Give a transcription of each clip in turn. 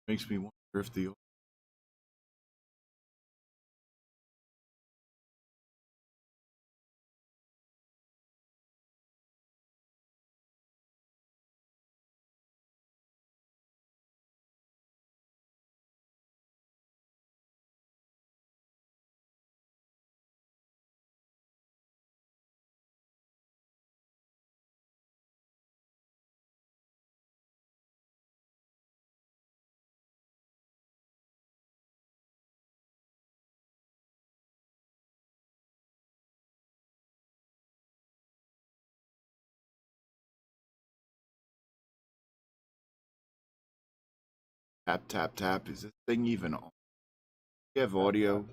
Makes me wonder if the tap tap tap, is this thing even on? You have audio?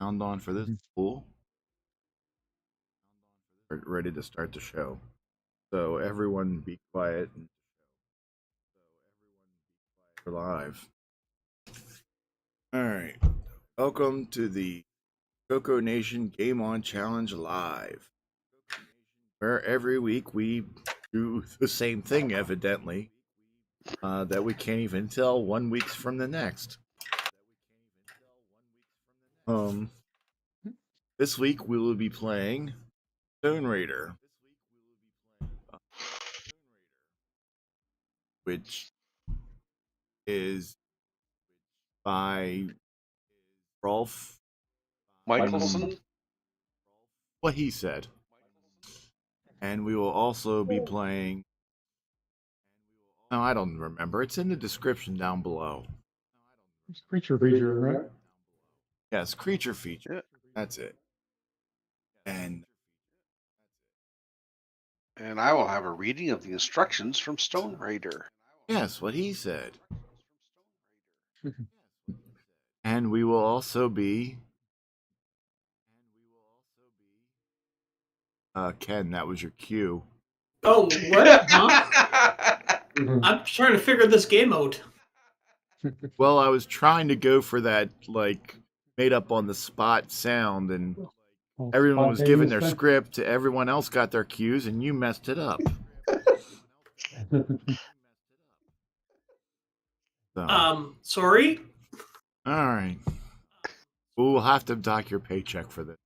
sound on for this pool. We're ready to start the show. So everyone be quiet and we're live. Alright. Welcome to the CoCo Nation Game On Challenge Live. Where every week we do the same thing, evidently. That we can't even tell 1 week from the next. This week we will be playing Stone Raider, which is by Rolf Michelsen. What he said. And we will also be playing. No, I don't remember. It's in the description down below. It's creature feature, right? Yes, creature feature. Yeah. That's it. And I will have a reading of the instructions from Stone Raider. yes, what he said. And we will also be. Ken, that was your cue. Oh, what? Huh? I'm trying to figure this game out. Well, I was trying to go for that, like, made up on the spot sound, and everyone was giving their script, everyone else got their cues, and you messed it up. So. Sorry? Alright. We'll have to dock your paycheck for this.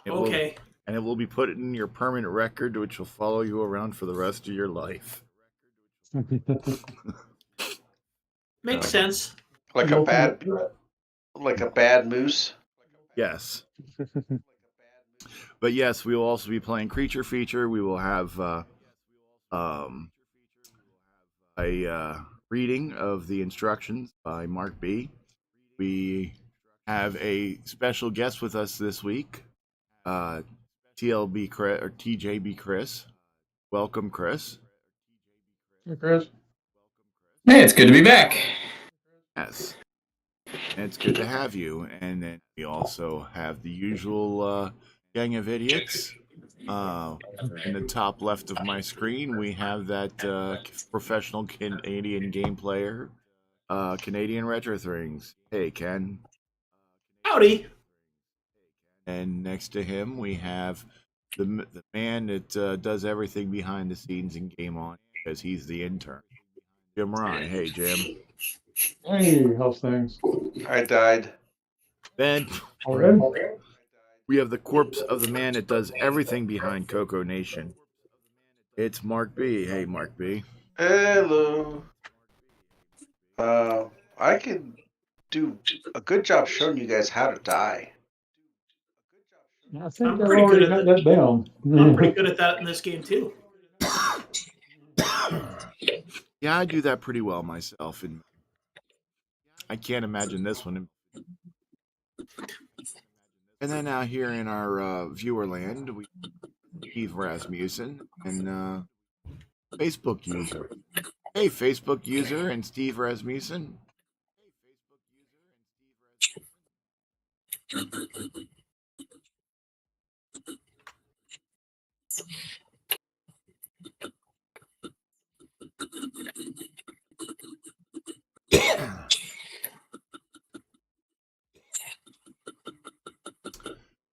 Okay. And it will be put in your permanent record, which will follow you around for the rest of your life. Makes sense. Like a bad moose. Yes. But yes, we will also be playing Creature Feature. We will have a reading of the instructions by Mark B. We have a special guest with us this week, TLB Chris, or TJB Chris. Welcome, Chris. Hey, Chris. Hey, it's good to be back. Yes. And it's good to have you. And then we also have the usual gang of idiots. In the top left of my screen, we have that professional Canadian game player, Canadian Retro Things. Hey, Ken. Howdy. And next to him, we have the man that does everything behind the scenes in Game On, because he's the intern, Jim Rye. Hey, Jim. Hey, how's things? I died. Then we have the corpse of the man that does everything behind CoCo Nation. It's Mark B. Hey, Mark B. Hello. I can do a good job showing you guys how to die. I think I'm I've pretty already good at got that down. I'm pretty good at that in this game, too. Yeah, I do that pretty well myself, and I can't imagine this one. And then out here in our viewer land, we have Steve Rasmussen and Facebook user. Hey, Facebook user and Steve Rasmussen.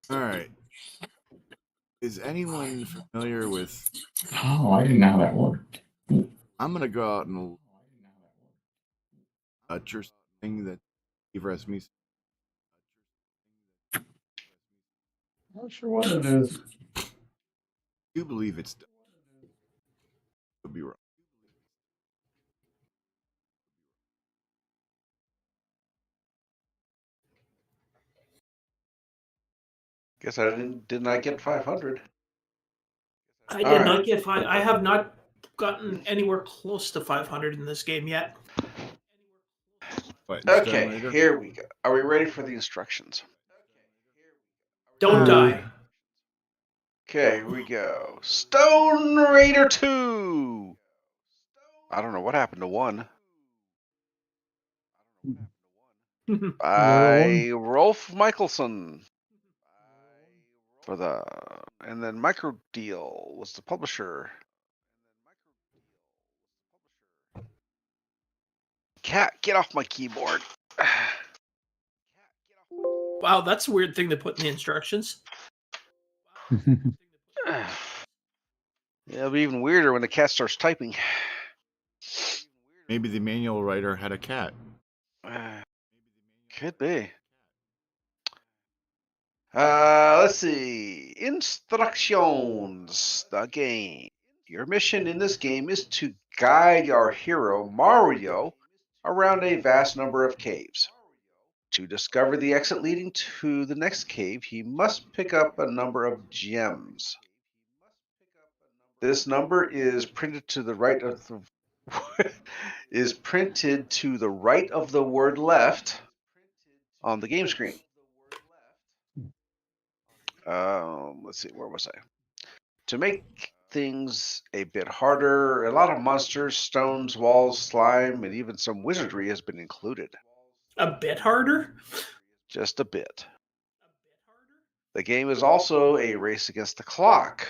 All right. Is anyone familiar with... Oh, I didn't know how that worked. I'm going to go out and touch or something that Steve Rasmussen... Not sure what it is. I do believe it's done. Could be wrong. Guess I didn't I get 500? I did not get 5. I have not gotten anywhere close to 500 in this game yet. What, Okay, here we go. Are we ready for the instructions? Don't die. Okay, here we go. Stone Raider 2. I don't know what happened to 1. by Rolf Michelsen. And then Micro Deal was the publisher. Cat, get off my keyboard. Wow, that's a weird thing to put in the instructions. It'll be even weirder when the cat starts typing. Maybe the manual writer had a cat. Could be. Let's see. Instructions. The game. Your mission in this game is to guide our hero, Mario, around a vast number of caves. To discover the exit leading to the next cave, he must pick up a number of gems. This number is printed to the right of the word left on the game screen. Let's see, where was I? To make things a bit harder, a lot of monsters, stones, walls, slime, and even some wizardry has been included. A bit harder? Just a bit. The game is also a race against the clock.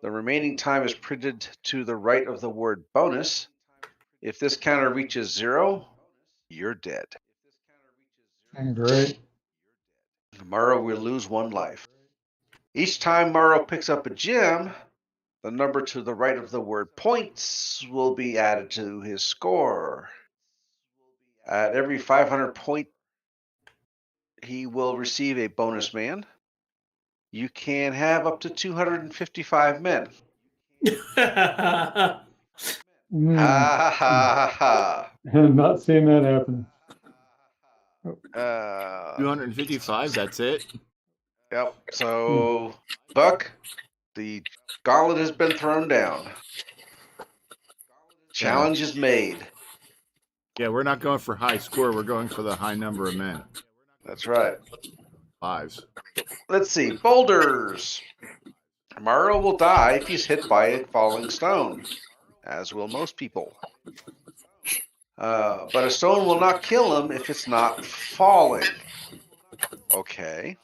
The remaining time is printed to the right of the word bonus. If this counter reaches 0, you're dead. Great. Mario will lose 1 life. Each time Mario picks up a gem, the number to the right of the word points will be added to his score. At every 500 point, he will receive a bonus man. You can have up to 255 men. Ha ha ha ha. I'm not seeing that happen. 255, that's it? Yep. So, Buck, the gauntlet has been thrown down. Challenge is made. Yeah, we're not going for high score. We're going for the high number of men. That's right. 5s. Let's see. Boulders. Mario will die if he's hit by a falling stone, as will most people. But a stone will not kill him if it's not falling. Okay.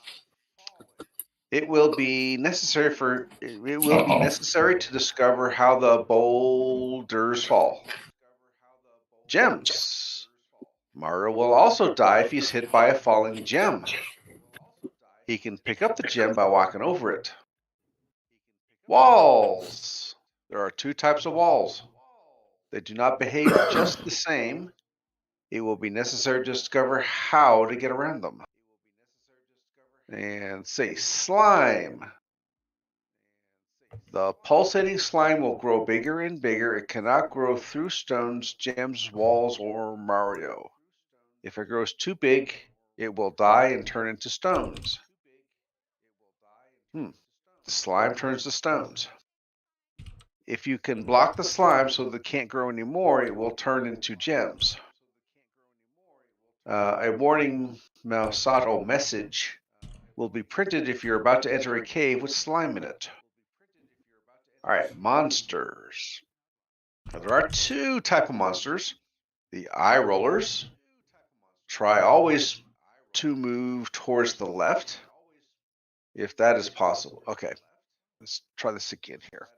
It will be necessary to discover how the boulders fall. Gems. Mario will also die if he's hit by a falling gem. He can pick up the gem by walking over it. Walls. There are 2 types of walls. They do not behave just the same. It will be necessary to discover how to get around them. And say slime. The pulsating slime will grow bigger and bigger. It cannot grow through stones, gems, walls, or Mario. If it grows too big, it will die and turn into stones. The slime turns to stones. If you can block the slime so that it can't grow anymore, it will turn into gems. A warning Mausato message will be printed if you're about to enter a cave with slime in it. All right, monsters. Now, there are 2 types of monsters. The eye rollers. Try always to move towards the left, if that is possible. Okay, let's try this again here.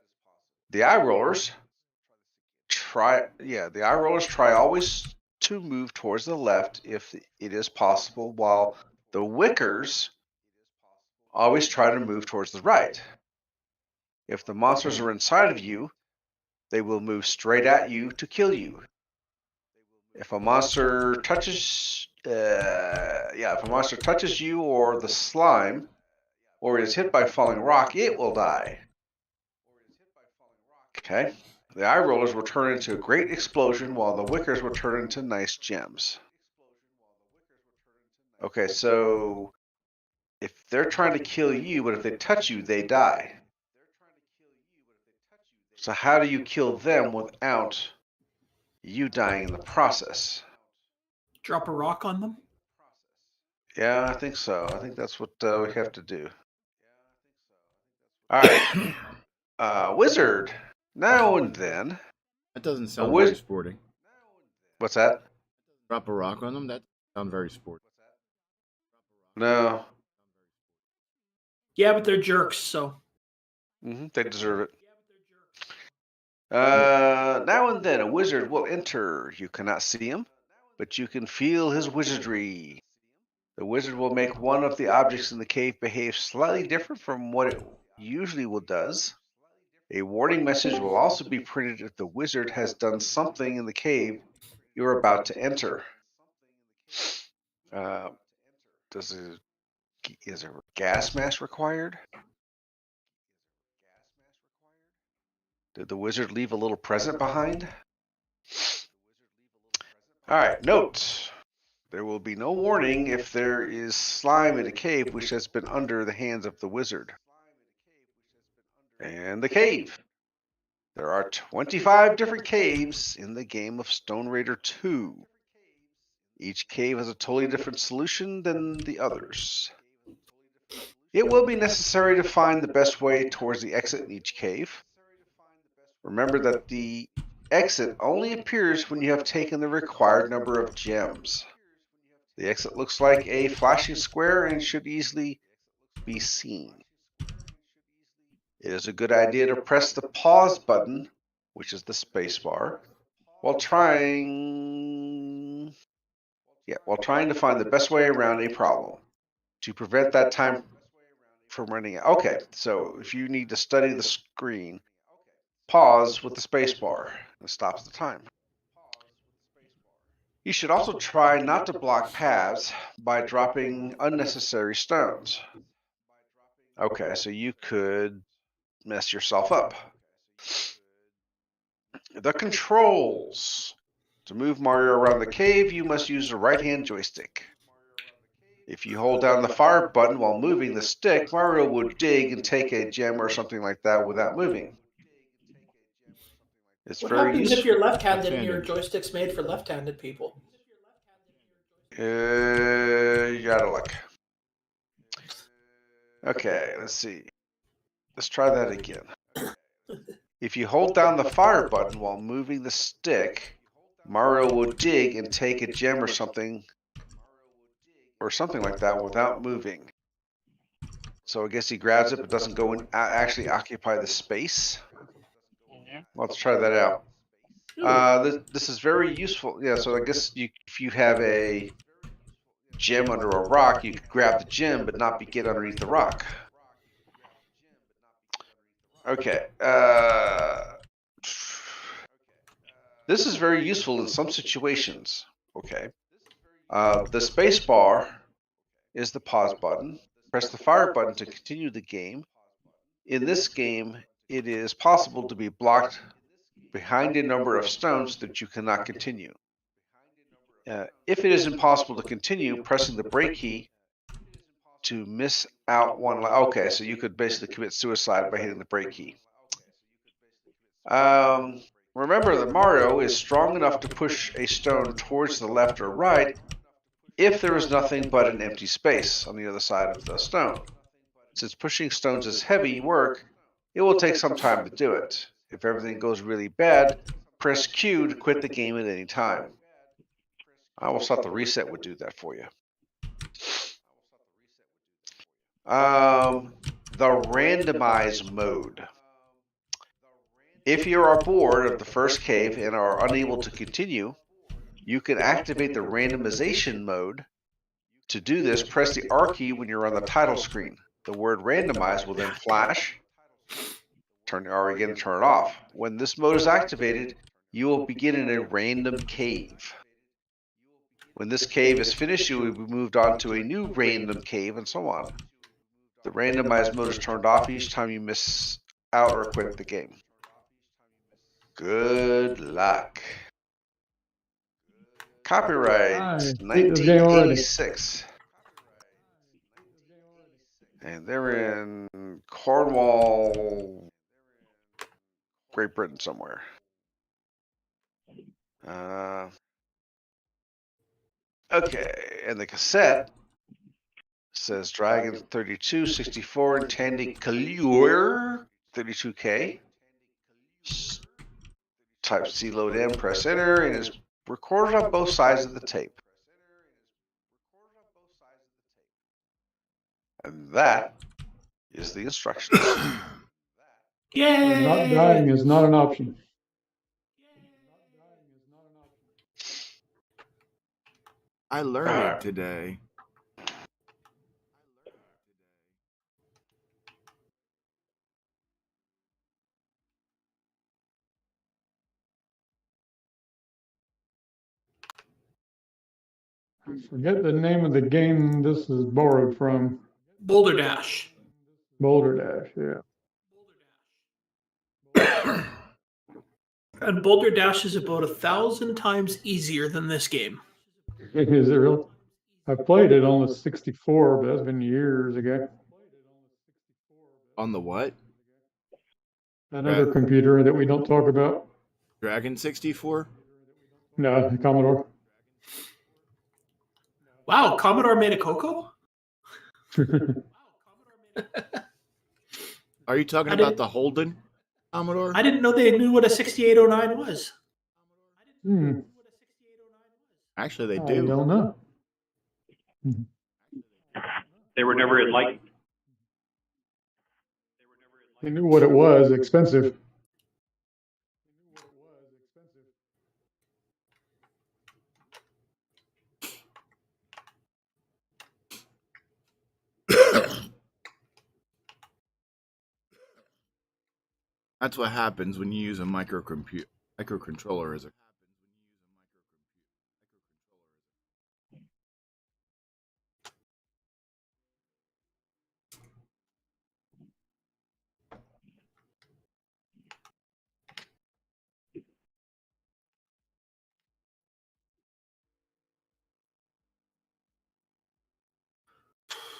The eye rollers try always to move towards the left if it is possible, while the wickers always try to move towards the right. If the monsters are inside of you, they will move straight at you to kill you. If a monster touches you or the slime, or is hit by a falling rock, it will die. Okay. The eye rollers will turn into a great explosion, while the wickers will turn into nice gems. Okay, so if they're trying to kill you, but if they touch you, they die. So how do you kill them without you dying in the process? Drop a rock on them? Yeah, I think so. I think that's what we have to do. All right. Wizard. Now and then. That doesn't sound very sporting. What's that? Drop a rock on them? That Sound very sporty. No. Yeah, but they're jerks, so. They deserve it. Now and then a wizard will enter. You cannot see him, but you can feel his wizardry. The wizard will make one of the objects in the cave behave slightly different from what it usually does. A warning message will also be printed if the wizard has done something in the cave you're about to enter. Is a gas mask required? Did the wizard leave a little present behind? All right, note. There will be no warning if there is slime in a cave which has been under the hands of the wizard. And the cave. There are 25 different caves in the game of Stone Raider 2. Each cave has a totally different solution than the others. It will be necessary to find the best way towards the exit in each cave. Remember that the exit only appears when you have taken the required number of gems. The exit looks like a flashing square and should easily be seen. It is a good idea to press the pause button, which is the space bar, while trying to find the best way around a problem to prevent that time from running out. Okay, so if you need to study the screen, pause with the space bar and stops the time. You should also try not to block paths by dropping unnecessary stones. Okay, so you could mess yourself up. The controls. To move Mario around the cave, you must use the right-hand joystick. If you hold down the fire button while moving the stick, Mario will dig and take a gem or something like that without moving. It's What very happens useful. if you're left-handed and your Left-handed. joystick's made for left-handed people? You're out of luck. Okay, let's see. Let's try that again. If you hold down the fire button while moving the stick, Mario will dig and take a gem or something like that without moving. So I guess he grabs it but doesn't go and actually occupy the space. Let's try that out. This is very useful. Yeah, so I guess if you have a gem under a rock, you could grab the gem but not get underneath the rock. Okay. This is very useful in some situations. Okay. The space bar is the pause button. Press the fire button to continue the game. In this game, it is possible to be blocked behind a number of stones that you cannot continue. If it is impossible to continue, pressing the break key to miss out one. Okay, so you could basically commit suicide by hitting the break key. Remember that Mario is strong enough to push a stone towards the left or right if there is nothing but an empty space on the other side of the stone. Since pushing stones is heavy work, it will take some time to do it. If everything goes really bad, press Q to quit the game at any time. I almost thought the reset would do that for you. The randomize mode. If you are bored of the first cave and are unable to continue, you can activate the randomization mode. To do this, press the R key when you're on the title screen. The word randomize will then flash. Turn the R again and turn it off. When this mode is activated, you will begin in a random cave. When this cave is finished, you will be moved on to a new random cave and so on. The randomized mode is turned off each time you miss out or quit the game. Good luck. Copyright Nice. Beat this game already. 1986. And they're in Cornwall, Great Britain somewhere. Okay, and the cassette says Dragon 32, 64, and Tandy Callure 32K. Type C load in, press enter, and is recorded on both sides of the tape. And that is the instructions. Yay! Not dying is not an option. I learned it today. I forget the name of the game this is borrowed from. Boulder Dash. Boulder Dash, yeah. And Boulder Dash is about 1,000 times easier than this game. Is it really? I played it on the 64, but that's been years ago. On the what? Another computer that we don't talk about. Dragon 64? No, the Commodore. Wow, Commodore made a CoCo? Are you talking I about didn't- the Holden Commodore? I didn't know they knew what a 6809 was. Actually, they I do. don't know. They were never enlightened. They knew what it was, expensive. That's what happens when you use a microcontroller as a.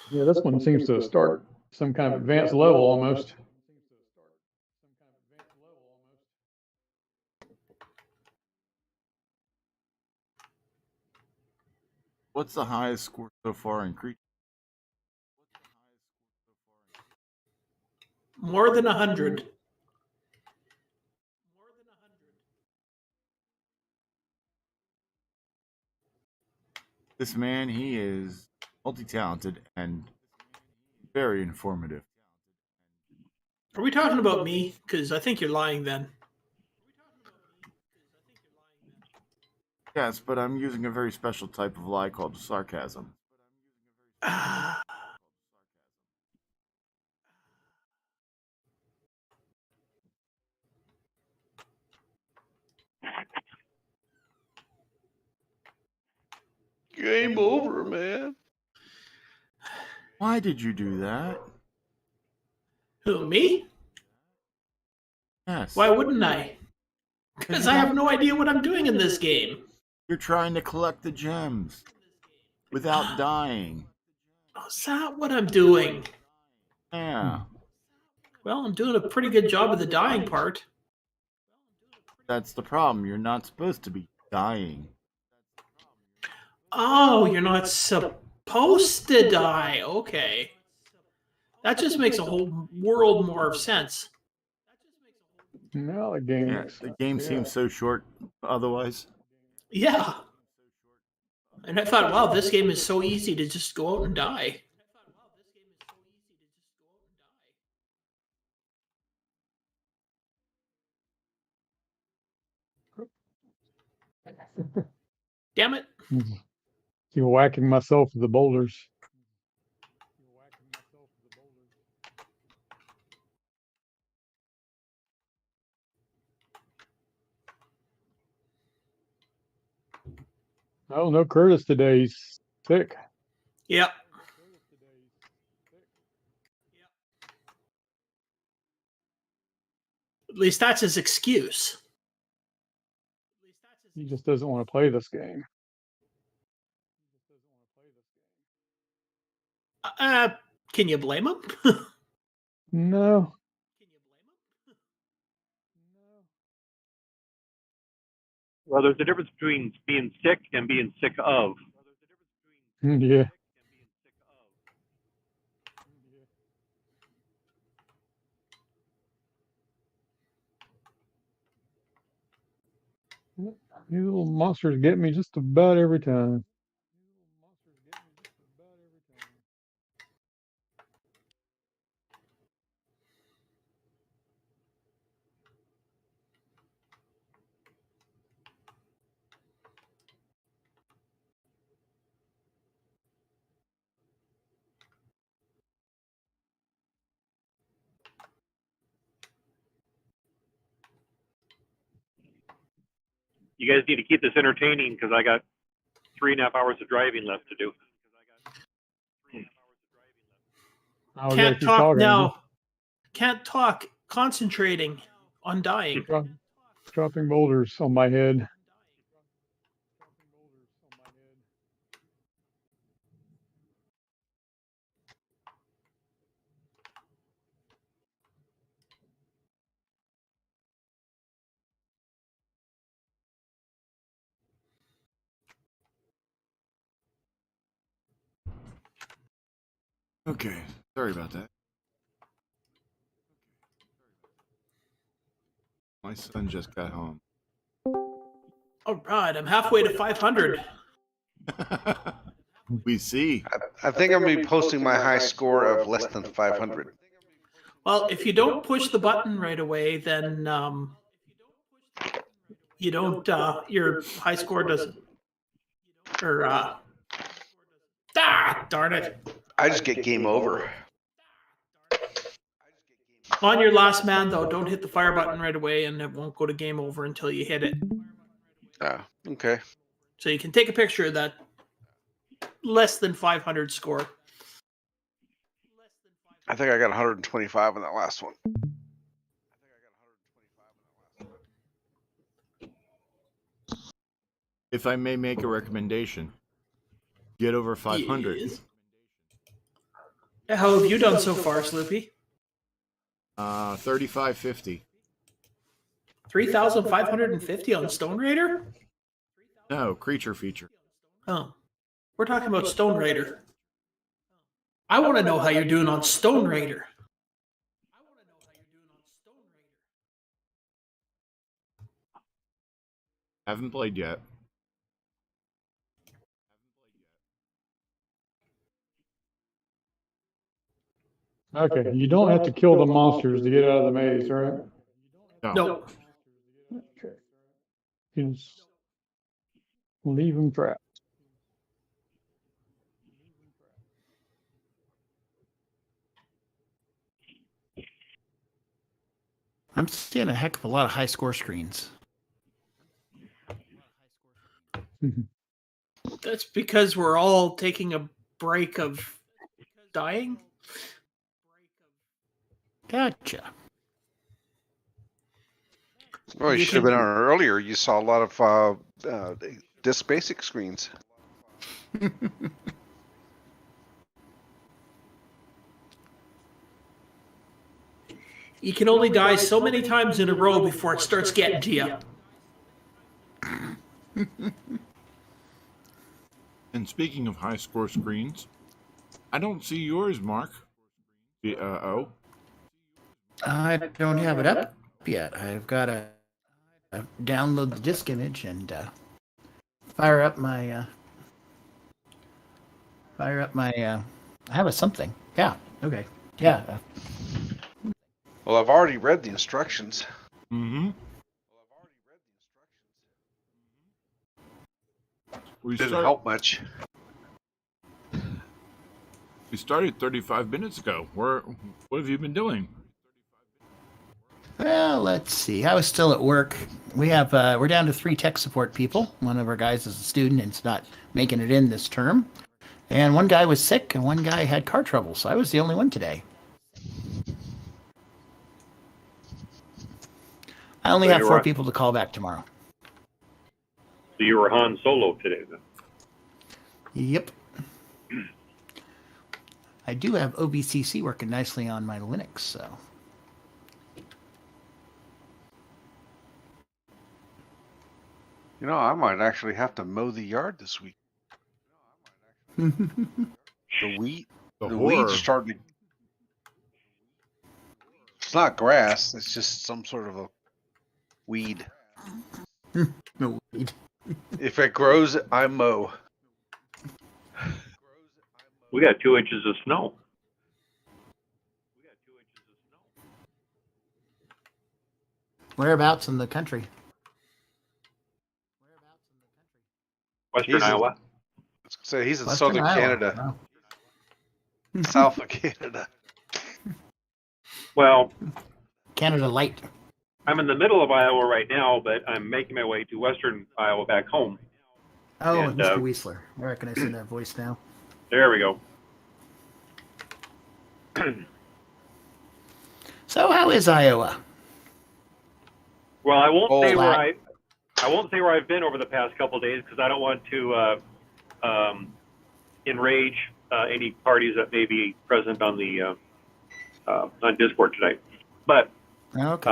Yeah, this one seems to start some kind of advanced level almost. What's the highest score so far in Creature? More than 100. This man, he is multi-talented and very informative. Are we talking about me? Because I think you're lying then. Yes, but I'm using a very special type of lie called sarcasm. Game over, man. Why did you do that? Who, me? Yes. Why wouldn't I? Because I have no idea what I'm doing in this game. You're trying to collect the gems without dying. Oh, is that what I'm doing? Yeah. Well, I'm doing a pretty good job of the dying part. That's the problem. You're not supposed to be dying. Oh, you're not supposed to die. Okay. That just makes a whole world more of sense. Now the game Yeah, is. the game seems so short otherwise. Yeah. And I thought, wow, this game is so easy to just go out and die. Damn it. Keep whacking myself with the boulders. Oh, no Curtis today. He's sick. Yep. At least that's his excuse. He just doesn't want to play this game. Can you blame him? No. Well, there's a difference between being sick and being sick of. Yeah. These little monsters get me just about every time. You guys need to keep this entertaining because I got 3.5 hours of driving left to do. Now we gotta Can't keep talk talking. now. Can't talk. Concentrating on dying. Dropping boulders on my head. Okay, sorry about that. My son just got home. All right, I'm halfway to 500. We see. I think I'm going to be posting my high score of less than 500. Well, if you don't push the button right away, then you don't. Your high score doesn't. Or darn it! I just get game over. On your last man, though, don't hit the fire button right away, and it won't go to game over until you hit it. Okay. So you can take a picture of that less than 500 score. I think I got 125 on that last one. If I may make a recommendation, get over 500. Yes. How have you done so far, Sloopy? 3550. 3,550 on Stone Raider? No, creature feature. Oh, we're talking about Stone Raider. I want to know how you're doing on Stone Raider. Haven't played yet. Okay, you don't have to kill the monsters to get out of the maze, right? No. Okay. You just leave them trapped. I'm seeing a heck of a lot of high score screens. That's because we're all taking a break of dying. Gotcha. Well, you should have been on earlier. You saw a lot of disc basic screens. You can only die so many times in a row before it starts getting to you. And speaking of high score screens, I don't see yours, Mark. Oh. I don't have it up yet. I've got to download the disk image and fire up my. I have a something. Yeah. Okay. Yeah. Well, I've already read the instructions. Mm-hmm. Didn't help much. We started 35 minutes ago. What have you been doing? Well, let's see. I was still at work. We're down to 3 tech support people. One of our guys is a student and is not making it in this term. And one guy was sick and one guy had car trouble, so I was the only one today. I only So have you're 4 right. people to call back tomorrow. So you were Han Solo today, then? Yep. I do have OBCC working nicely on my Linux, so. You know, I might actually have to mow the yard this week. The weeds horror. are starting to... It's not grass. It's just some sort of a weed. No weed. If it grows, I mow. We got 2 inches of snow. Whereabouts in the country? Western He's in- Iowa. So he's in Western southern Iowa. Canada, Wow. south of Canada. Well, Canada Light. I'm in the middle of Iowa right now, but I'm making my way to western Iowa back home. Oh, And, Mr. Weisler. I recognize that voice now. There we go. So, how is Iowa? Well, I won't say flat. where I won't say where I've been over the past couple of days because I don't want to enrage any parties that may be present on the on Discord tonight. But Okay.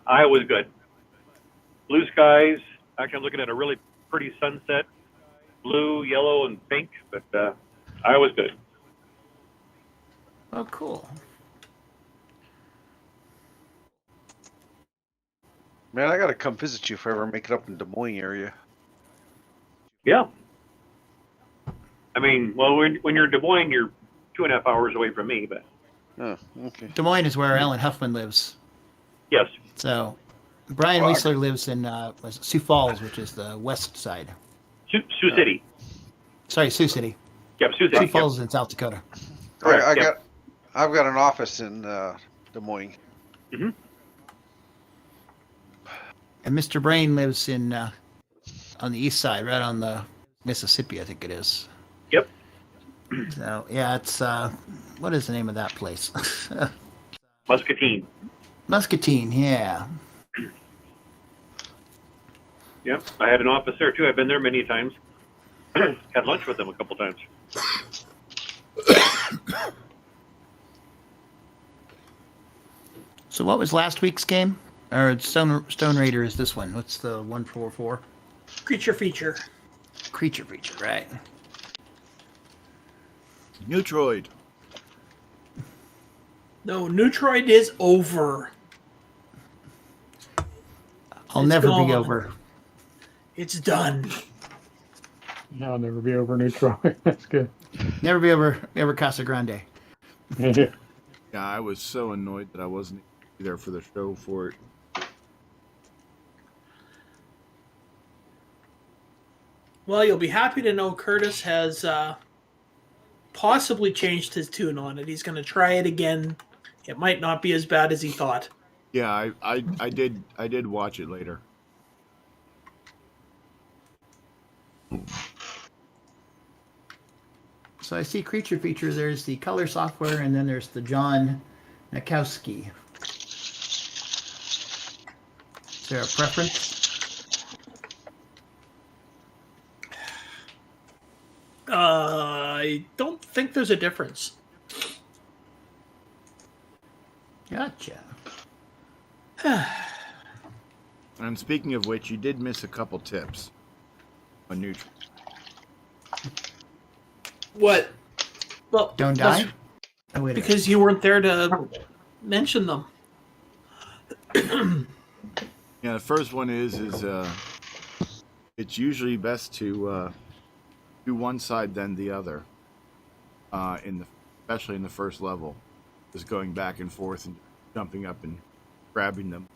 Iowa's good. Blue skies. Actually, I'm looking at a really pretty sunset. Blue, yellow, and pink. But Iowa's good. Oh, cool. Man, I gotta come visit you if I ever make it up in Des Moines area. Yeah. I mean, well, when you're in Des Moines, you're 2.5 hours away from me. But Oh, okay. Des Moines is where Alan Huffman lives. yes. So, Brian Fuck. Weisler lives in Sioux Falls, which is the west side. Sioux City. Sorry, Sioux City. Yep, Sioux City. Sioux Falls is in South Dakota. Correct, I've got an office in Des Moines. Mm-hmm. And Mr. Brain lives in on the east side, right on the Mississippi, I think it is. Yep. So, yeah, it's what is the name of that place? Muscatine. Muscatine, yeah. Yep. I had an office there too. I've been there many times. Had lunch with them a couple times. So, what was last week's game? Or Stone Raider is this one? What's the 144? Creature feature. Creature feature, right? Neutroid. No, Neutroid is over. I'll It's never be gone. over. It's done. I'll never be over neutral. That's good. Never be over Casa Grande. Yeah. Yeah, I was so annoyed that I wasn't there for the show for it. Well, you'll be happy to know Curtis has possibly changed his tune on it. He's going to try it again. It might not be as bad as he thought. Yeah, I did watch it later. So I see creature feature. There's the color software, and then there's the John Nakoski. Is there a preference? I don't think there's a difference. Gotcha. And speaking of which, you did miss a couple tips on neutral. What? Well, Don't that's die? Oh, wait a minute. because you weren't there to mention them. Yeah, the first one is it's usually best to do one side then the other. Especially in the first level, just going back and forth and jumping up and grabbing them.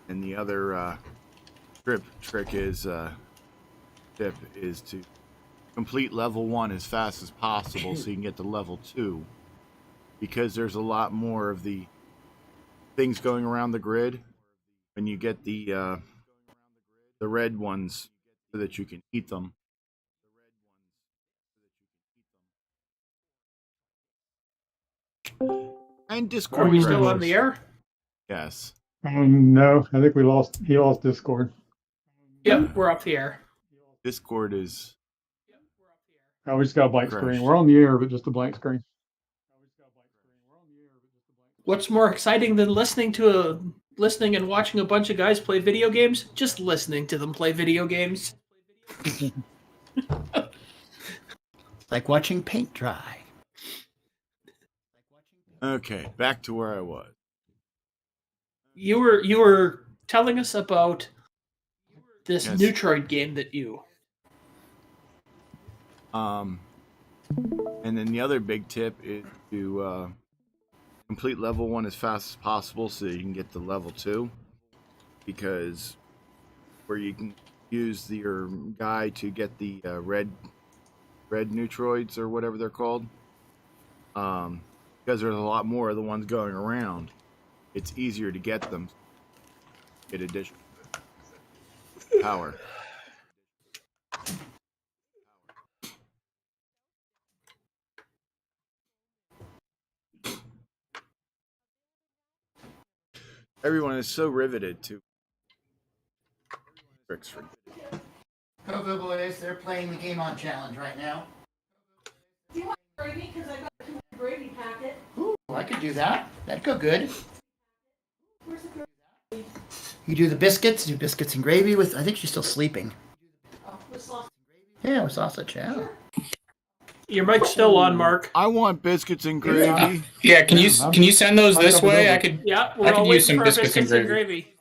And the other trick is tip is to complete level 1 as fast as possible so you can get to level 2, because there's a lot more of the things going around the grid when you get the red ones so that you can eat them. And Discord. Are we still crashes. on the air? Yes. No, I think he lost Discord. Yep, we're off the air. Discord is. Oh, we just got a blank Crashed. screen. We're on the air, but just a blank screen. What's more exciting than listening and watching a bunch of guys play video games? Just listening to them play video games. Like watching paint dry. Okay, back to where I was. You were telling us about this Yes. Neutroid game that you. And then the other big tip is to complete level 1 as fast as possible so you can get to level 2, because where you can use your guy to get the red Neutroids or whatever they're called, because there's a lot more of the ones going around. it's easier to get them. Get additional power. Everyone is so riveted to bricks for CoCo boys, they're playing the game on challenge right now. Do you want gravy? Because I got a gravy packet. Ooh, I could do that. That'd go good. Where's the gravy? You do the biscuits, do biscuits and gravy with, I think she's still sleeping. Oh, with sausage. Yeah, with sausage, yeah. Your mic's still on, Mark. I want biscuits and gravy. Yeah, can you send those this coming way? over. I could. Yeah, I we're could all use waiting some for biscuits and biscuits and gravy.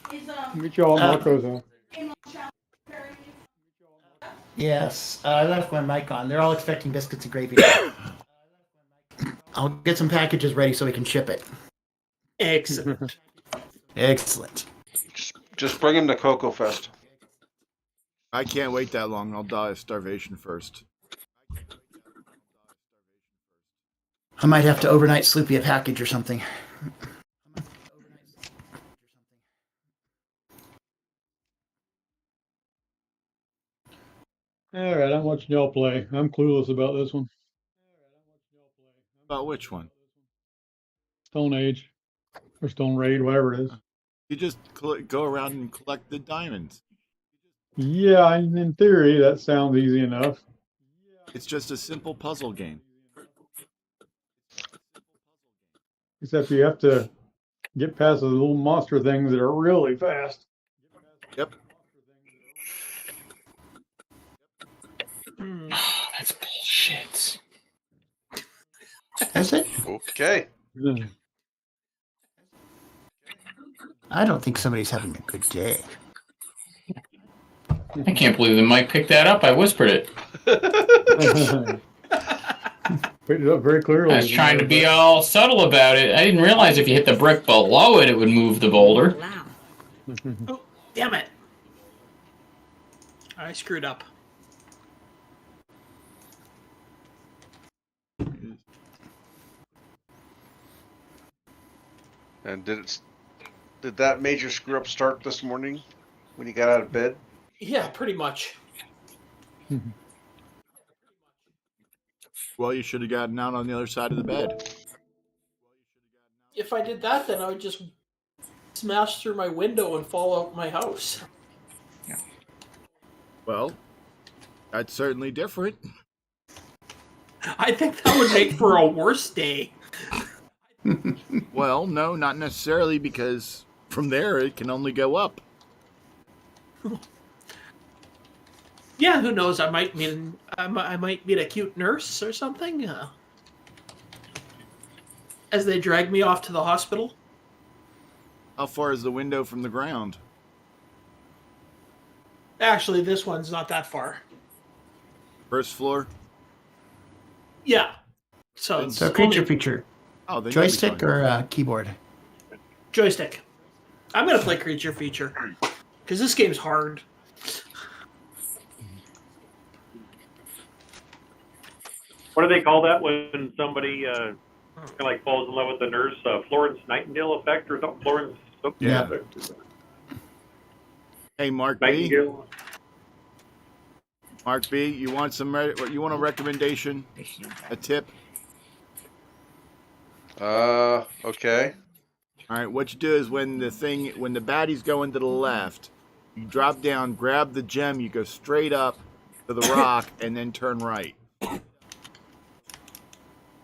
gravy. Is Get you all Marco's on. game on challenge preparing you? Yes, I left my mic on. They're all expecting biscuits and gravy. I'll get some packages ready so we can ship it. Excellent. Excellent. Just bring him to CoCo Fest. I can't wait that long. I'll die of starvation first. I might have to overnight Sloopy a package or something. All right, I'm watching y'all play. I'm clueless about this one. About which one? Stone Age or Stone Raid, whatever it is. You just go around and collect the diamonds. Yeah, in theory, that sounds easy enough. It's just a simple puzzle game. Except you have to get past those little monster things that are really fast. Yep. Oh, that's bullshit. Is it? Okay. I don't think somebody's having a good day. I can't believe the mic picked that up. I whispered it. Picked it up very clearly. I was trying to be all subtle about it. I didn't realize if you hit the brick below it, it would move the boulder. Wow. Oh, damn it. I screwed up. And did that major screw up start this morning when you got out of bed? Yeah, pretty much. Well, you should have gotten out on the other side of the bed. If I did that, then I would just smash through my window and fall out my house. Well, that's certainly different. I think that would make for a worse day. Well, no, not necessarily, because from there it can only go up. Yeah, who knows? I might meet a cute nurse or something. As they drag me off to the hospital. How far is the window from the ground? Actually, this one's not that far. First floor? Yeah. So it's So creature only feature. Oh, then you'll be Joystick fine. or keyboard? joystick. I'm gonna play creature feature because this game's hard. What do they call that when somebody kind of like falls in love with the nurse? Florence Nightingale effect or something? Florence something Yeah. effect. Hey, Mark B. Nightingale. Mark B. You want you want a recommendation? A tip? Okay. All right. What you do is when the baddie's going to the left, you drop down, grab the gem, you go straight up to the rock, and then turn right.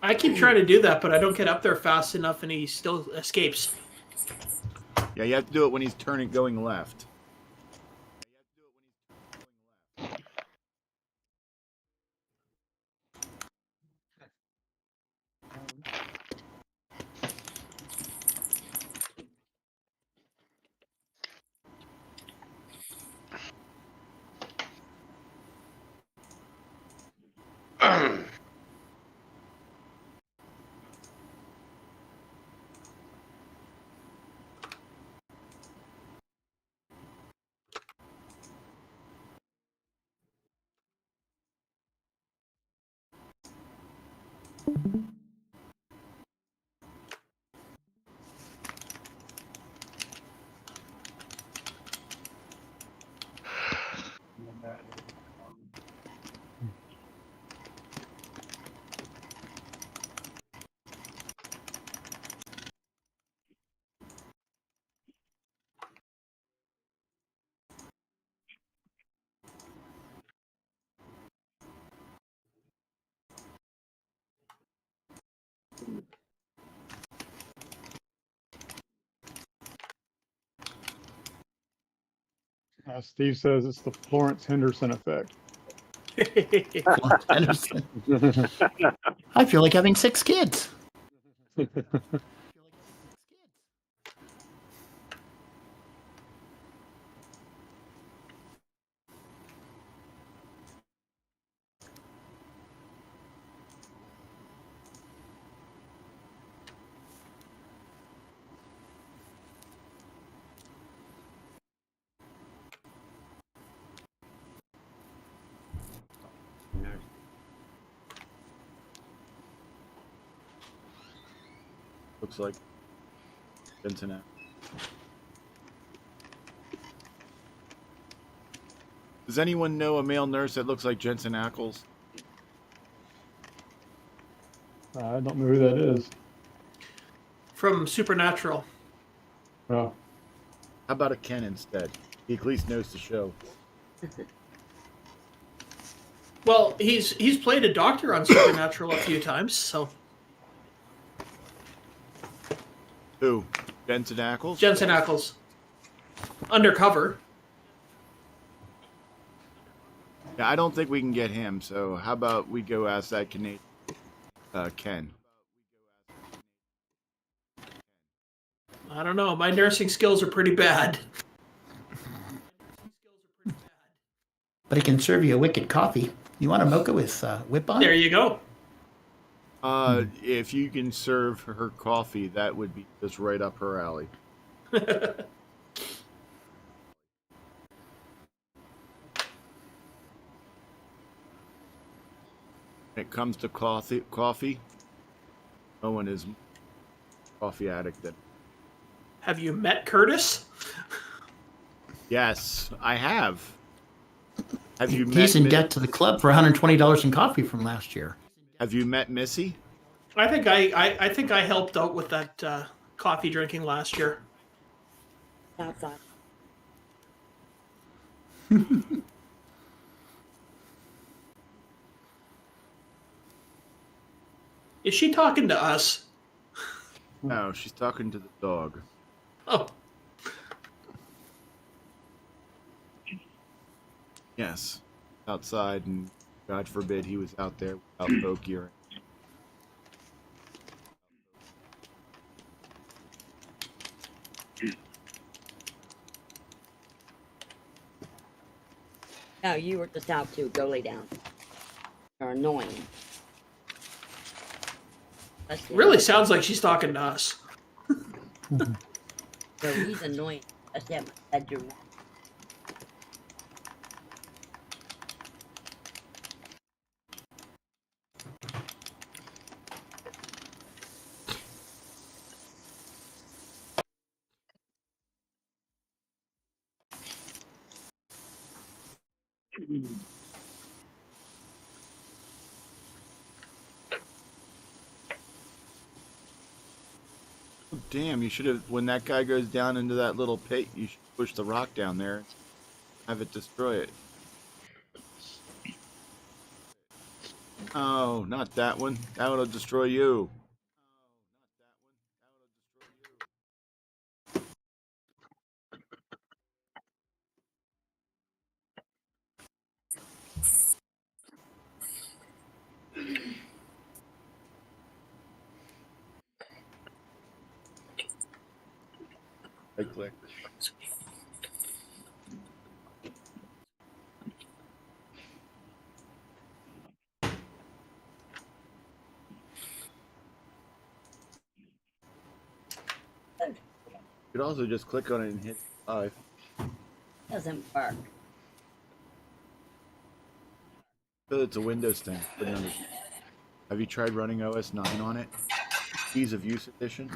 I keep trying to do that, but I don't get up there fast enough, and he still escapes. Yeah, you have to do it when he's going left. Steve says it's the Florence Henderson effect. Henderson. I feel like having 6 kids. Looks like Cincinnati. Does anyone know a male nurse that looks like Jensen Ackles? I don't know who that is. From Supernatural. Oh, How about a Ken instead? He at least knows the show. Well, he's played a doctor on Supernatural a few times, so Who? Jensen Ackles? Jensen Ackles. Undercover. Yeah, I don't think we can get him, so how about we go ask that Canadian Ken? I don't know. My nursing skills are pretty bad. But he can serve you a wicked coffee. You want a mocha with whip on? There you go. If you can serve her coffee, that would be just right up her alley. When it comes to coffee, no one is coffee addict than. Have you met Curtis? Yes, I have. Have you met? He's in debt to the club for $120 in coffee from last year. Have you met Missy? I think I helped out with that coffee drinking last year. Outside. Is she talking to us? No, she's talking to the dog. Oh, Yes, outside, and God forbid he was out there without folk urine. No, you were just out too. Go lay down. You're annoying. really sounds like she's talking to us. So he's annoying. Let's have my bedroom. Oh, damn, you should have, when that guy goes down into that little pit, you should push the rock down there and have it destroy it. Oh, not that one. That one will destroy you. Right click. You could also just click on it and hit 5. Doesn't work. So it's a Windows thing. Put it under. Have you tried running OS 9 on it? Ease of Use Edition?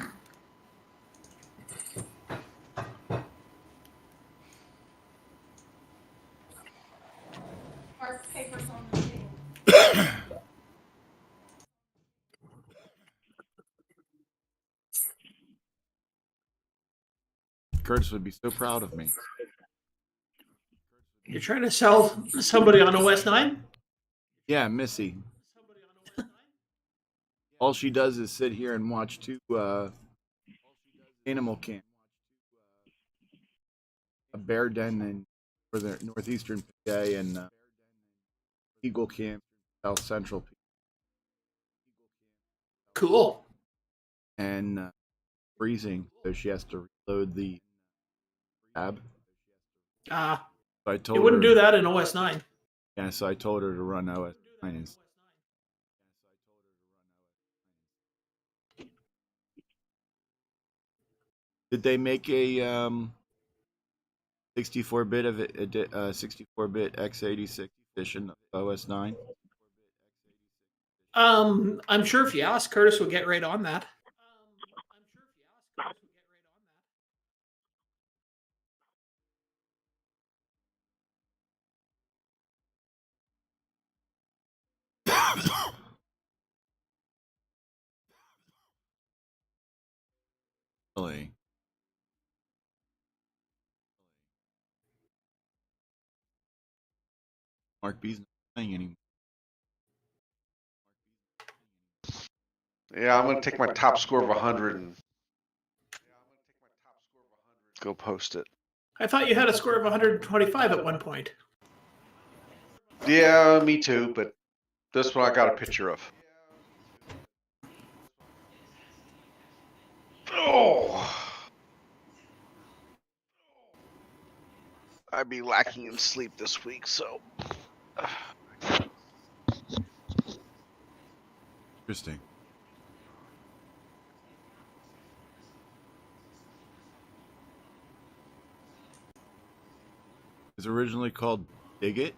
Our papers on the table. Curtis would be so proud of me. You're trying to sell somebody on OS 9? Yeah, Missy. all she does is sit here and watch two animal camp, a bear den in northeastern PA and eagle camp south central PA. Cool. And freezing, so she has to reload the tab. So I told You wouldn't her, do that in OS 9. Yeah, so I told her to run OS 9 instead. Did they make a 64-bit of it, 64-bit x86 edition of OS 9? I'm sure if you ask, Curtis will get right on that. Really? Mark B's not playing anymore. Yeah, I'm gonna take my top score of 100 and go post it. I thought you had a score of 125 at one point. Yeah, me too, but this one I got a picture of. Oh, I'd be lacking in sleep this week, so. Interesting. It was originally called Dig It.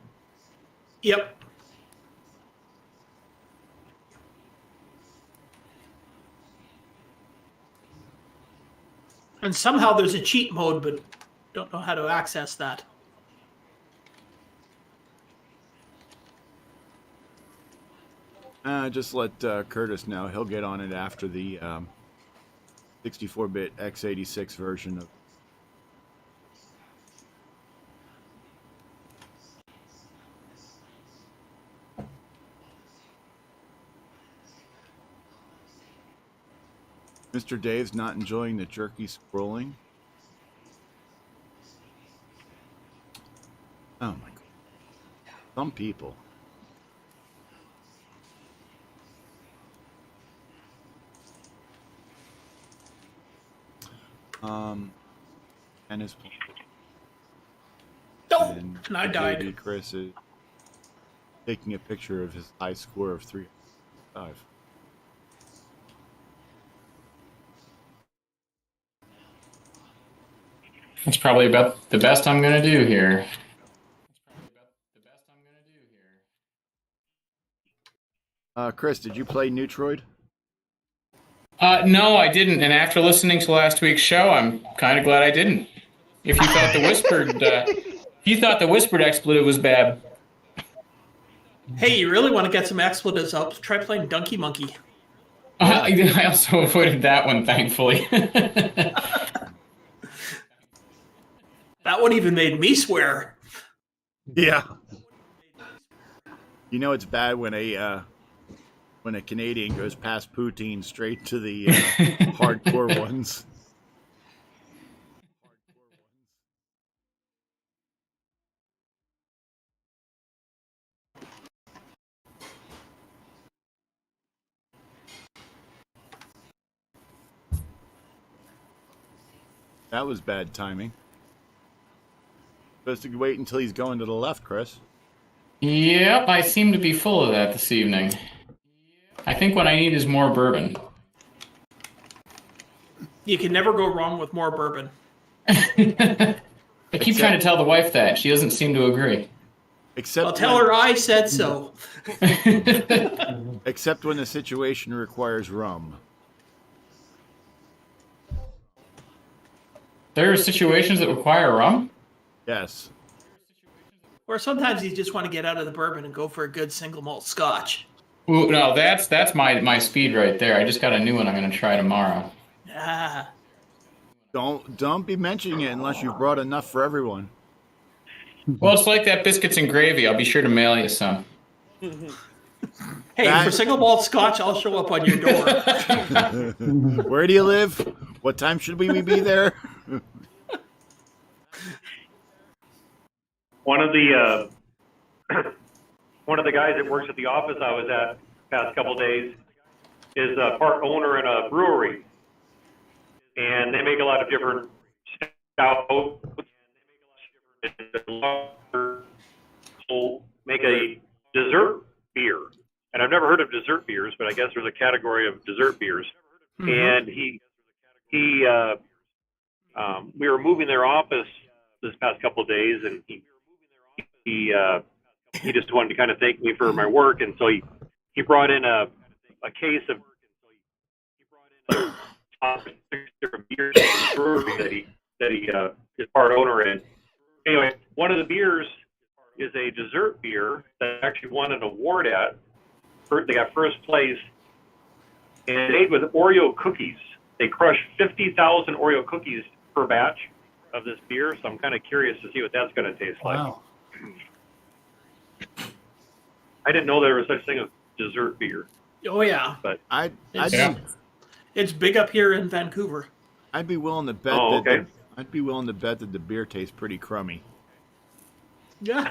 Yep. And somehow there's a cheat mode, but don't know how to access that. Just let Curtis know. He'll get on it after the 64-bit x86 version of. Mr. Dave's not enjoying the jerky scrolling. Oh my god. Some people. And his And I died. baby Chris is taking a picture of his high score of 305. That's probably about the best I'm going to do here. Chris, did you play Neutroid? No, I didn't. And after listening to last week's show, I'm kind of glad I didn't. If you thought the whispered expletive was bad. Hey, you really want to get some expletives up? Try playing Donkey Monkey. I also avoided that one, thankfully. That one even made me swear. Yeah. You know it's bad when a Canadian goes past poutine straight to the hardcore ones. That was bad timing. Supposed to wait until he's going to the left, Chris. Yep, I seem to be full of that this evening. I think what I need is more bourbon. You can never go wrong with more bourbon. I keep trying to tell the wife that. She doesn't seem to agree. Except I'll tell her I said so. Except when the situation requires rum. There are situations that require rum? Yes. Or sometimes you just want to get out of the bourbon and go for a good single malt scotch. Ooh, no, that's my speed right there. I just got a new one I'm going to try tomorrow. Ah. Don't be mentioning it unless you've brought enough for everyone. Well, it's like that biscuits and gravy. I'll be sure to mail you some. Hey, That- for single malt scotch, I'll show up on your door. Where do you live? What time should we be there? One of the one of the guys that works at the office I was at past couple days is a part owner in a brewery, and they make a lot of different stouts. Make a dessert beer, and I've never heard of dessert beers, but I guess there's a category of dessert beers. And we were moving their office this past couple of days, and he just wanted to kind of thank me for my work, and so he brought in a case of different beers from the brewery that he is part owner in. Anyway, one of the beers is a dessert beer that actually won an award at. They got first place, and it's made with Oreo cookies. They crush 50,000 Oreo cookies per batch of this beer, so I'm kind of curious to see what that's going to taste like. Wow. I didn't know there was such thing as dessert beer. Oh yeah, But it's big up here in Vancouver. I'd be willing to bet I'd be willing to bet that the beer tastes pretty crummy. Yeah.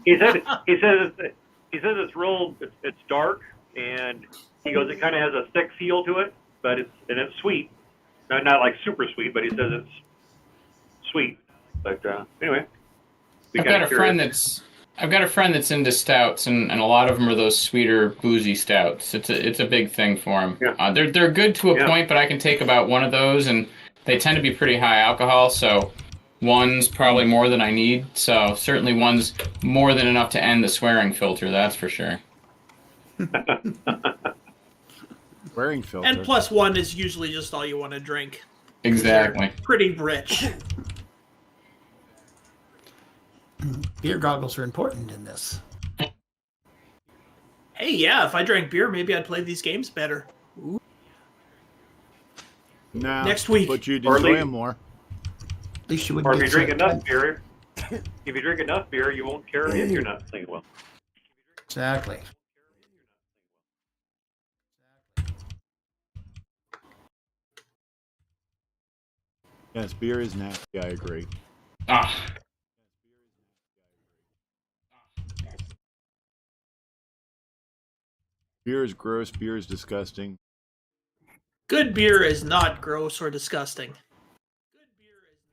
he says it's real. It's dark, and he goes it kind of has a thick feel to it, but it's sweet. Not like super sweet, but he says it's sweet. But anyway, I've got a friend that's into stouts, and a lot of them are those sweeter, boozy stouts. It's a big thing for him. Yeah. They're good to a point, but I can take about one of those, and they tend to be pretty high alcohol. So one's probably more than I need. So certainly one's more than enough to end the swearing filter. That's for sure. Swearing filter. And plus one is usually just all you want to drink. Exactly. They're pretty rich. Beer goggles are important in this. Hey, yeah, if I drank beer, maybe I'd play these games better. Ooh. Nah, Next week. But you'd Or enjoy leave. them more. At least you or wouldn't if you get drink sick. enough beer, you won't care if you're not singing well. Exactly. Yes, beer is nasty. I agree. Ah, Beer is gross. Beer is disgusting. Good beer is not gross or disgusting.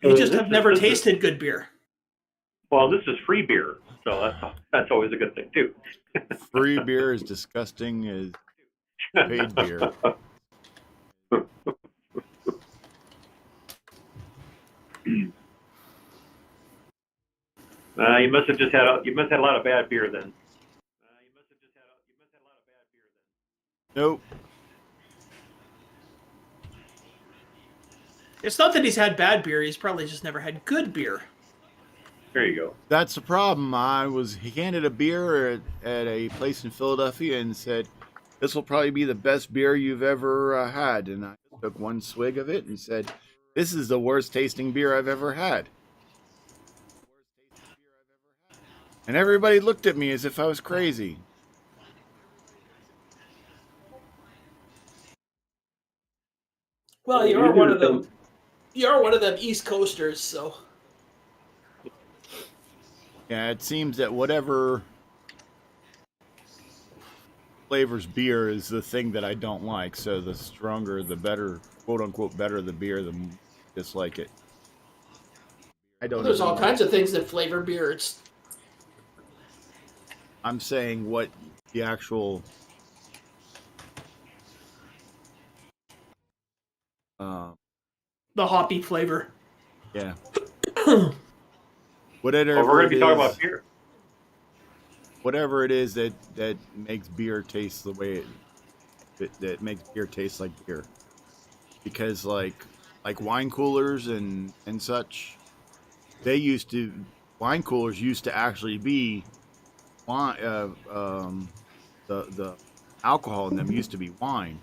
So You just this have is- never this is- tasted good beer. Well, this is free beer, so that's always a good thing too. Free beer is disgusting as paid beer. You must have had a lot of bad beer then. Nope. It's not that he's had bad beer, he's probably just never had good beer. There you go. That's the problem. He handed a beer at a place in Philadelphia and said, "This will probably be the best beer you've ever had." And I took one swig of it and said, "This is the worst tasting beer I've ever had." And everybody looked at me as if I was crazy. Well, you are one of them. You are one of them East Coasters, so. Yeah, it seems that whatever flavors beer is the thing that I don't like. So the stronger, the better, quote unquote, better the beer, the more I dislike it. I don't. There's even all know. kinds of things that flavor beer. It's I'm saying what the actual the hoppy flavor. yeah. Whatever Well, we're going it to be talking is- about beer. whatever it is that makes beer taste the way that makes beer taste like beer. Because like wine coolers and such, wine coolers used to actually be wine. The alcohol in them used to be wine,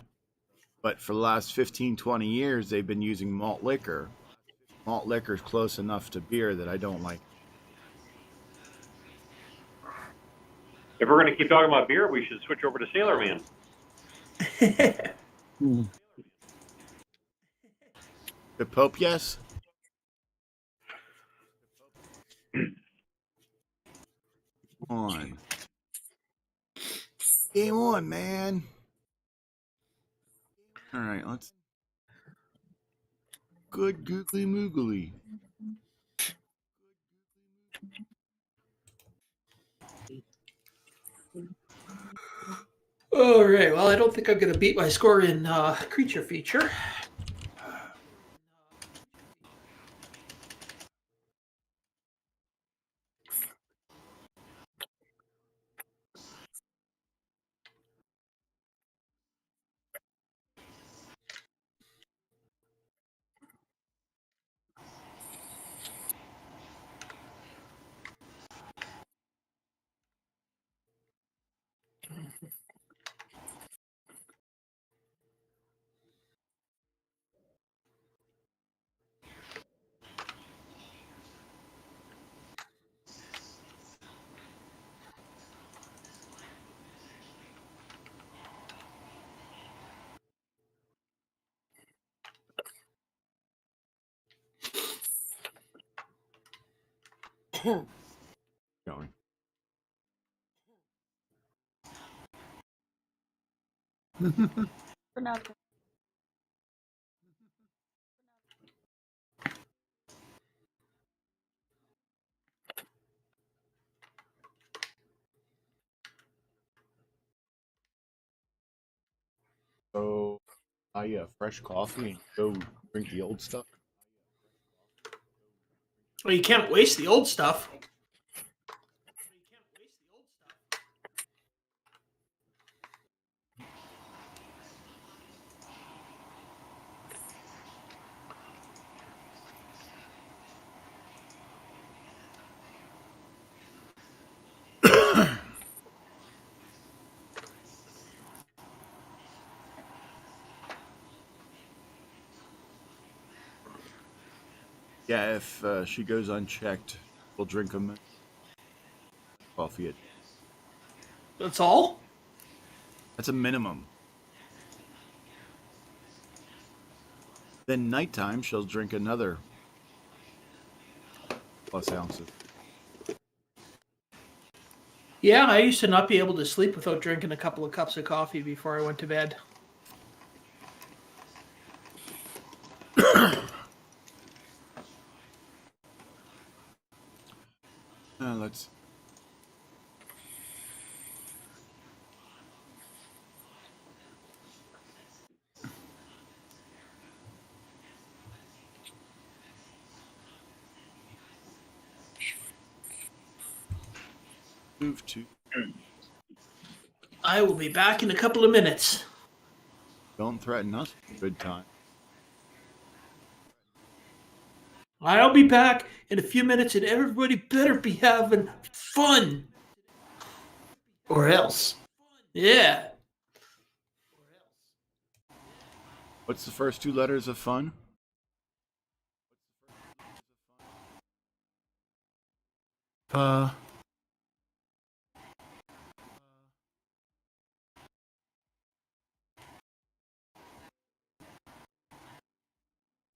but for the last 15, 20 years they've been using malt liquor. Malt liquor is close enough to beer that I don't like. If we're going to keep talking about beer, we should switch over to Sailor Man. The Pope, yes. On. Game on, man. All right, let's. Good googly moogly. All right. Well, I don't think I'm going to beat my score in creature feature. Going. So, fresh coffee and go drink the old stuff. Well, you can't waste the old stuff. Yeah, if she goes unchecked, we'll drink them. Coffee. That's all? That's a minimum. Then nighttime, she'll drink another plus ounces. Yeah, I used to not be able to sleep without drinking a couple of cups of coffee before I went to bed. Let's. Move to. I will be back in a couple of minutes. Don't threaten us. Good time. I'll be back in a few minutes, and everybody better be having fun. Or else. Yeah. What's the first two letters of fun? All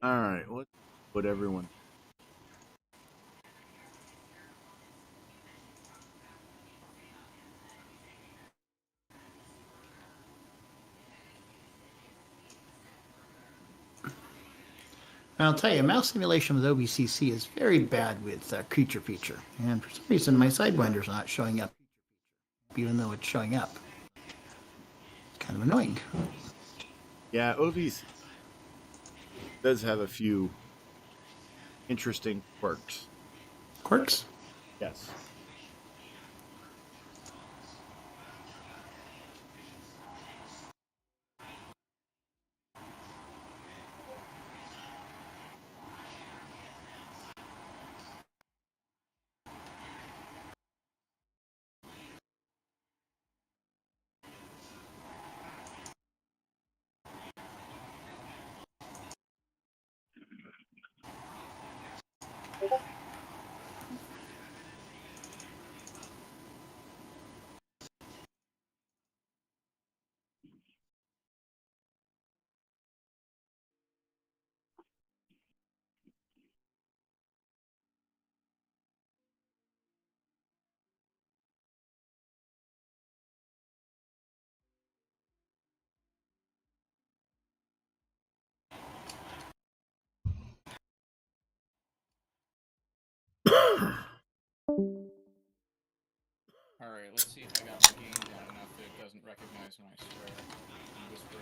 right, let's put everyone. I'll tell you, mouse simulation with OBCC is very bad with creature feature. And for some reason, my Sidewinder's not showing up, even though it's showing up. It's kind of annoying. Yeah, OVs does have a few interesting quirks. Quirks? Yes. All right, let's see if I got my gain down enough that it doesn't recognize when I swear and whisper it.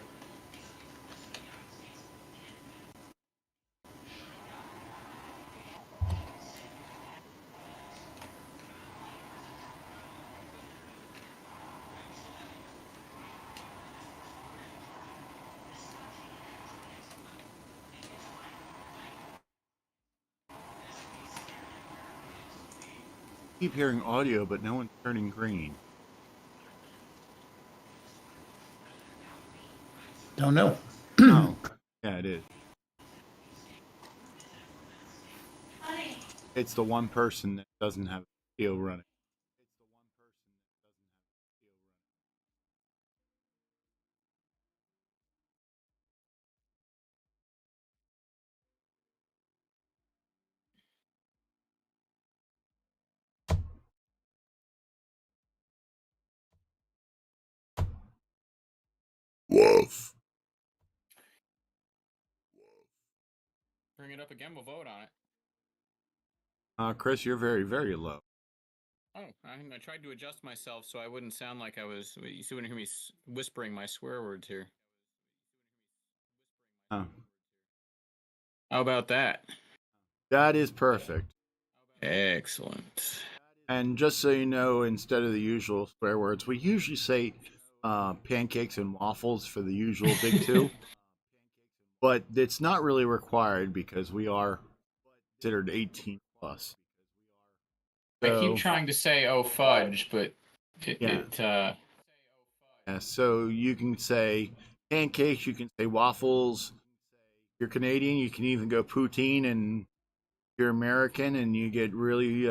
Keep hearing audio, but no one's turning green. Don't know. Oh, yeah, it is. It's the one person that doesn't have video running. Wolf. Bring it up again, we'll vote on it. Chris, you're very, very low. Oh, I tried to adjust myself so I wouldn't sound like I was. You wouldn't hear me whispering my swear words here. Oh. How about that? That is perfect. Excellent. And just so you know, instead of the usual swear words, we usually say pancakes and waffles for the usual big two. But it's not really required because we are considered 18 plus. I keep trying to say "oh fudge," but yeah, so you can say pancakes, you can say waffles. If you're Canadian, you can even go poutine, and if you're American and you get really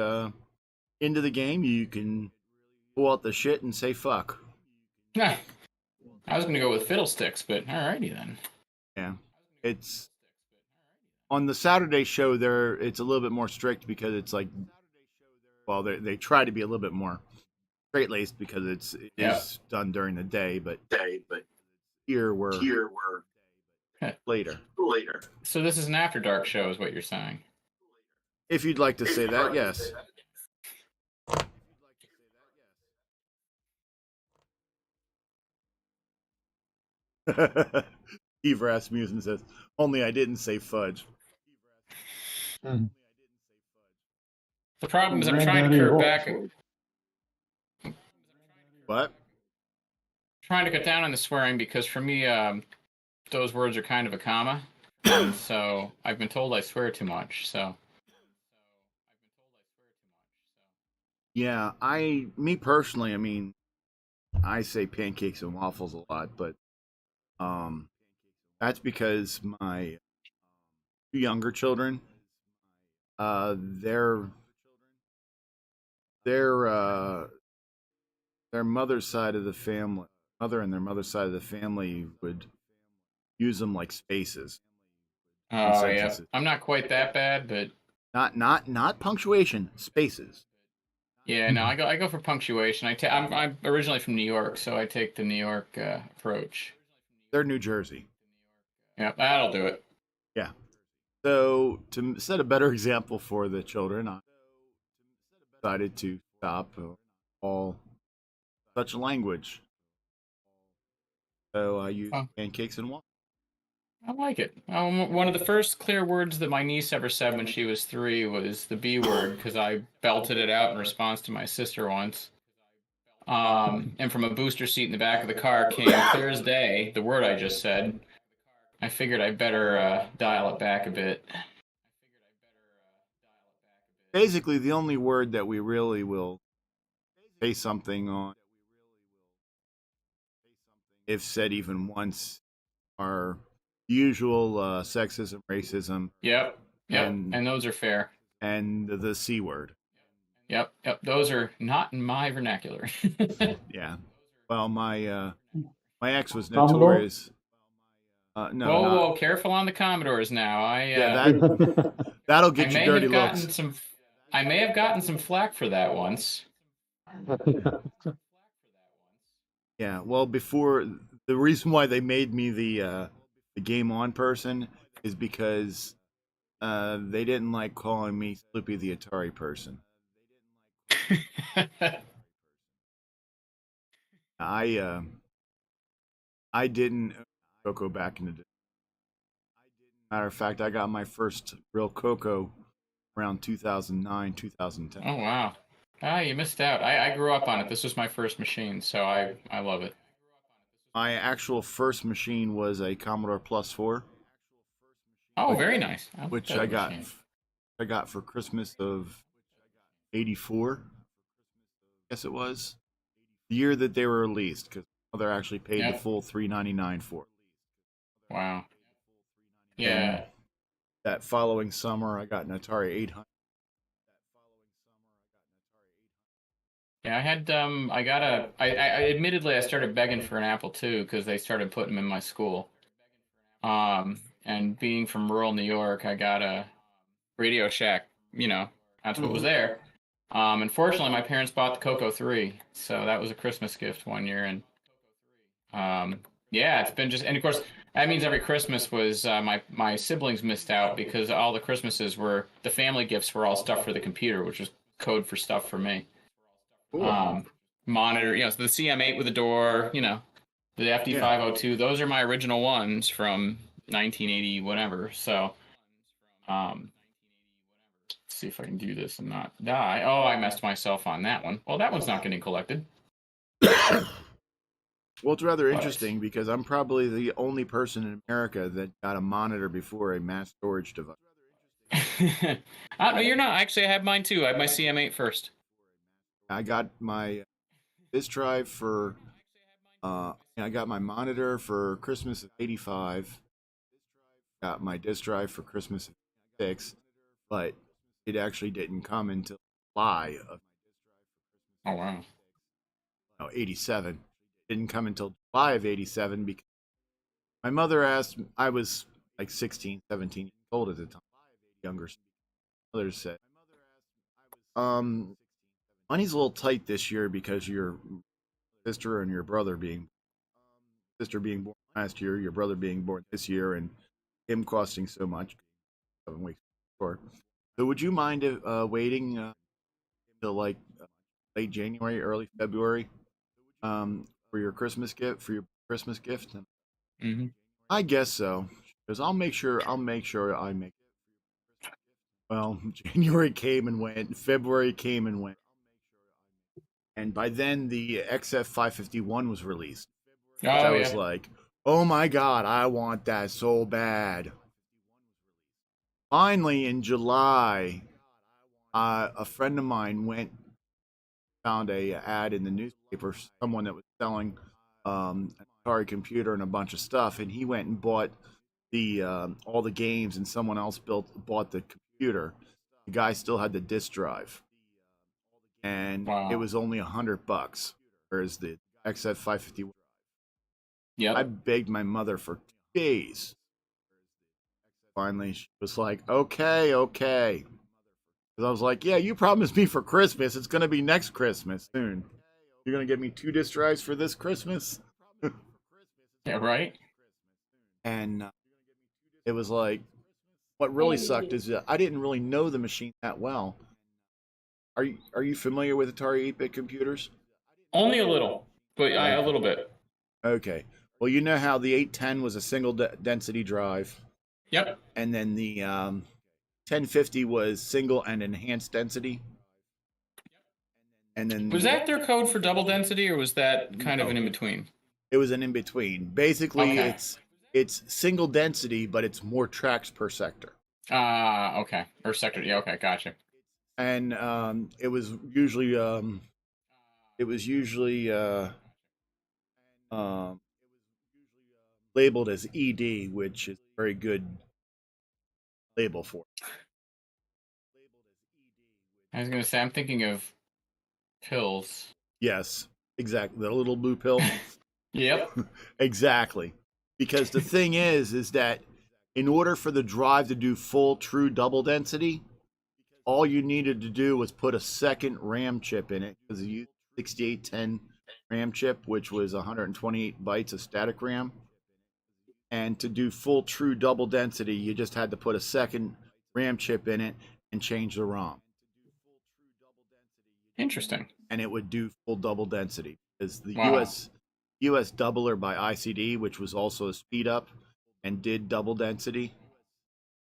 into the game, you can pull out the shit and say fuck. I was going to go with fiddlesticks, but alrighty then. Yeah, it's on the Saturday show. There, it's a little bit more strict because it's like, well, they try to be a little bit more straight laced because it is done during the day, but here we're later. So this is an after dark show, is what you're saying? If you'd like to say that, yes. Steve Rasmussen says, "Only I didn't say fudge." Hmm. The problem is I'm trying to curb back. What? Trying to cut down on the swearing because for me, those words are kind of a comma. So I've been told I swear too much. So. Yeah, me personally, I mean, I say pancakes and waffles a lot, but that's because my two younger children, their mother's side of the family, mother and their mother's side of the family would use them like spaces. Oh yeah, I'm not quite that bad, but not punctuation, spaces. Yeah, no, I go for punctuation. I'm originally from New York, so I take the New York approach. They're New Jersey. Yeah, that'll do it. Yeah. So to set a better example for the children, I decided to stop all such language. So I use pancakes and waffles. I like it. One of the first clear words that my niece ever said when she was 3 was the B word because I belted it out in response to my sister once. And from a booster seat in the back of the car came clear as day the word I just said. I figured I better dial it back a bit. Basically, the only word that we really will say something on, if said even once, are usual sexism, racism. Yep. And those are fair. And the C word. Yep. Those are not in my vernacular. Yeah. Well, my ex was notorious. No. Whoa, careful on the Commodores now. That'll get you dirty looks. I may have gotten some flack for that once. Yeah. Well, before the reason why they made me the game on person is because they didn't like calling me Sloopy the Atari person. I didn't CoCo back in the day. Matter of fact, I got my first real CoCo around 2009, 2010. Oh wow. Ah, you missed out. I grew up on it. This was my first machine, so I love it. My actual first machine was a Commodore Plus 4, Oh, very nice. I like which that machine. I got for Christmas of '84. I guess it was the year that they were released, because my mother actually paid the Yep. full $3.99 for it. Wow. And Yeah. that following summer, I got an Atari 800. Yeah, I had admittedly I started begging for an Apple II because they started putting them in my school. And being from rural New York, I got a Radio Shack, that's what was there. Unfortunately, my parents bought the CoCo 3, so that was a Christmas gift one year, and yeah, it's been just, and of course, that means every Christmas was my siblings missed out because all the Christmases were the family gifts were all stuff for the computer, which was code for stuff for me. Monitor, so the CM8 with the door, the FD502, those are my original ones from 1980, whatever. So, let's see if I can do this and not die. Oh, I messed myself on that one. Well, that one's not getting collected. Well, it's rather interesting because I'm probably the only person in America that got a monitor before a mass storage device. No, you're not. Actually, I have mine too. I have my CM8 first. I got my disk drive for, I got my monitor for Christmas of '85. Got my disk drive for Christmas of '86, but it actually didn't come until July of Oh wow. '87. Didn't come until July of '87 because my mother asked. I was like 16, 17 years old at the time, younger. Mother said, money's a little tight this year because your sister and your brother being born last year, your brother being born this year, and him costing so much, 7 weeks before. So would you mind waiting till like late January, early February, for your Christmas gift, Mm-hmm. I guess so, because I'll make sure I make. Well, January came and went, February came and went, and by then the XF551 was released. Oh, I yeah. was like, oh my god, I want that so bad. Finally, in July, a friend of mine found a ad in the newspaper, someone that was selling an Atari computer and a bunch of stuff, and he went and bought the all the games, and someone else bought the computer. The guy still had the disk drive, and Wow. it was only $100, whereas the XF551. Yep. I begged my mother for days. Finally, she was like, okay. Because I was like, yeah, you promised me for Christmas. It's going to be next Christmas soon. You're going to get me 2 disk drives for this Christmas? Yeah, right? And it was like, what really sucked is that I didn't really know the machine that well. Are you familiar with Atari 8-bit computers? Only a little, but a little bit. Okay. Well, you know how the 810 was a single density drive. Yep. And then the 1050 was single and enhanced density. And then Was that their code for double density, or was that kind of an in-between? It was an in-between. Basically, Okay. it's single density, but it's more tracks per sector. Okay. Or sector. Yeah, okay, gotcha. And it was usually labeled as ED, which is a very good label for it. I was gonna say, I'm thinking of pills. Yes, exactly. The little blue pill. Yep. Exactly. Because the thing is that in order for the drive to do full true double density, all you needed to do was put a second RAM chip in it, because you 6810 RAM chip, which was 128 bytes of static RAM. And to do full true double density, you just had to put a second RAM chip in it and change the ROM. Interesting. And it would do full double density. is the Wow. US doubler by ICD, which was also a speed up and did double density.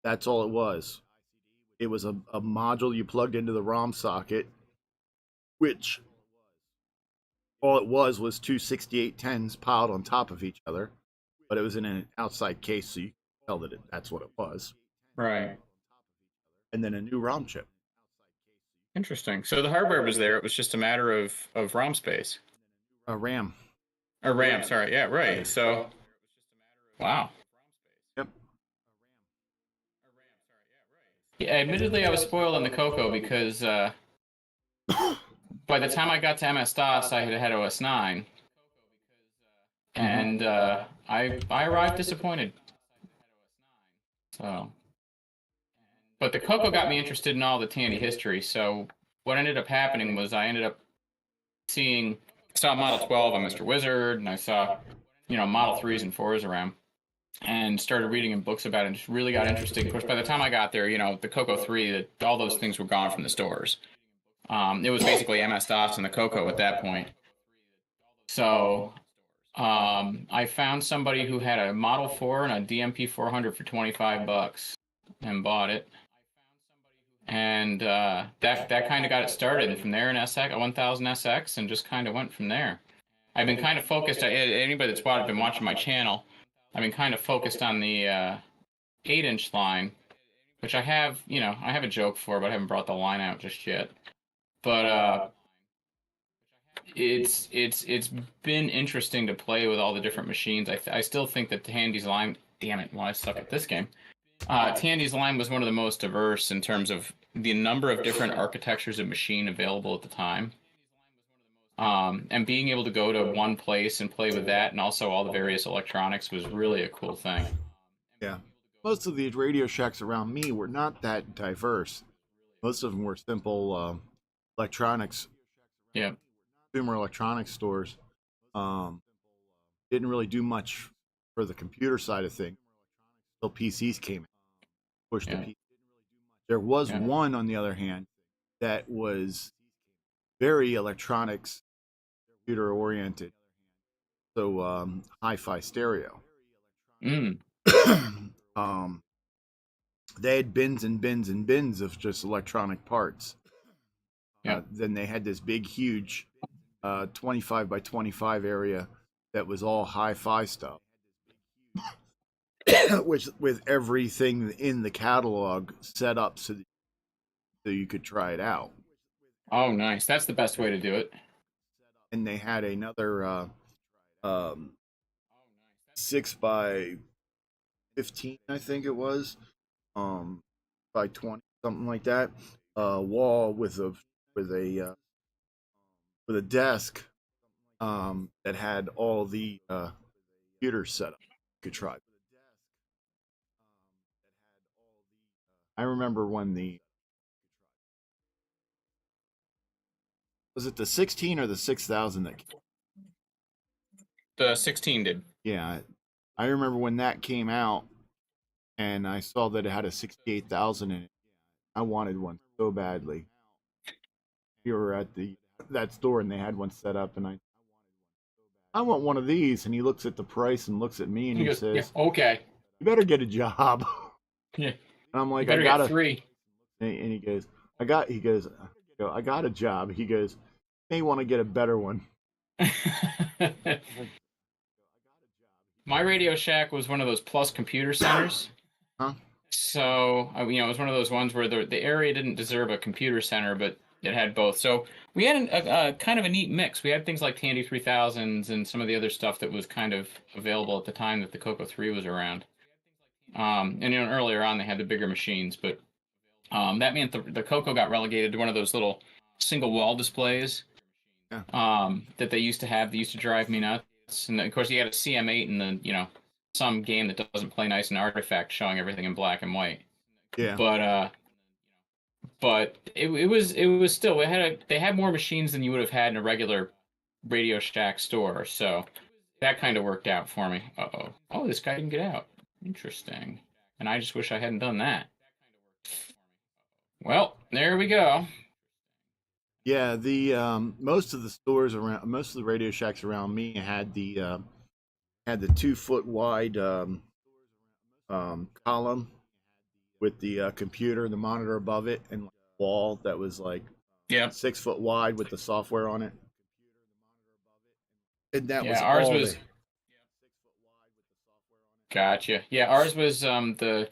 That's all it was. It was a module you plugged into the ROM socket, which all it was two 6810s piled on top of each other, but it was in an outside case, so you could tell that that's what it was. Right. And then a new ROM chip. Interesting. So the hardware was there. It was just a matter of ROM space. RAM. Or RAM, sorry. Yeah, right. So, wow. Yep. Yeah, admittedly, I was spoiled on the CoCo because by the time I got to MS-DOS, I had OS 9. And I arrived disappointed. So, but the CoCo got me interested in all the Tandy history. So what ended up happening was I ended up saw Model 12 on Mr. Wizard, and I saw, Model 3s and 4s around, and started reading in books about it, and just really got interested. Of course, by the time I got there, the CoCo 3, all those things were gone from the stores. It was basically MS-DOS and the CoCo at that point. So I found somebody who had a Model 4 and a DMP 400 for $25 and bought it. And that kind of got it started. And from there, an SX, a 1000 SX, and just kind of went from there. I've been kind of focused. Anybody that's been watching my channel, I've been kind of focused on the 8-inch line, which I have a joke for, but I haven't brought the line out just yet. But it's been interesting to play with all the different machines. I still think that Tandy's line. Damn it! Well, I suck at this game. Tandy's line was one of the most diverse in terms of the number of different architectures of machine available at the time. And being able to go to one place and play with that, and also all the various electronics, was really a cool thing. Yeah. Most of these Radio Shacks around me were not that diverse. Most of them were simple electronics. Yeah. Consumer electronics stores. Didn't really do much for the computer side of things until PCs came in. Pushed the PC. There was one, on the other hand, that was very electronics, computer oriented. So hi-fi stereo. They had bins and bins and bins of just electronic parts. Then they had this big, huge 25 by 25 area that was all hi-fi stuff, which with everything in the catalog set up so you could try it out. Oh, nice. That's the best way to do it. And they had another 6 by 15, I think it was, by 20, something like that, wall with a desk that had all the computers set up. You could try. I remember when was it the 16 or the 6000 that came? The 16 did. Yeah, I remember when that came out, and I saw that it had a 68,000 in it. I wanted one so badly. We were at that store, and they had one set up, and I want one of these. And he looks at the price and looks at me, and he says, yeah, "Okay, you better get a job." Yeah. And I'm like, I got 3. And he goes, I got a job. He goes, may want to get a better one. My Radio Shack was one of those plus computer centers. Huh? So, it was one of those ones where the area didn't deserve a computer center, but it had both. So we had a kind of a neat mix. We had things like Tandy 3000s and some of the other stuff that was kind of available at the time that the CoCo 3 was around. And earlier on they had the bigger machines, but that meant the CoCo got relegated to one of those little single wall displays that they used to have. They used to drive me nuts. And of course, you had a CM8 and some game that doesn't play nice in Artifact, showing everything in black and white. Yeah. But it was still they had more machines than you would have had in a regular Radio Shack store. So that kind of worked out for me. Oh, this guy didn't get out. Interesting. And I just wish I hadn't done that. Well, there we go. Yeah, the most of the stores around, most of the Radio Shacks around me had the 2 foot wide column with the computer and the monitor above it, and like a wall that was like Yeah. 6 foot wide with the software on it. And that was Yeah, ours all was. Gotcha. Yeah, ours was the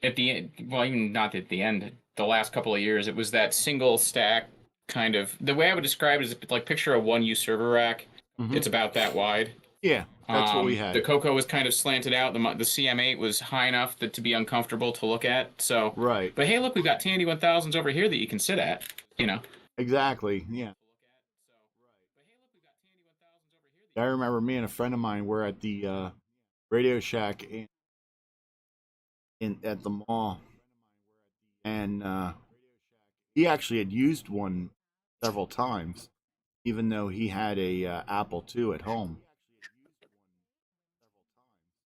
at the end. Well, even not at the end. The last couple of years, it was that single stack kind of. The way I would describe it is like picture a 1U server rack. Mhm. It's about that wide. Yeah, that's what we The had. CoCo was kind of slanted out. The CM8 was high enough to be uncomfortable to look at. So, Right. but hey, look, we've got Tandy 1000s over here that you can sit at. You know. Exactly. Yeah. I remember me and a friend of mine were at the Radio Shack in at the mall, and he actually had used one several times, even though he had a Apple II at home.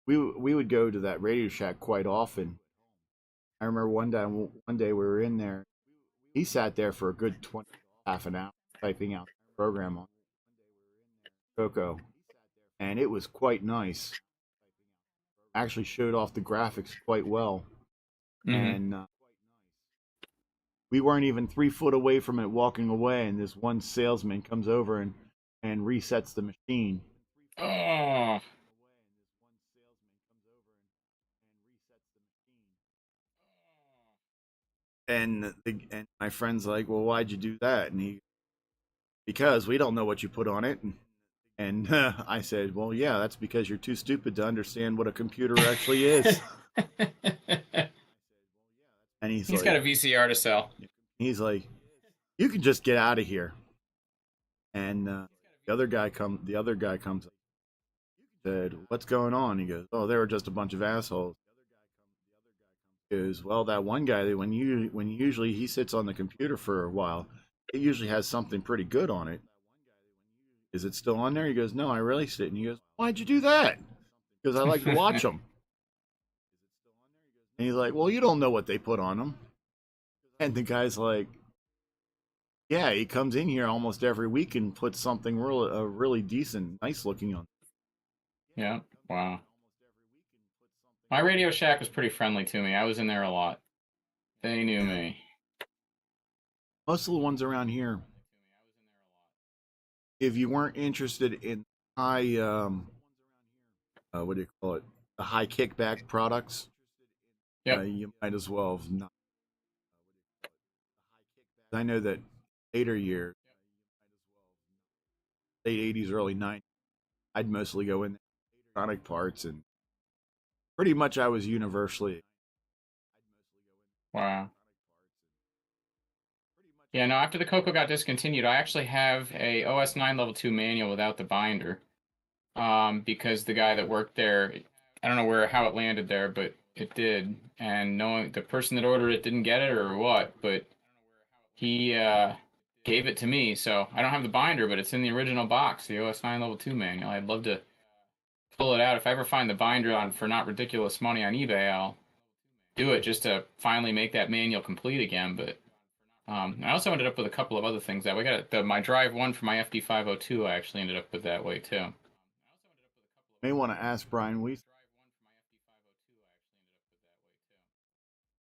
We would go to that Radio Shack quite often. I remember one day we were in there. He sat there for a good half an hour typing out the program on CoCo, and it was quite nice. Actually showed off the graphics quite well, and we weren't even 3 foot away from it walking away, and this one salesman comes over and resets the machine. Oh. And my friend's like, well, why'd you do that? And because we don't know what you put on it. And I said, well, yeah, that's because you're too stupid to understand what a computer actually is. And he's like, got a VCR to sell. He's like, you can just get out of here. And the other guy comes up, said, what's going on? He goes, oh, they were just a bunch of assholes. He goes, well, that one guy, when usually he sits on the computer for a while, it usually has something pretty good on it. Is it still on there? He goes, no, I released it. And he goes, why'd you do that? Because I like to watch them. And he's like, well, you don't know what they put on them. And the guy's like, yeah, he comes in here almost every week and puts something really decent, nice looking on. Yeah, wow. My Radio Shack was pretty friendly to me. I was in there a lot. They knew me. Most of the ones around here, if you weren't interested in high, what do you call it, the high kickback products, you might as well have not. I know that later years, late 80s, early 90s, I'd mostly go in there, electronic parts, and pretty much I was universally. Wow. Yeah, no, after the CoCo got discontinued, I actually have a OS 9 level 2 manual without the binder. Because the guy that worked there, I don't know how it landed there, but it did. And knowing the person that ordered it didn't get it or what, but he gave it to me. So I don't have the binder, but it's in the original box, the OS 9 level 2 manual. I'd love to pull it out. If I ever find the binder for not ridiculous money on eBay, I'll do it just to finally make that manual complete again. But I also ended up with a couple of other things that we got. My Drive 1 for my FD502, I actually ended up with that way too. May want to ask Brian Weiss.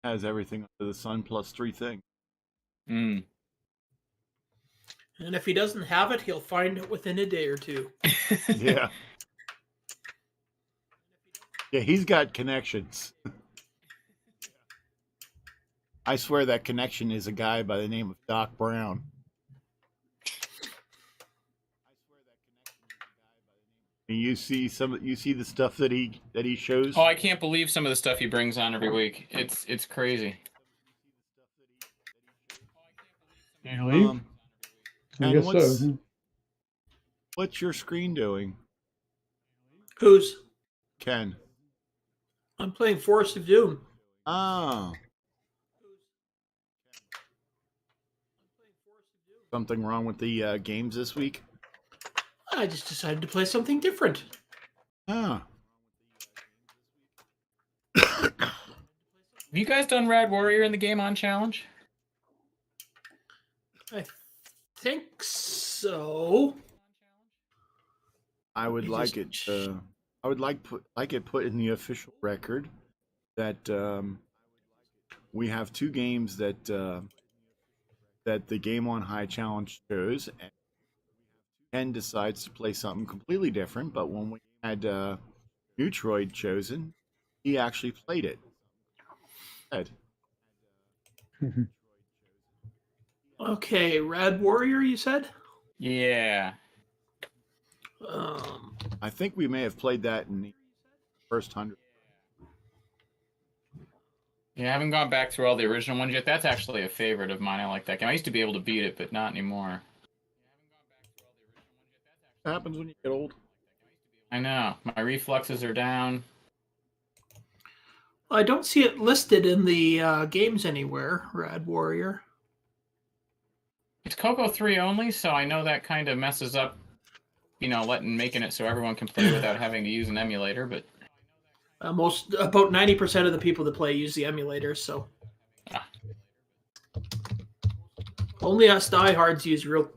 Has everything under the sun plus 3 things. And if he doesn't have it, he'll find it within a day or two. Yeah. Yeah, he's got connections. I swear that connection is a guy by the name of Doc Brown. And you see the stuff that he shows. Oh, I can't believe some of the stuff he brings on every week. It's crazy. You leave? I And guess so. what's your screen doing, Who's? Ken? I'm playing Forest of Doom. Oh. Something wrong with the games this week? I just decided to play something different. Ah. Have you guys done Rad Warrior in the Game On Challenge? I think so. I would You like just- it. I would like it put in the official record that we have 2 games that that the Game on High Challenge chose, and Ken decides to play something completely different. But when we had Neutroid chosen, he actually played it. Ed. Okay, Rad Warrior, you said? Yeah. I think we may have played that in the first 100. Yeah, I haven't gone back through all the original ones yet. That's actually a favorite of mine. I like that game. I used to be able to beat it, but not anymore. What happens when you get old? I know. My reflexes are down. I don't see it listed in the games anywhere, Rad Warrior. It's CoCo 3 only, so I know that kind of messes up, making it so everyone can play without having to use an emulator, but... About 90% of the people that play use the emulator, so... Ah. Only us diehards use real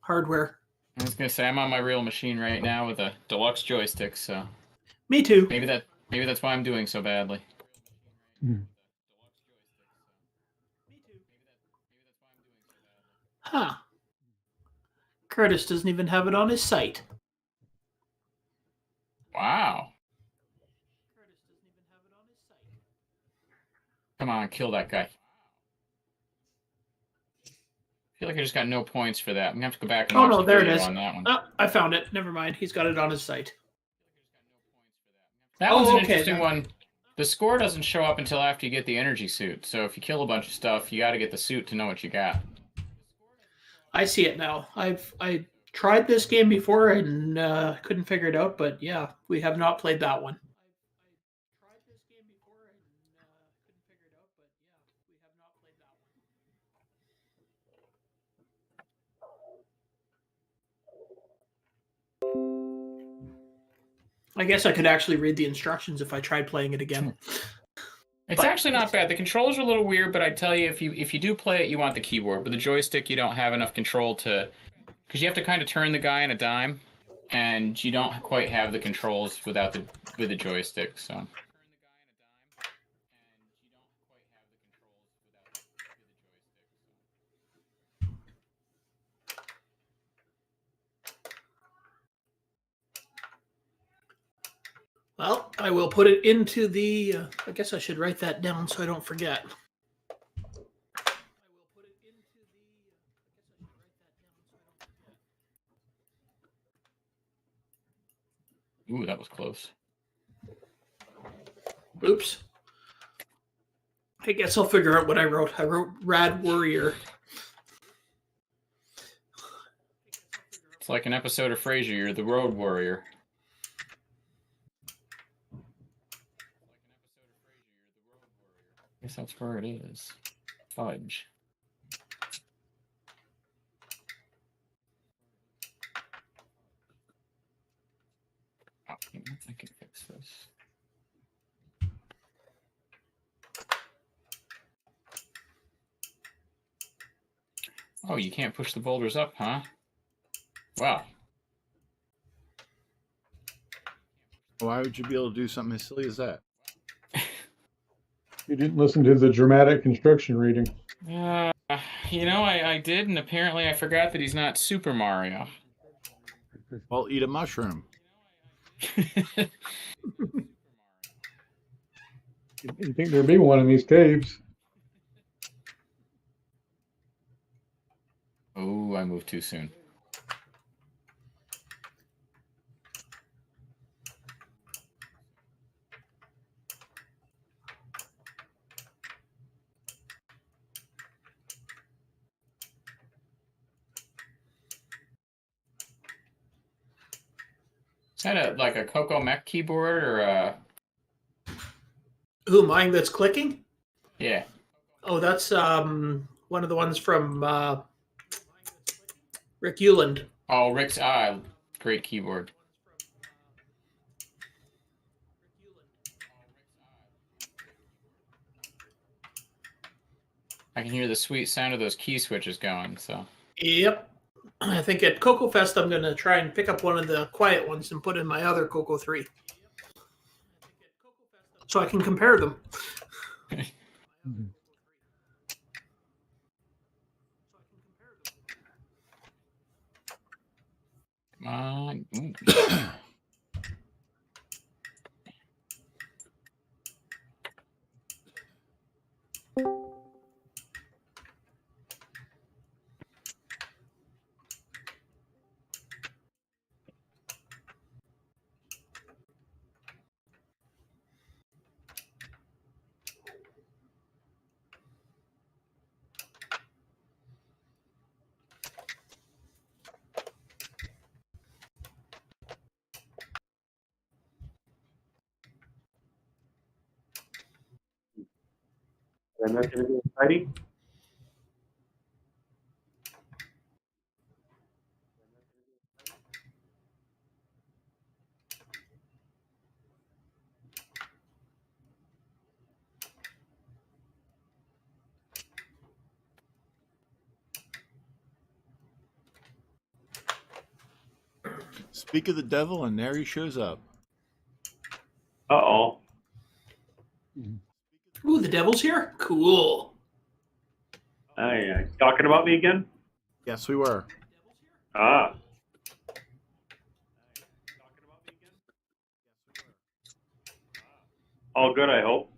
hardware. I was going to say, I'm on my real machine right now with a deluxe joystick, so... Me too. Maybe that's why I'm doing so badly. Huh. Curtis doesn't even have it on his site. Wow. Come on, kill that guy. I feel like I just got no points for that. I'm going to have to go back and watch the there it video is. on that one. Oh, I found it. Never mind. He's got it on his site. That one's an okay, interesting one. The score doesn't show up until after you get the energy suit. So if you kill a bunch of stuff, you got to get the suit to know what you got. I see it now. I tried this game before and couldn't figure it out, but yeah, we have not played that one. I guess I could actually read the instructions if I tried playing it again. It's actually not bad. The controls are a little weird, but I tell you, if you do play it, you want the keyboard. With the joystick, you don't have enough control because you have to kind of turn the guy on a dime, and you don't quite have the controls with the joystick. So. Well, I will put it into the. I guess I should write that down so I don't forget. Ooh, that was close. Oops. I guess I'll figure out what I wrote. I wrote Rad Warrior. It's like an episode of Frasier. You're the road warrior. I guess that's where it is. Fudge. Oh, I can fix this. Oh, you can't push the boulders up, huh? Wow. Why would you be able to do something as silly as that? You didn't listen to the dramatic construction reading. I did, and apparently I forgot that he's not Super Mario. Well, eat a mushroom. You think there'd be one in these caves? Oh, I moved too soon. Is that like a CoCo Mech keyboard or a... Who, mine that's clicking? Yeah. Oh, that's one of the ones from Rick Euland. Oh, Rick's great keyboard. I can hear the sweet sound of those key switches going. So Yep. I think at CoCo Fest, I'm going to try and pick up one of the quiet ones and put in my other CoCo 3. So I can compare them. come on. Ooh. And that's going to be exciting. Speak of the devil, and there he shows up. Uh-oh. Ooh, the devil's here? Cool. Talking about me again? Yes, we were. Ah. All good, I hope.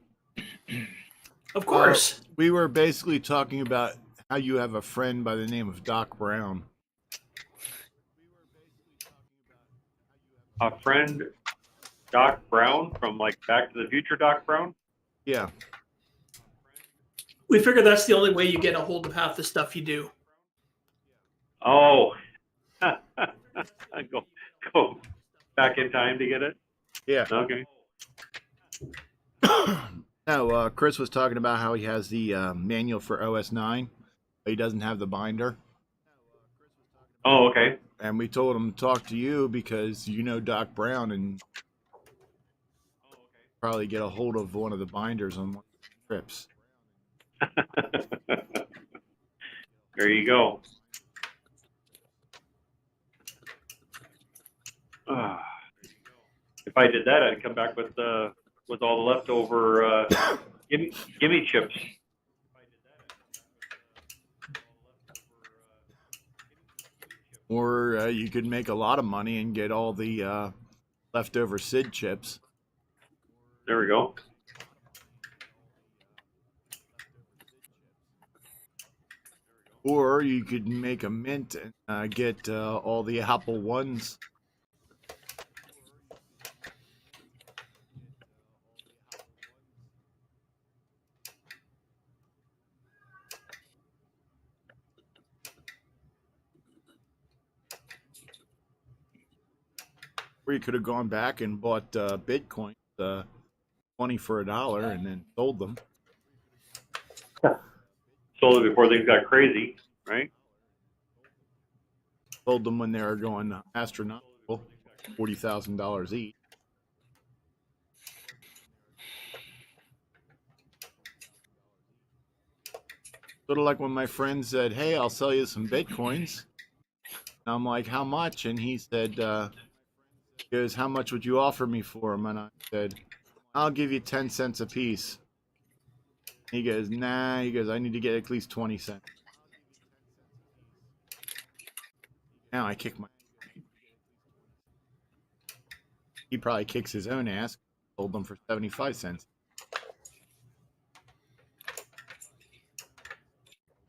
Of course. We were basically talking about how you have a friend by the name of Doc Brown. A friend, Doc Brown, from like Back to the Future Doc Brown? Yeah. We figure that's the only way you get a hold of half the stuff you do. Oh. Go back in time to get it? Yeah. Okay. No, Chris was talking about how he has the manual for OS 9, but he doesn't have the binder. Oh, okay. And we told him to talk to you because you know Doc Brown and probably get a hold of one of the binders on one of the trips. There you go. If I did that, I'd come back with all the leftover gimme chips. Or you could make a lot of money and get all the leftover SID chips. There we go. Or you could make a mint and get all the Apple Ones. Or you could have gone back and bought Bitcoin, 20 for $1, and then sold them. Sold it before things got crazy, right? Sold them when they were going astronomical, $40,000 each. Sort of like when my friend said, "Hey, I'll sell you some Bitcoins." And I'm like, "How much?" And he said, he goes, "How much would you offer me for them?" And I said, "I'll give you 10 cents a piece." He goes, "Nah." He goes, "I need to get at least 20 cents." Now I kick my... He probably kicks his own ass. Sold them for 75 cents.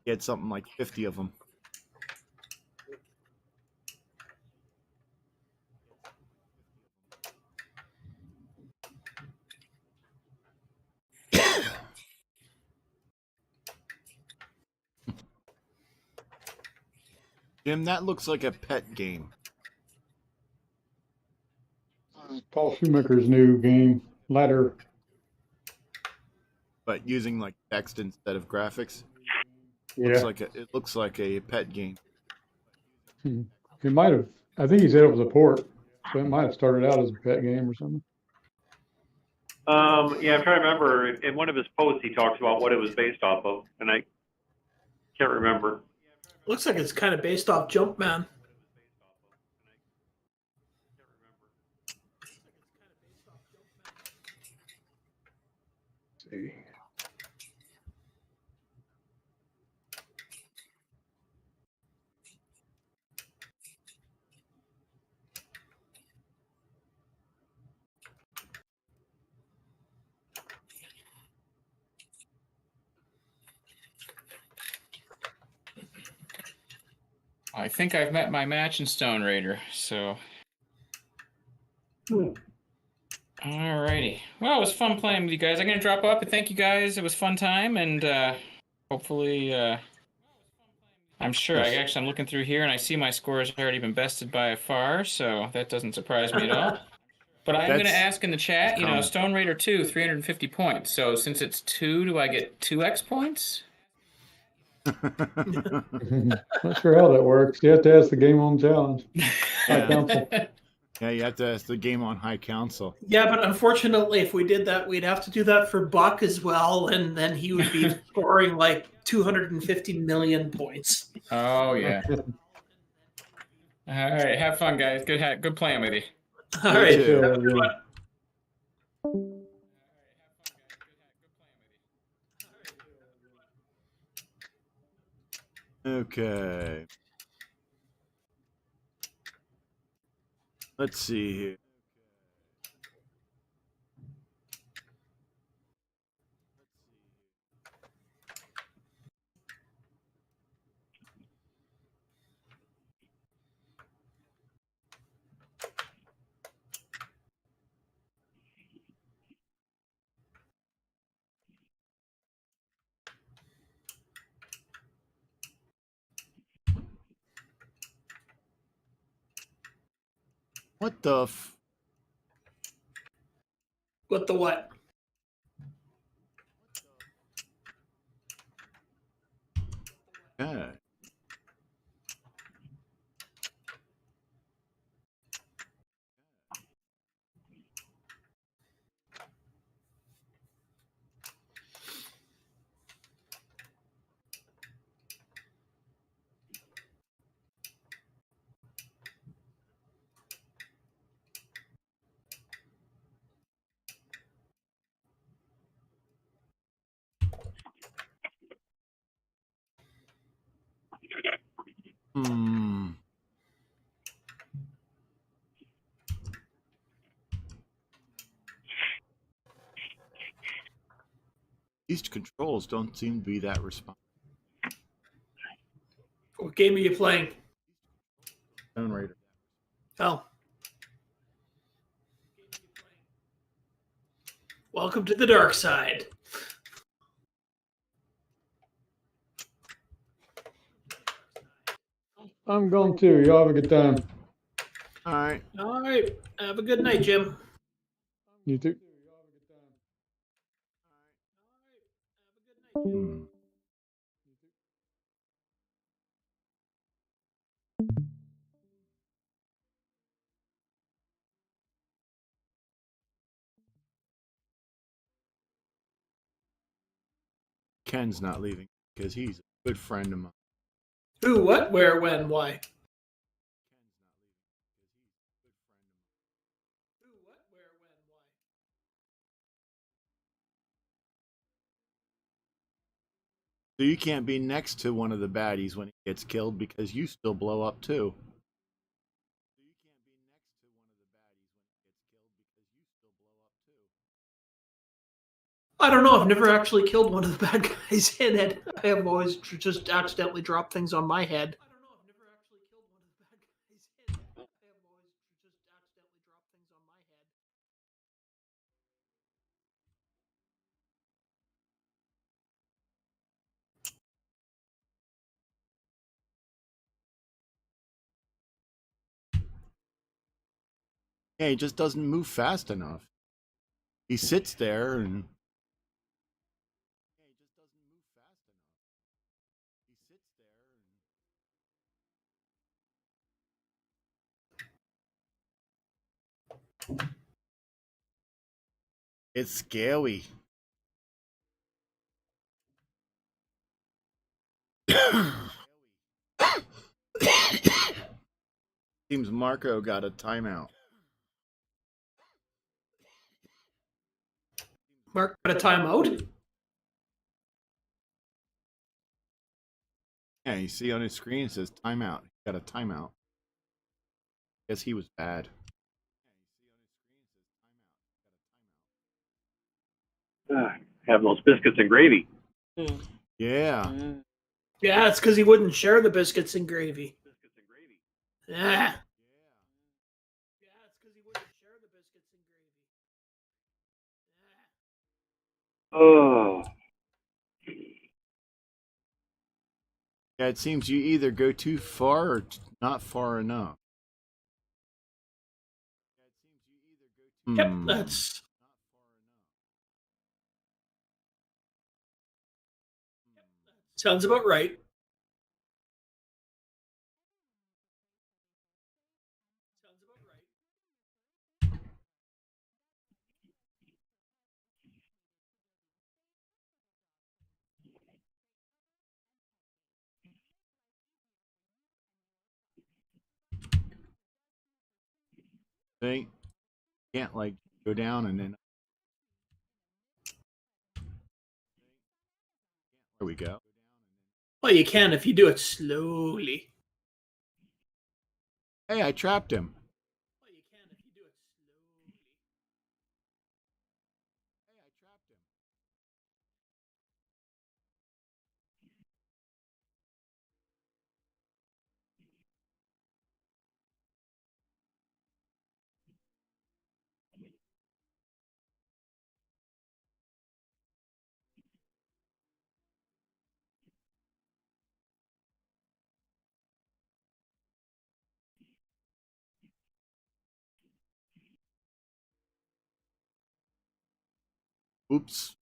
He had something like 50 of them. Jim, that looks like a pet game. Paul Shoemaker's new game, Ladder. But using like text instead of graphics. Yeah. It looks like a pet game. It might have, I think he said it was a port, so it might have started out as a pet game or something. Yeah, I'm trying to remember. In one of his posts, he talks about what it was based off of, and I Can't remember. Looks like it's kind of based off Jumpman. See. I think I've met my match in Stone Raider, so. Alrighty. Well, it was fun playing with you guys. I'm going to drop up and thank you guys. It was a fun time, and hopefully, I'm sure. I'm looking through here, and I see my score has already been bested by a far, so that doesn't surprise me at all. But I'm going to ask in the chat, Stone Raider 2, 350 points. So since it's 2, do I get 2x points? Not sure how that works. You have to ask the game on challenge. High council. Yeah, you have to ask the game on High Council. Yeah, but unfortunately, if we did that, we'd have to do that for Buck as well, and then he would be scoring like 250 million points. Oh, yeah. All right. Have fun, guys. Good playing with you. All right. too. Have a good one. Okay. Let's see here. What the f... What the what? Yeah. Hmm. These controls don't seem to be that responsive. What game are you playing? Stone Raider. Oh. Welcome to the dark side. I'm going too. Y'all have a good time. All right. All right. Have a good night, Jim. You too. Hmm. Ken's not leaving because he's a good friend of mine. Who, what, where, when, why? Who, what, where, when, why? So you can't be next to one of the baddies when he gets killed because you still blow up too. I don't know. I've never actually killed one of the bad guys in it. I have always just accidentally dropped things on my head. I don't know. I've never actually killed one of the bad guys in it. I have always just accidentally dropped things on my head. Yeah, he just doesn't move fast enough. He sits there and it's scary. Seems Marco got a timeout. Mark got a timeout. Yeah, you see on his screen it says timeout. He got a timeout. Guess he was bad. Have those biscuits and gravy. Mm. Yeah. Mm. Yeah, it's because he wouldn't share the biscuits and gravy. Yeah. Yeah, it's because he wouldn't share the biscuits and gravy. Oh, Yeah, it seems you either go too far or not far enough. Yep, Hmm. that's sounds about right. Sounds about right. See? Can't like go down and then there we go. Well, you can if you do it slowly. Hey, I trapped him. Well, you can if you do it slowly. Hey, I trapped him. Oops.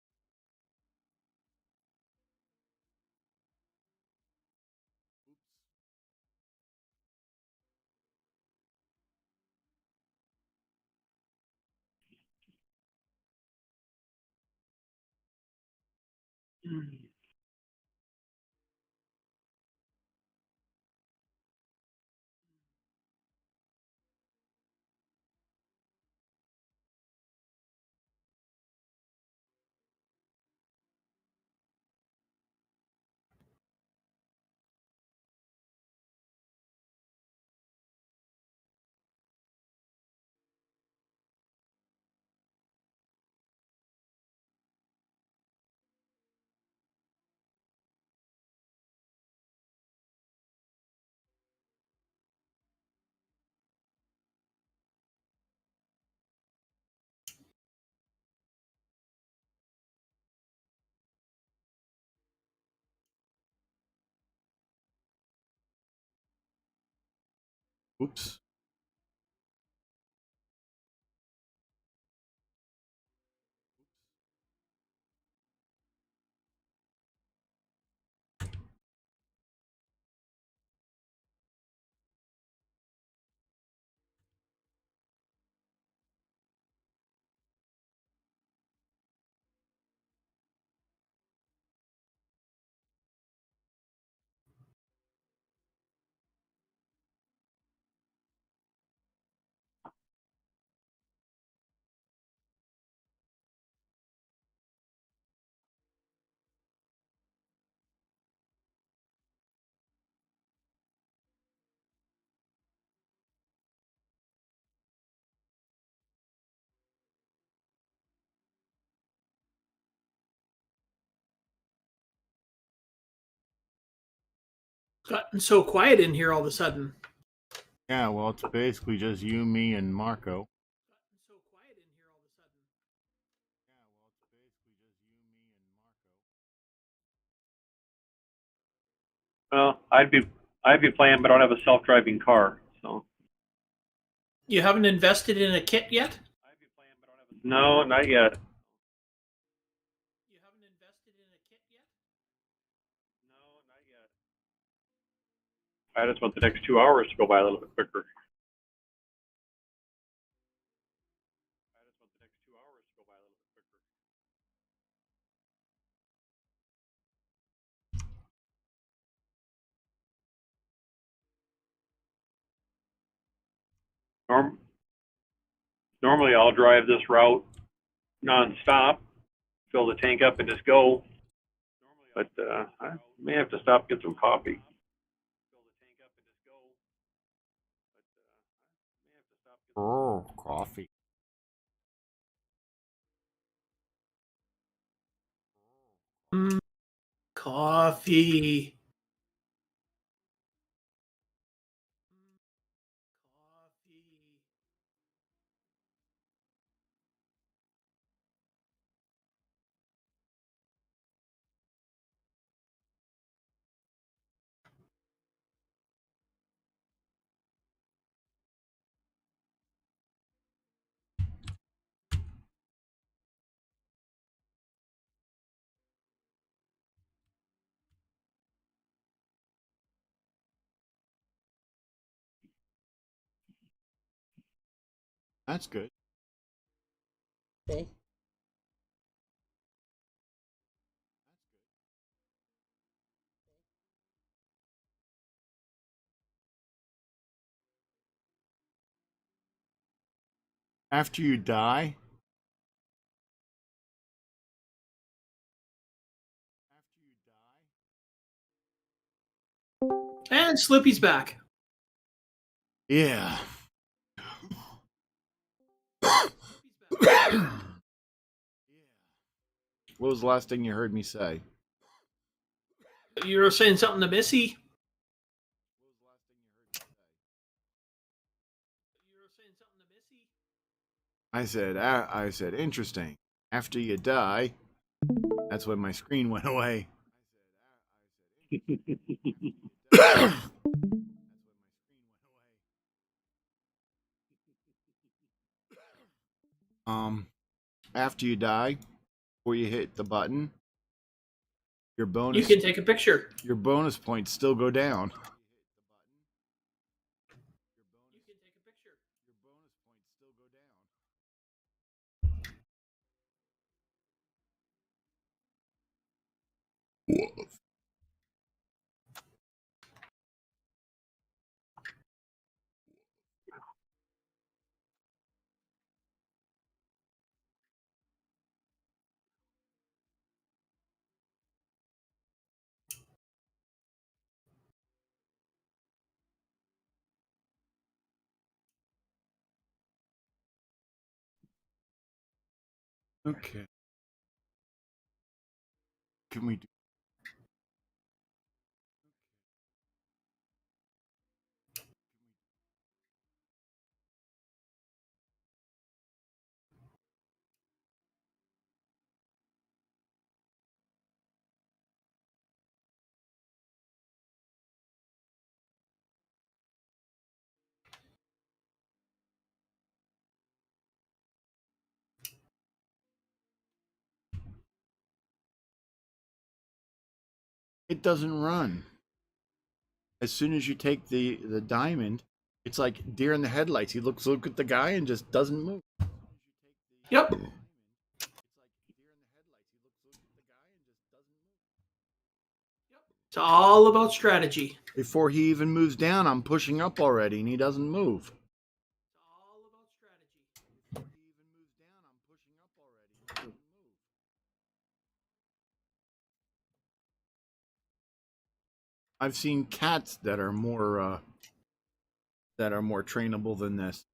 Oops. Gotten so quiet in here all of a sudden. Yeah, well, it's basically just you, me, and Marco. Gotten so quiet in here all of a sudden. well, I'd be playing, but I don't have a self-driving car, so You haven't invested in a kit yet? no, not yet. You haven't invested in a kit yet? I just want the next 2 hours to go by a little bit quicker. Normally, I'll drive this route nonstop, fill the tank up, and just go. But I may have to stop and get some coffee. Oh, coffee. Coffee. That's good. Okay. After you die, And Slippy's back. yeah. What was the last thing you heard me say? You were saying something to Missy? I said, interesting. After you die, that's when my screen went away. After you die, before you hit the button, your You bonus can take a picture. your bonus points still go down. Okay. Can we do? It doesn't run. As soon as you take the diamond, it's like deer in the headlights. He look at the guy and just doesn't move. Yep. It's all about strategy. Before he even moves down, I'm pushing up already, and he doesn't move. I've seen cats that are more trainable than this.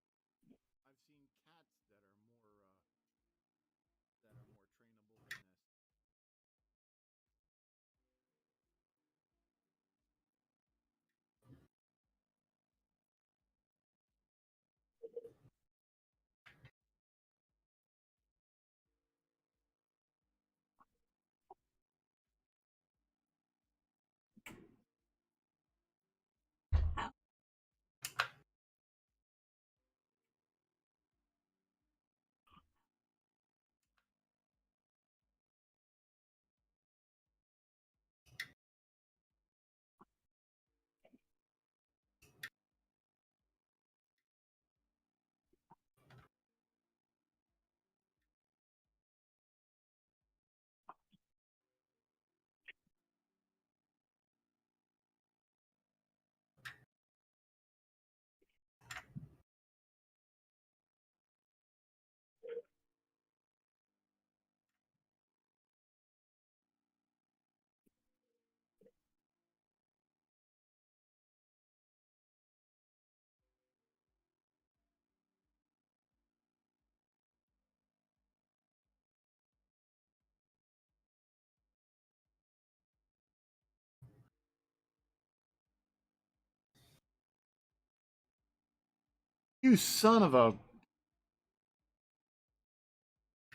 You son of a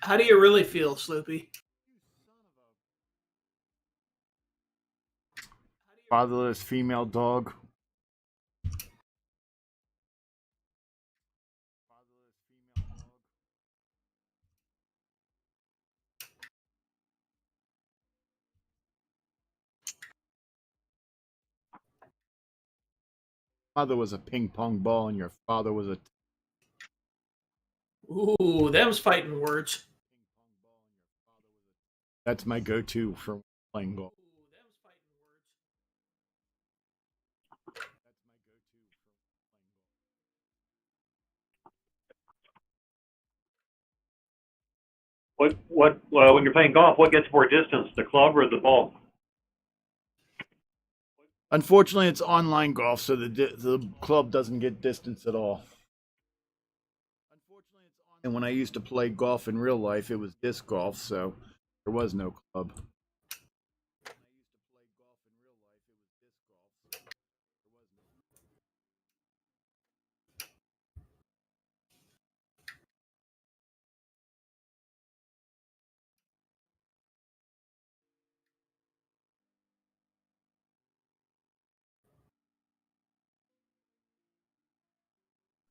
How do you really feel, Sloopy? fatherless female dog. Father was a ping pong ball, and your father was a. Ooh, them's fighting words. That's my go-to for playing golf. When you're playing golf, what gets more distance, the club or the ball? Unfortunately, it's online golf, so the club doesn't get distance at all. And when I used to play golf in real life, it was disc golf, so there was no club.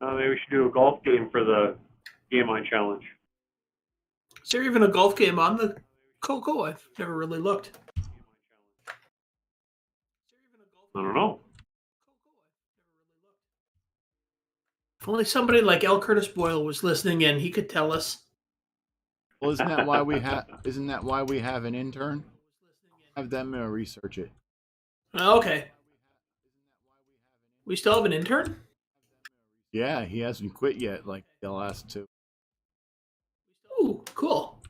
Maybe we should do a golf game for the Game On Challenge. Is there even a golf game on the CoCo? I've never really looked. I don't know. If only somebody like L. Curtis Boyle was listening in, he could tell us. Well, isn't that why we have? Isn't that why we have an intern? Have them research it. Okay. We still have an intern? Yeah, he hasn't quit yet, like the last two. Ooh, cool.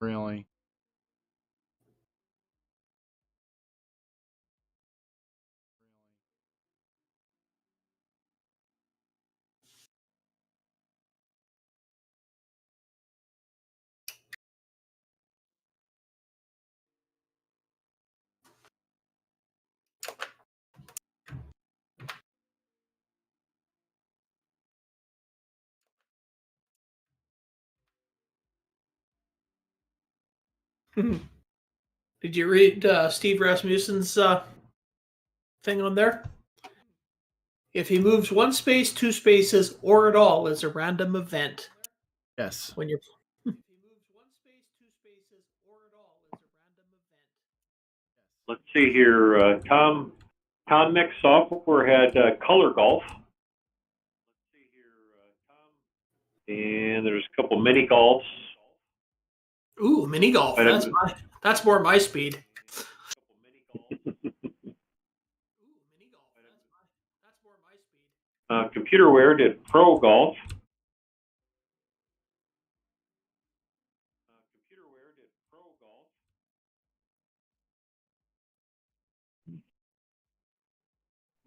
Really? Did you read Steve Rasmussen's thing on there? If he moves one space, two spaces, or at all, is a random event. Yes. When you're Let's see here. Tom Mix Software had Color Golf. And there's a couple mini golfs. Ooh, mini golf. That's more my speed. Computerware did Pro Golf.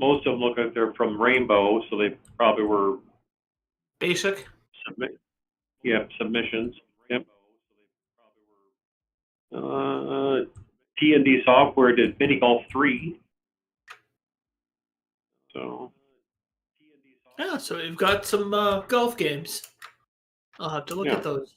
Most of them look like they're from Rainbow, so they probably were basic. Submissions. Yep. T&D Software did Mini Golf 3. So. Yeah, so we've got some golf games. I'll have to look at those.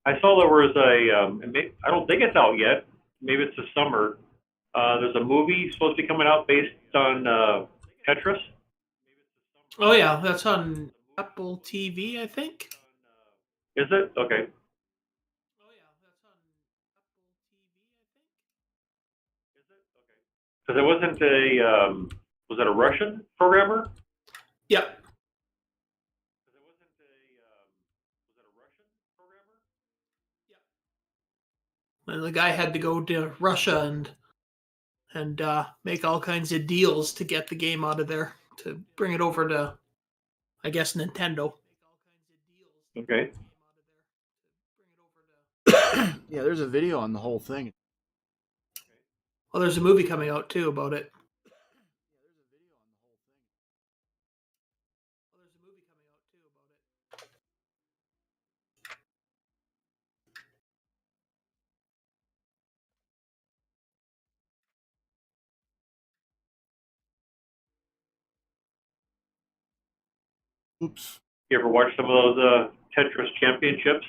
I saw there was I don't think it's out yet. Maybe it's the summer. There's a movie supposed to be coming out based on Tetris. Oh yeah, that's on Apple TV, I think. Is it? Okay. Oh yeah, that's on Apple TV, I think. Is it? Okay. Because it wasn't was it a Russian programmer? Yep. Because it wasn't was it a Russian programmer? And the guy had to go to Russia and make all kinds of deals to get the game out of there to bring it over to, I guess, Nintendo. Okay. Yeah, there's a video on the whole thing. Well, there's a movie coming out too about it. Oops. You ever watch some of those Tetris championships?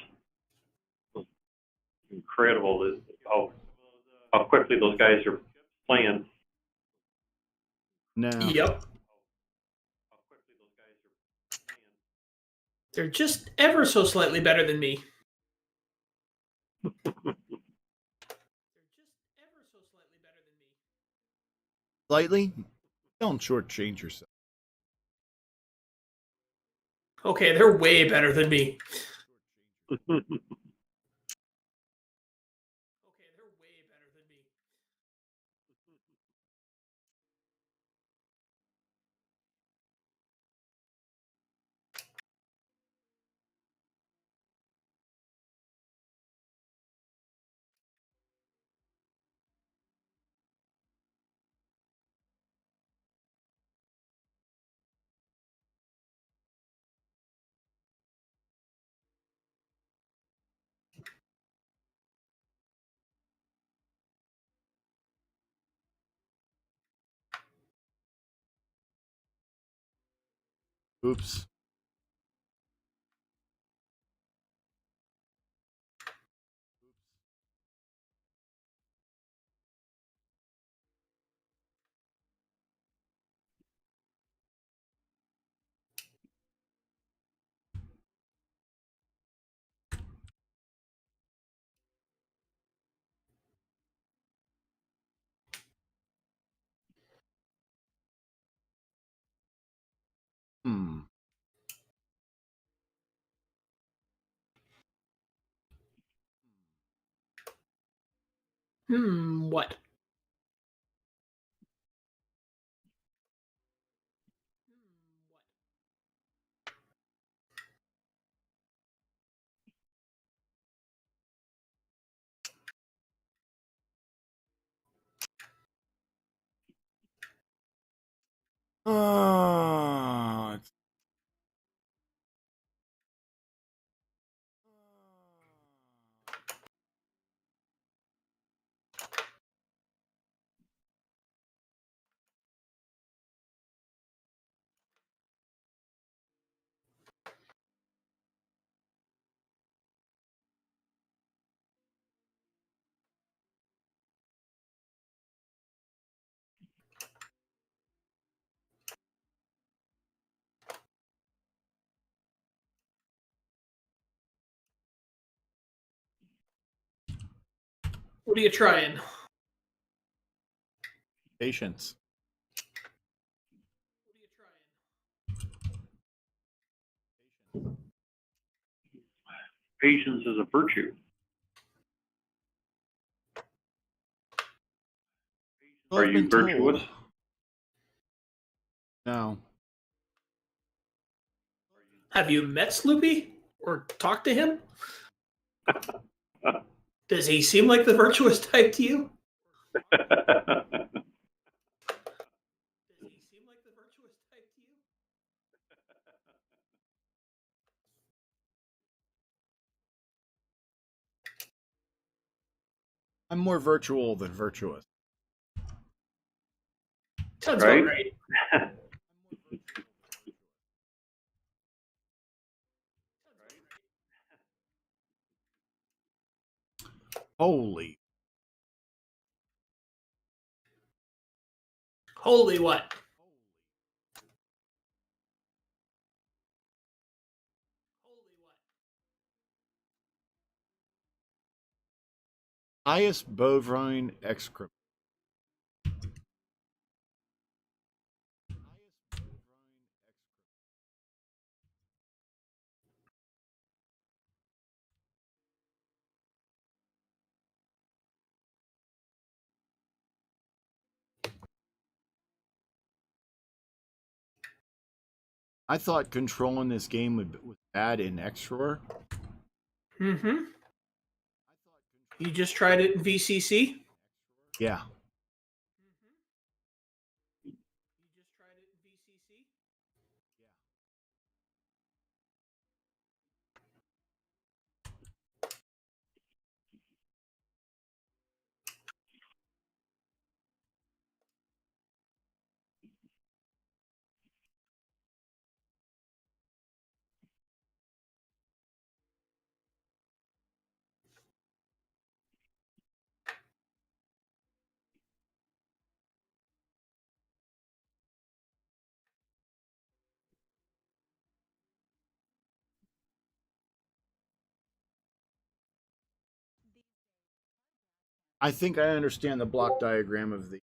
Incredible how quickly those guys are playing. No. Yep. They're just ever so slightly better than me. Slightly? Don't shortchange yourself. Okay, they're way better than me. Oops. Hmm. What? Oh, What are you trying? patience. Patience is a virtue. Well, Are I've you been told. virtuous? No. Have you met Sloopy or talked to him? Does he seem like the virtuous type to you? I'm more virtual than virtuous. Sounds Right? about right. Holy. Holy what? Highest bovine excrement. I thought controlling this game was bad in Extra. Mm-hmm. You just tried it in VCC? Yeah. I think I understand the block diagram of the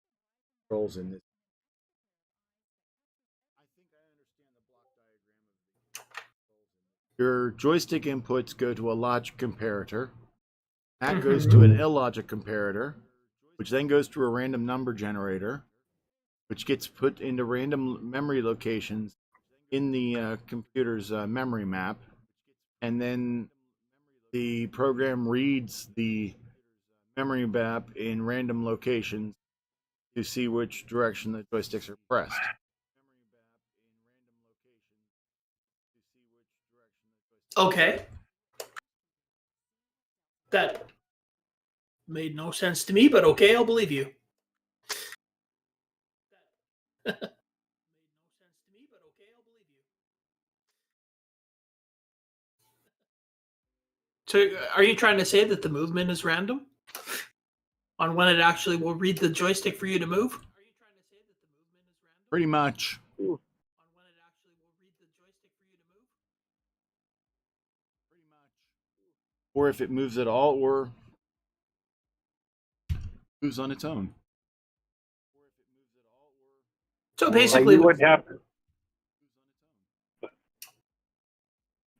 controls in this. Your joystick inputs go to a logic comparator. That goes to an illogic comparator, which then goes to a random number generator, which gets put into random memory locations in the computer's memory map. And then the program reads the memory map in random locations to see which direction the joysticks are pressed. Okay. That made no sense to me, but okay, I'll believe you. So, are you trying to say that the movement is random on when it actually will read the joystick for you to move? Pretty much. Or if it moves at all, or moves on its own. So Like basically, you wouldn't have to.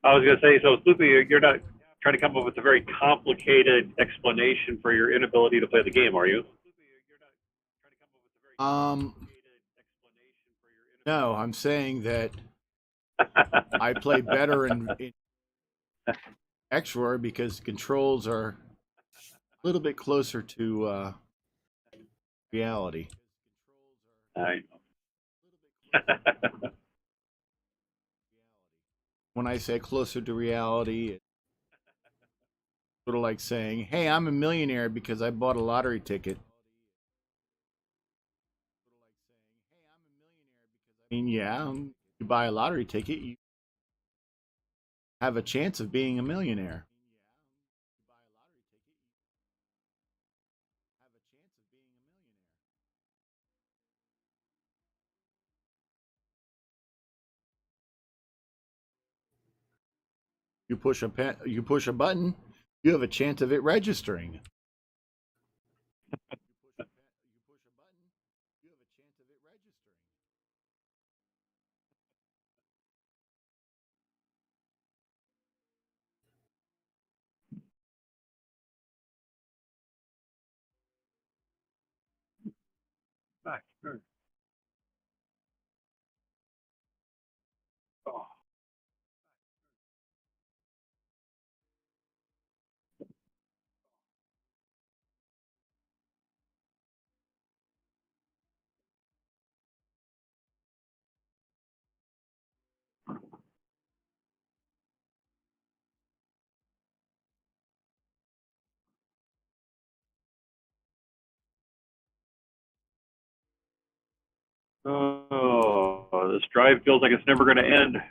I was going to say, so Sloopy, you're not trying to come up with a very complicated explanation for your inability to play the game, are you? No, I'm saying that I play better in Extra because controls are a little bit closer to reality. I When I say closer to reality, it's sort of like saying, hey, I'm a millionaire because I bought a lottery ticket. I mean, yeah, you buy a lottery ticket, you have a chance of being a millionaire. You push a button, you have a chance of it registering. back. Sure. Oh. Oh, this drive feels like it's never going to end.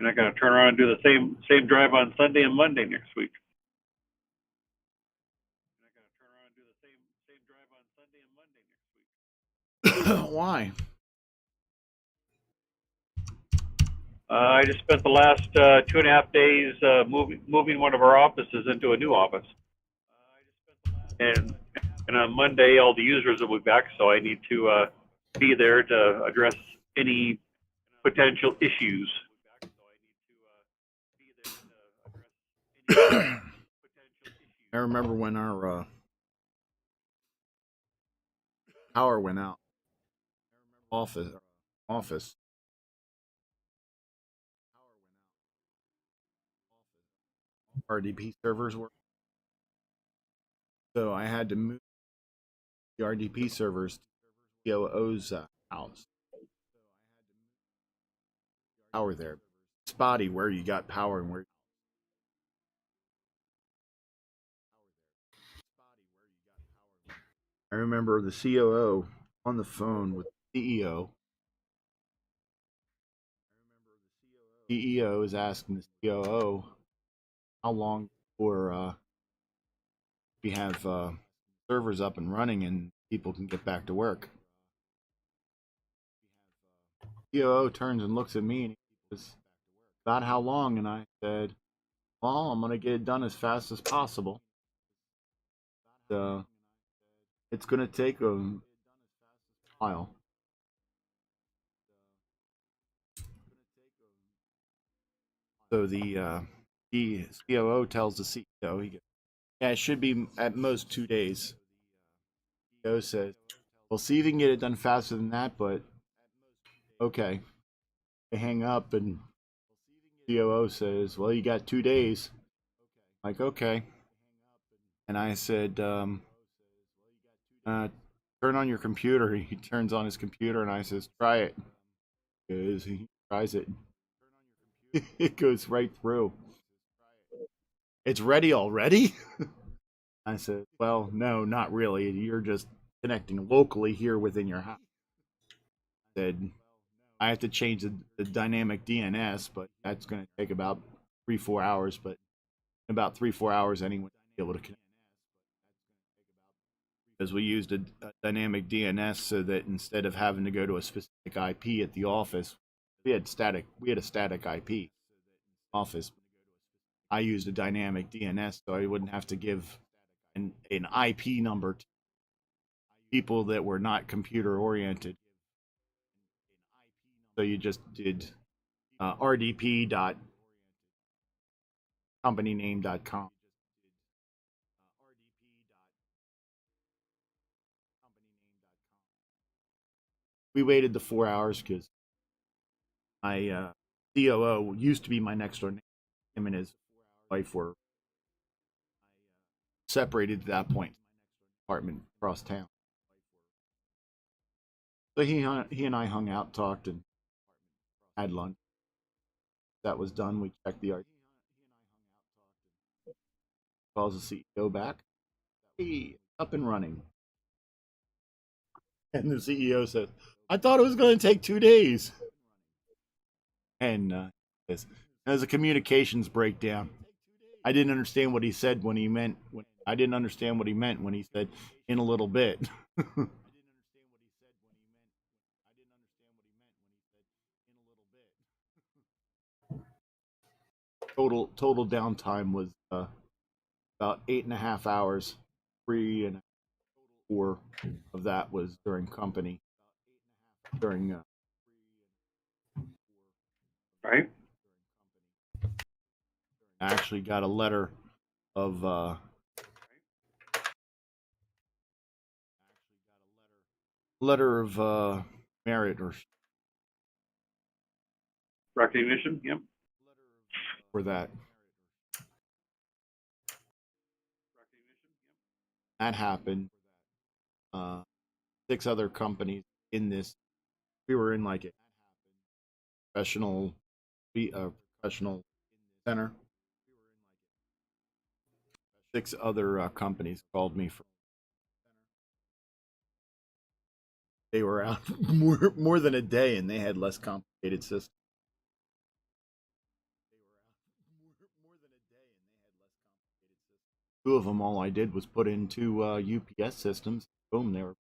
You're not going to turn around and do the same drive on Sunday and Monday next week. Why? I just spent the last 2.5 days moving one of our offices into a new office, and on Monday all the users will be back, so I need to be there to address any potential issues. I remember when our power went out. Office. RDP servers were. So I had to move the RDP servers to COO's house. Power there. Spotty where you got power and where. I remember the COO on the phone with the CEO. CEO is asking the COO how long before we have servers up and running and people can get back to work. COO turns and looks at me and he says, "About how long?" And I said, "Well, I'm going to get it done as fast as possible. It's going to take a while." So the COO tells the CEO, he goes, "Yeah, it should be at most 2 days." CEO says, "We'll see if you can get it done faster than that, but okay." They hang up and COO says, "Well, you got 2 days." I'm like, okay. And I said, turn on your computer. He turns on his computer and I says, "Try it." He tries it. It goes right through. "It's ready already?" I said, "Well, no, not really. You're just connecting locally here within your house." I said, "I have to change the dynamic DNS, but that's going to take about 3-4 hours. But in about 3-4 hours, anyone will be able to connect." Because we used a dynamic DNS so that instead of having to go to a specific IP at the office, we had a static IP office. I used a dynamic DNS so I wouldn't have to give an IP number to people that were not computer oriented. So you just did rdp.companyname.com. We waited the 4 hours because my COO used to be my next door neighbor. Him and his wife were separated at that point. Apartment across town. So he and I hung out, talked, and had lunch. That was done. We checked the RT. Calls the CEO back. "Hey, up and running." And the CEO says, "I thought it was going to take 2 days." And there's a communications breakdown. I didn't understand what he said when he meant. I didn't understand what he meant when he said "in a little bit." Total downtime was about 8.5 hours. 3 and 4 of that was during company. Right? I actually got a letter of merit or Recognition. Yep. for that. That happened. 6 other companies in this. We were in like a professional center. 6 other companies called me for. They were out more than a day, and they had less complicated systems. two of them, all I did was put in two UPS systems. Boom, they were.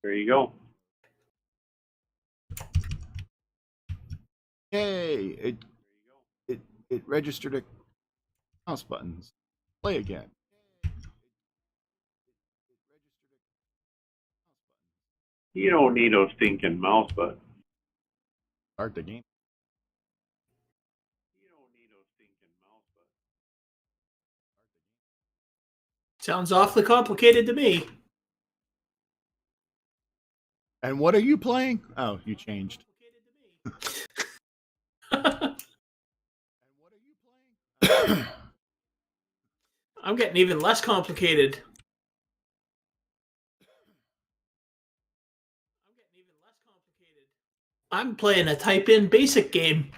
There you go. Yay! It registered a mouse buttons. Play again. You don't need no stinking mouse button. Start the game. You don't need no stinking mouse button. Sounds awfully complicated to me. And what are you playing? Oh, you changed. I'm getting even less complicated. I'm playing a type-in basic game.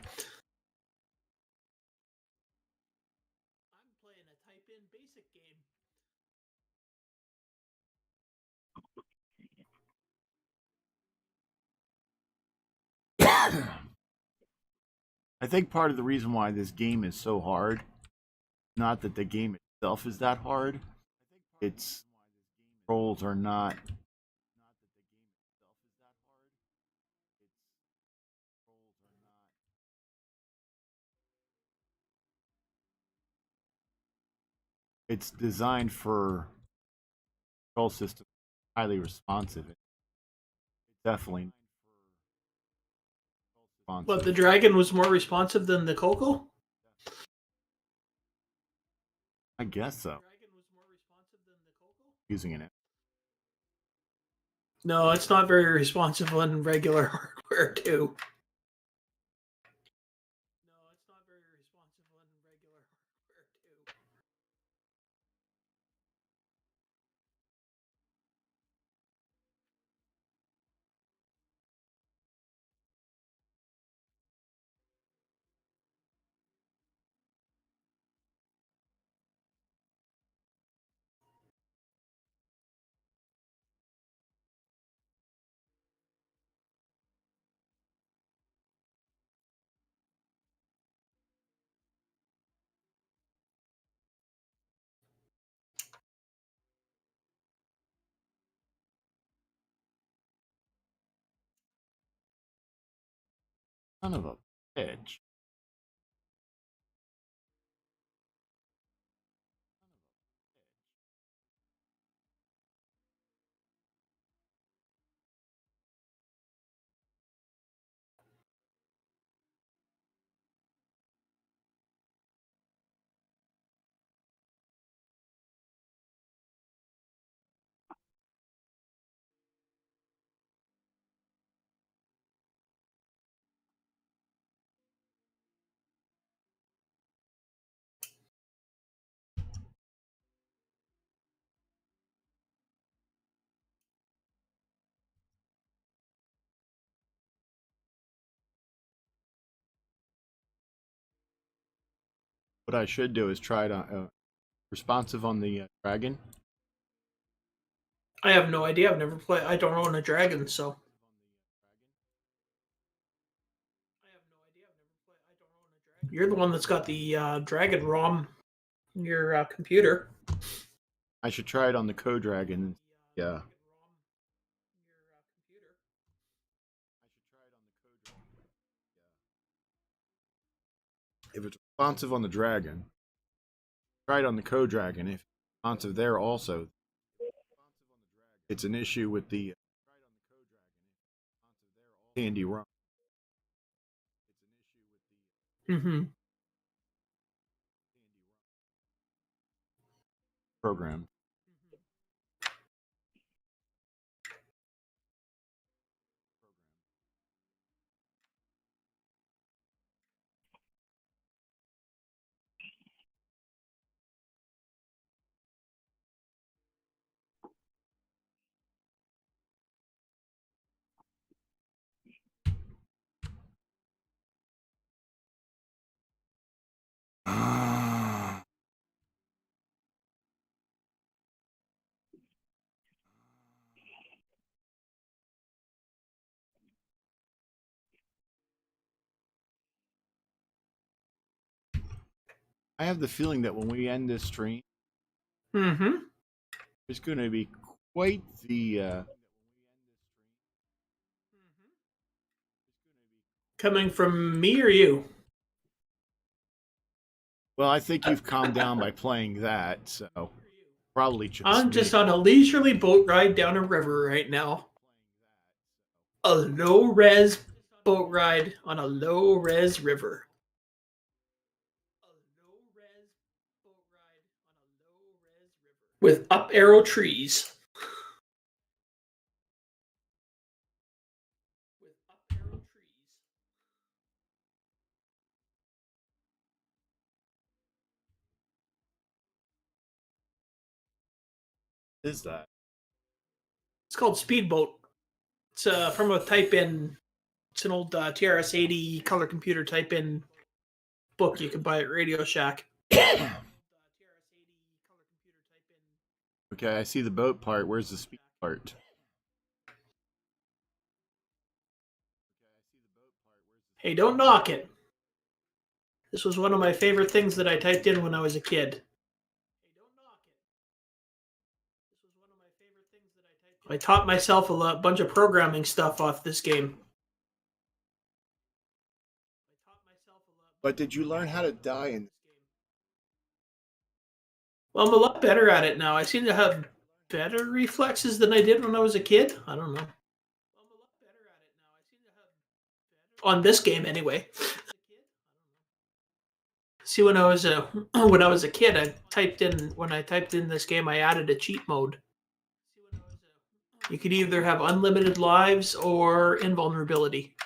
I think part of the reason why this game is so hard, not that the game itself is that hard, its controls are not. It's designed for control system highly responsive. It's definitely responsive. But the dragon was more responsive than the CoCo? I guess so. Using it. No, it's not very responsive on regular hardware too. Son of a bitch. What I should do is try it on responsive on the dragon. I have no idea. I've never played. I don't own a dragon, so. You're the one that's got the dragon ROM in your computer. I should try it on the Co-Dragon. Yeah. If it's responsive on the dragon, try it on the Co-Dragon. If it's responsive there also, it's an issue with the Candy ROM. Mm-hmm. Program. I have the feeling that when we end this stream, Mm-hmm. there's going to be quite the. Coming from me or you? Well, I think you've calmed down by playing that, so probably just I'm me. just on a leisurely boat ride down a river right now. A low res boat ride on a low res river. With up arrow trees. Is that? It's called Speedboat. It's from a type in. It's an old TRS-80 color computer type in book you can buy at Radio Shack. Okay, I see the boat part. Where's the speed part? Hey, don't knock it. This was one of my favorite things that I typed in when I was a kid. I taught myself a bunch of programming stuff off this game. But did you learn how to die in? Well, I'm a lot better at it now. I seem to have better reflexes than I did when I was a kid. I don't know. On this game, anyway. See, when I was a kid, when I typed in this game, I added a cheat mode. You could either have unlimited lives or invulnerability.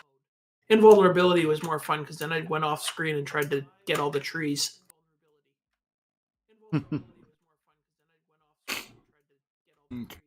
Invulnerability was more fun because then I went off screen and tried to get all the trees. Okay.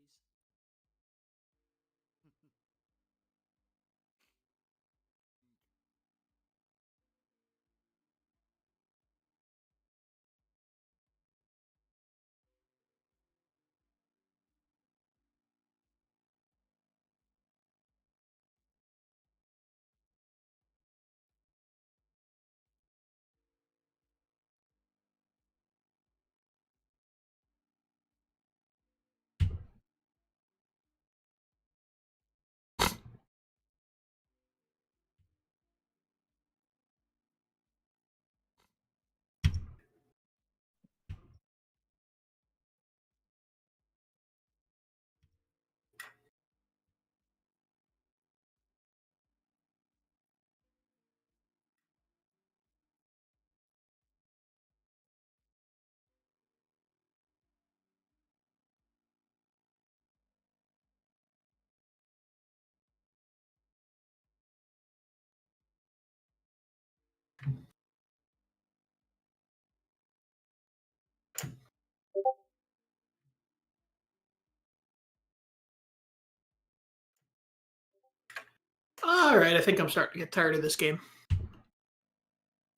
All right, I think I'm starting to get tired of this game.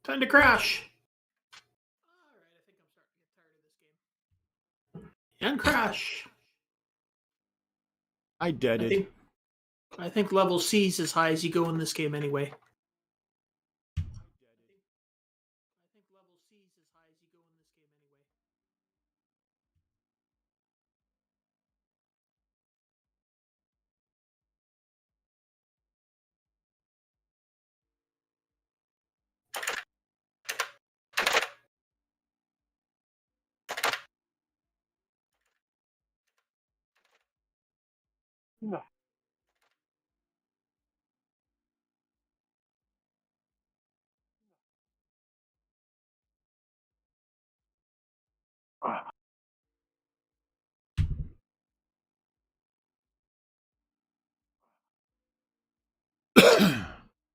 Time to crash. And crash. I deaded. I think level C is as high as you go in this game anyway.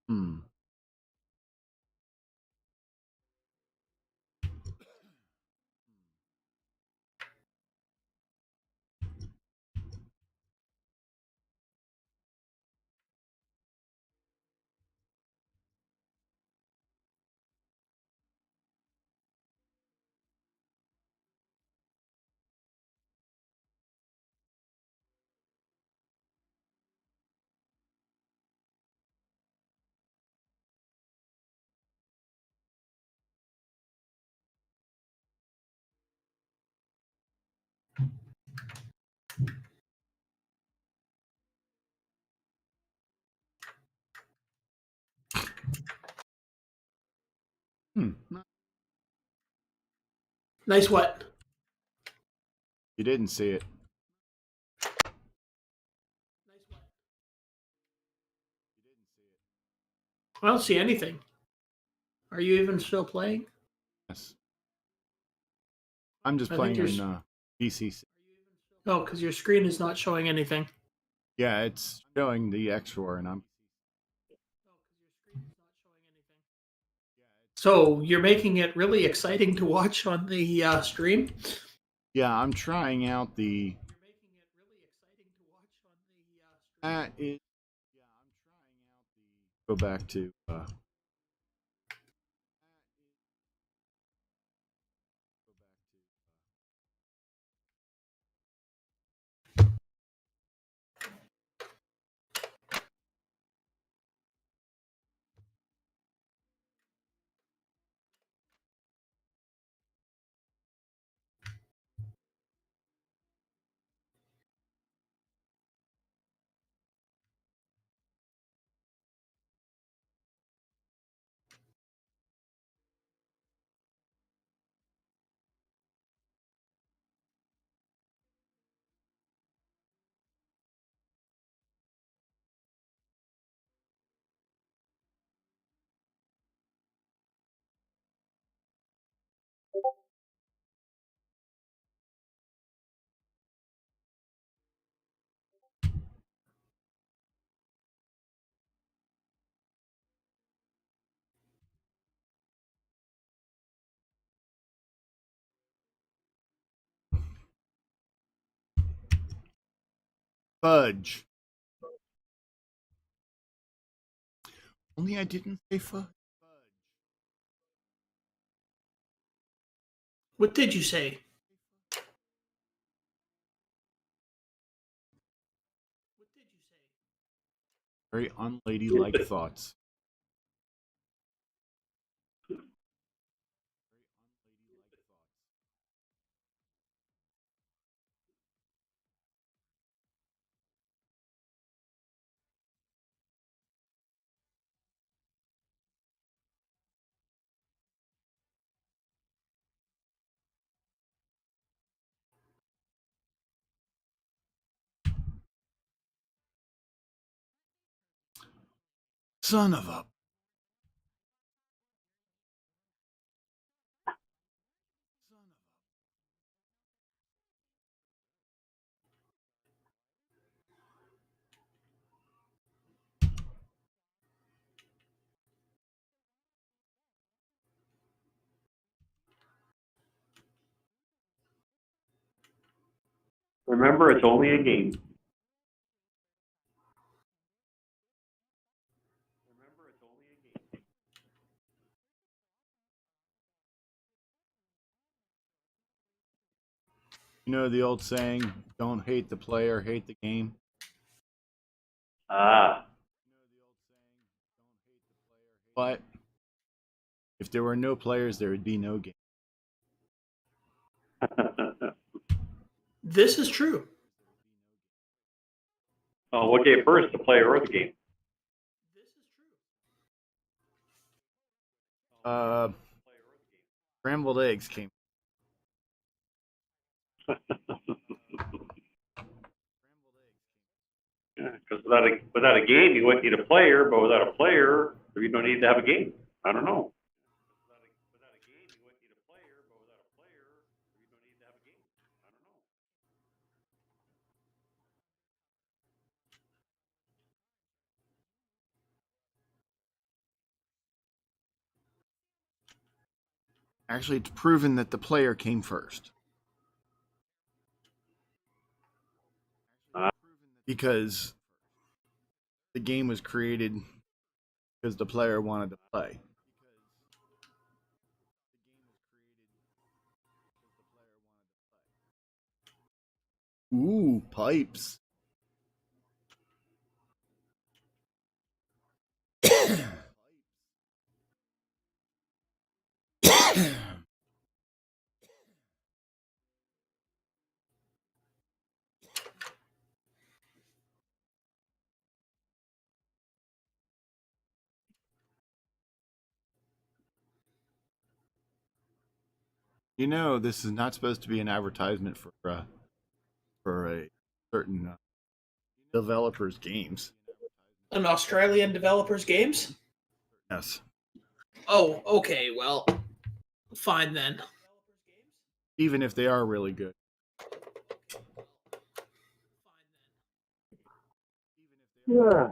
Hmm. Hmm. Nice what? You didn't see it. I don't see anything. Are you even still playing? Yes. I'm just I think playing there's- on PC. Oh, because your screen is not showing anything. Yeah, it's showing the X-Roar, and I'm. So you're making it really exciting to watch on the stream. Yeah, I'm trying out the. That is. Yeah, I'm trying out the. Go back to. Fudge. Only I didn't say fudge. What did you say? Very unladylike thoughts. Son of a. Remember, it's only a game. You know the old saying, don't hate the player, hate the game? Ah. But if there were no players, there would be no game. This is true. Oh, what came first, the player or the game? Scrambled eggs came. Yeah, because without a game, you wouldn't need a player, but without a player, you don't need to have a game. I don't know. Actually, it's proven that the player came first. Because the game was created because the player wanted to play. Ooh, pipes. You know, this is not supposed to be an advertisement for a certain developer's games. An Australian developer's games? Yes. Oh, okay. Well, fine then. Even if they are really good. Yeah.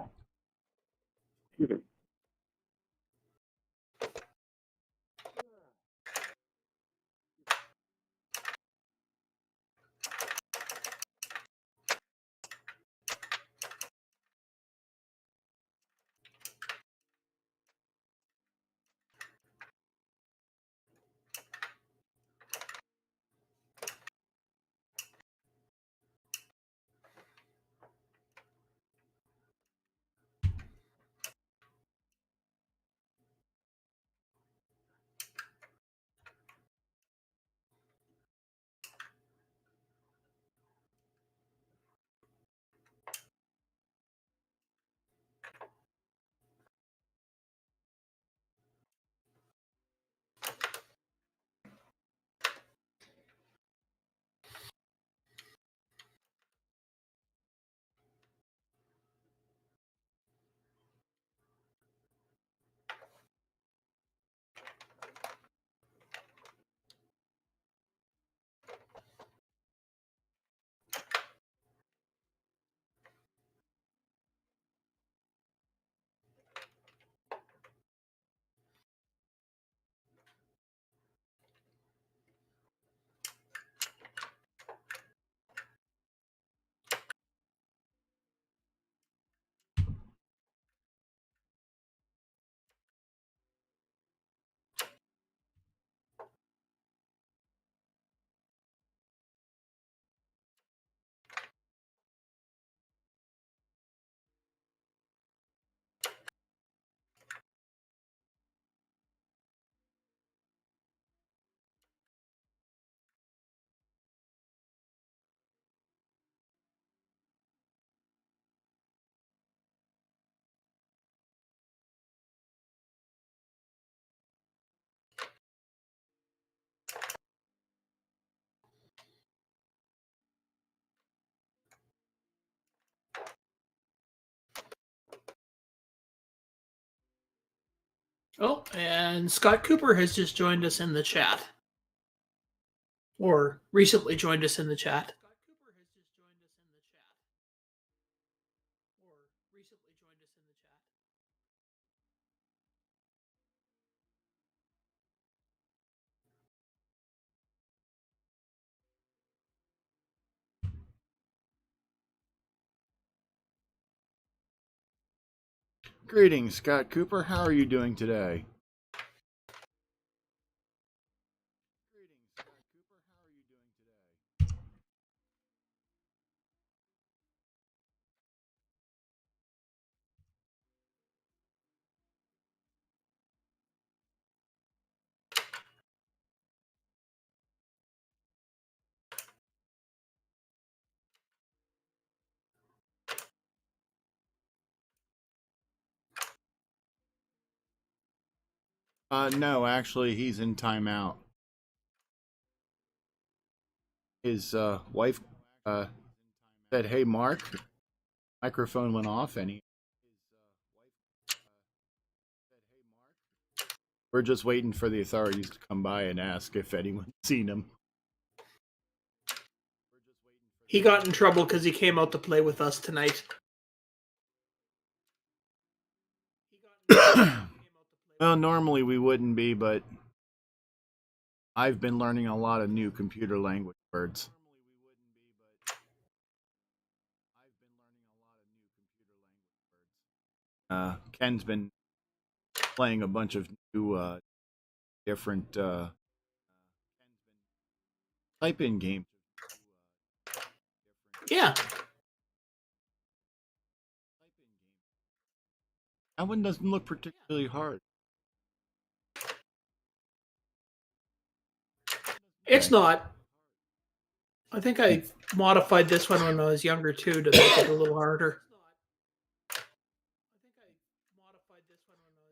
Oh, and Scott Cooper has just joined us in the chat. Or recently joined us in the chat. Greetings, Scott Cooper. How are you doing today? No, actually, he's in timeout. His wife said, "Hey, Mark." Microphone went off, and we're just waiting for the authorities to come by and ask if anyone's seen him. He got in trouble because he came out to play with us tonight. Well, normally we wouldn't be, but I've been learning a lot of new computer language words. Ken's been playing a bunch of new, different type-in games. Yeah. That one doesn't look particularly hard. It's not. I think I modified this one when I was younger too to make it a little harder.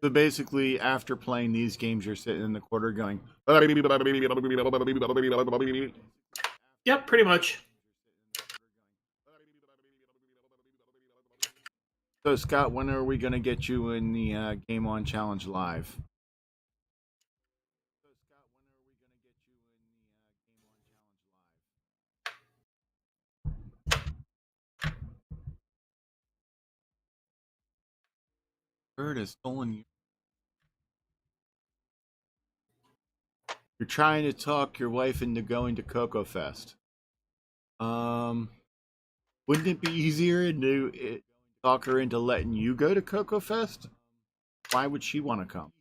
So basically, after playing these games, you're sitting in the corner going. Yep, pretty much. So Scott, when are we going to get you in the Game On Challenge live? Bird has stolen you. You're trying to talk your wife into going to CoCo Fest. Wouldn't it be easier to talk her into letting you go to CoCo Fest? Why would she want to come?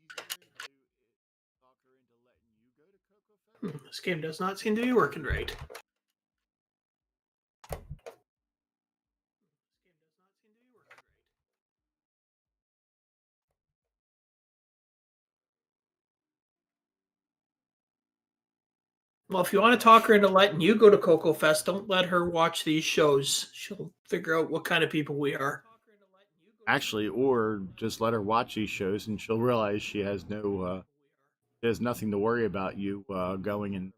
This game does not seem to be working right. Well, if you want to talk her into letting you go to CoCo Fest, don't let her watch these shows. She'll figure out what kind of people we are. Actually, or just let her watch these shows and she'll realize she has nothing to worry about you going and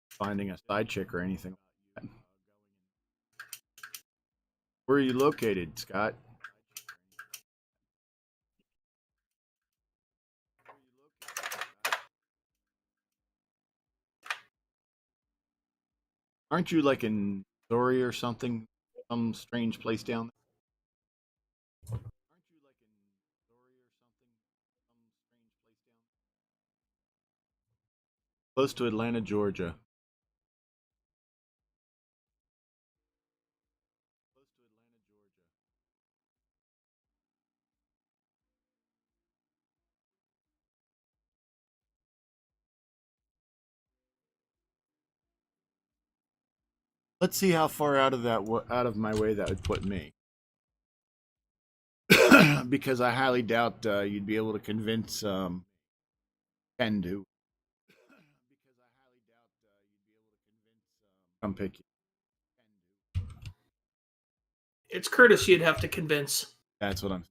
finding a side chick or anything like that. Where are you located, Scott? Aren't you like in Missouri or something? Some strange place down there? Close to Atlanta, Georgia. Let's see how far out of my way that would put me. Because I highly doubt you'd be able to convince Ken to come pick you. It's Curtis you'd have to convince. That's what I'm. It's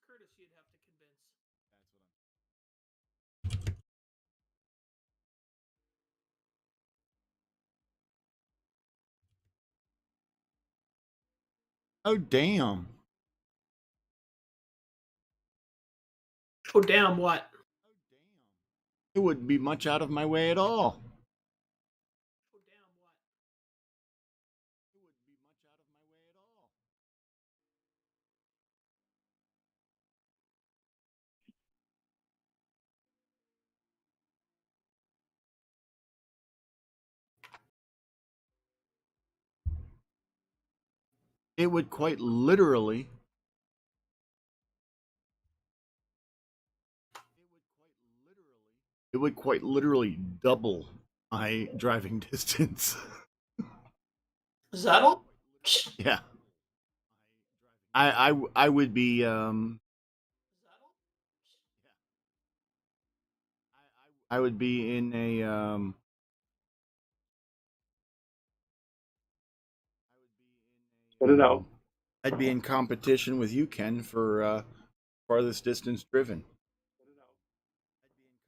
Curtis you'd have to convince. Oh damn! Oh, damn, what? It wouldn't be much out of my way at all. Oh, damn, what? It would quite literally. It would quite literally double my driving distance. Is that all? Yeah. I would be I would be in a Put it out. I'd be in competition with you, Ken, for farthest distance driven.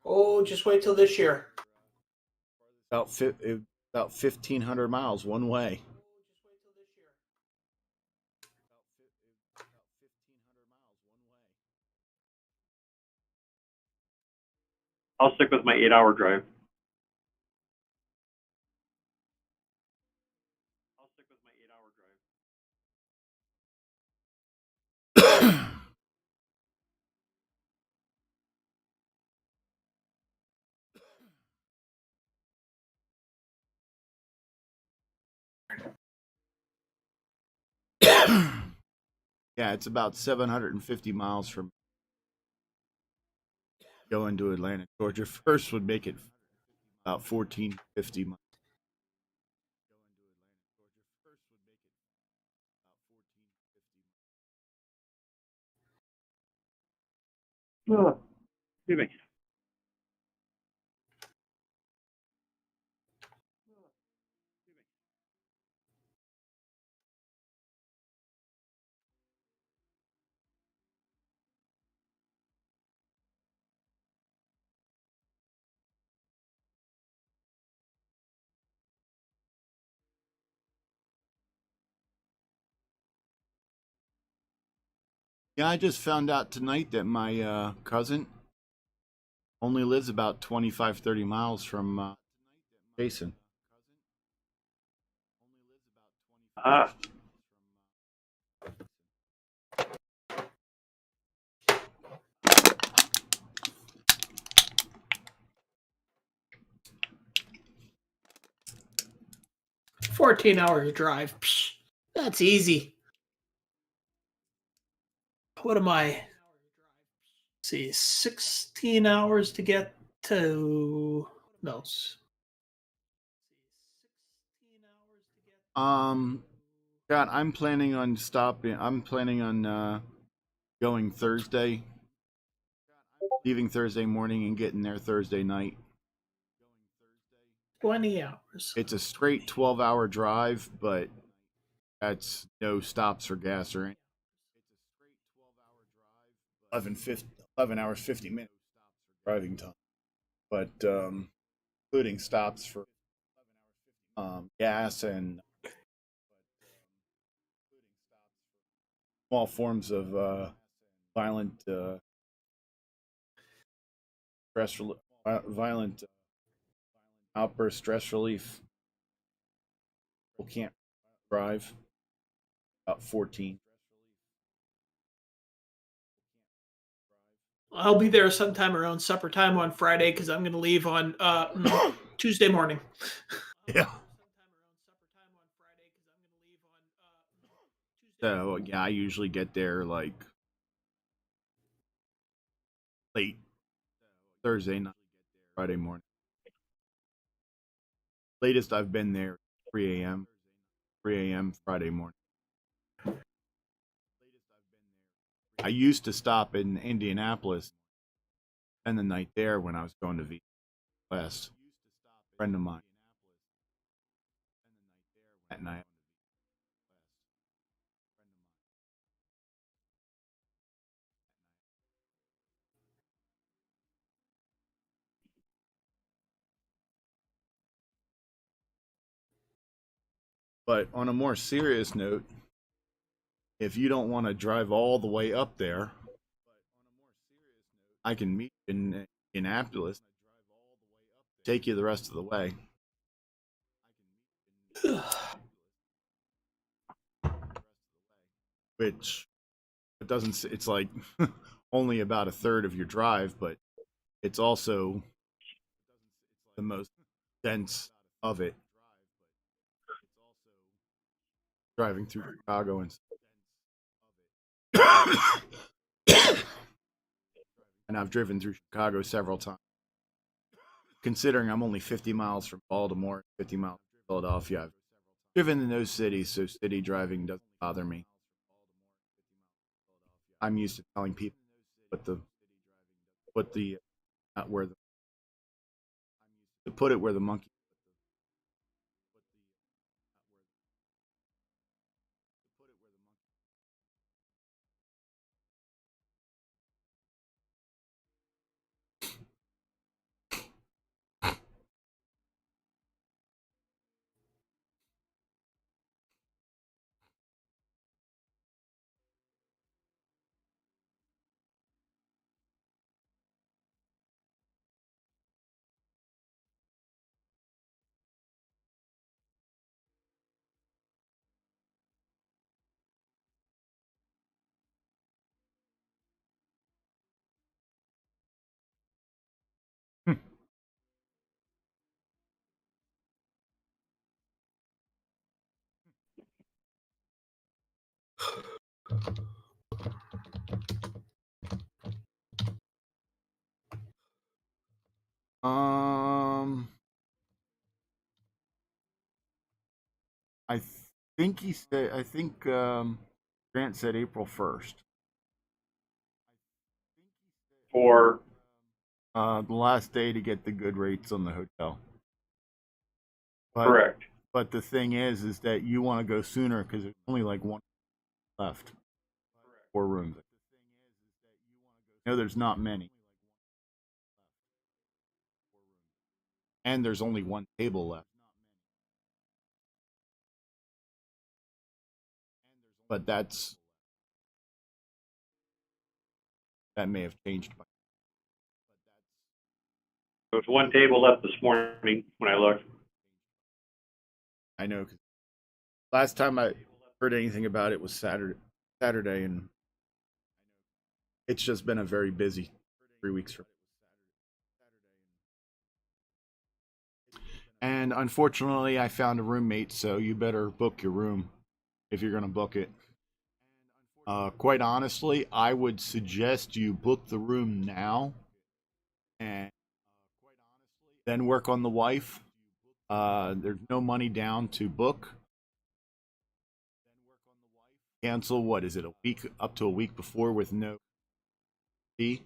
Oh, just wait till this year. About 1,500 miles one way. I'll stick with my 8-hour drive. Yeah, it's about 750 miles from going to Atlanta, Georgia. First would make it about 1,450 miles. Oh, excuse me. Yeah, I just found out tonight that my cousin only lives about 25, 30 miles from Jason. Ah, 14 hours drive. Psh, that's easy. What am I? Let's see, 16 hours to get to. No. God, I'm planning on stopping. I'm planning on going Thursday, leaving Thursday morning and getting there Thursday night. 20 hours. It's a straight 12-hour drive, but that's no stops for gas or anything. 11 hours 50 minutes driving time, but including stops for gas and small forms of violent violent outburst stress relief. People can't drive. About 14. I'll be there sometime around supper time on Friday because I'm going to leave on Tuesday morning. Yeah. So yeah, I usually get there like late Thursday night, Friday morning. Latest I've been there 3 a.m. 3 a.m. Friday morning. I used to stop in Indianapolis, spend the night there when I was going to V West. A friend of mine that night. But on a more serious note, if you don't want to drive all the way up there, I can meet you in Indianapolis, take you the rest of the way. Which it doesn't, it's like only about a third of your drive, but it's also the most dense of it. Driving through Chicago and I've driven through Chicago several times. Considering I'm only 50 miles from Baltimore, 50 miles from Philadelphia, I've driven in those cities, so city driving doesn't bother me. I'm used to telling people not where the to put it where the monkey. I think he said. I think Grant said April 1st. for The last day to get the good rates on the hotel. correct. But the thing is that you want to go sooner because there's only like one left. 4 rooms. There's not many. And there's only one table left. But that's that may have changed. There was one table left this morning when I looked. I know. 'Cause last time I heard anything about it was Saturday, and it's just been a very busy 3 weeks for me. And unfortunately, I found a roommate, so you better book your room if you're going to book it. Quite honestly, I would suggest you book the room now and then work on the wife. There's no money down to book. Cancel, what is it, a week, up to a week before with no fee?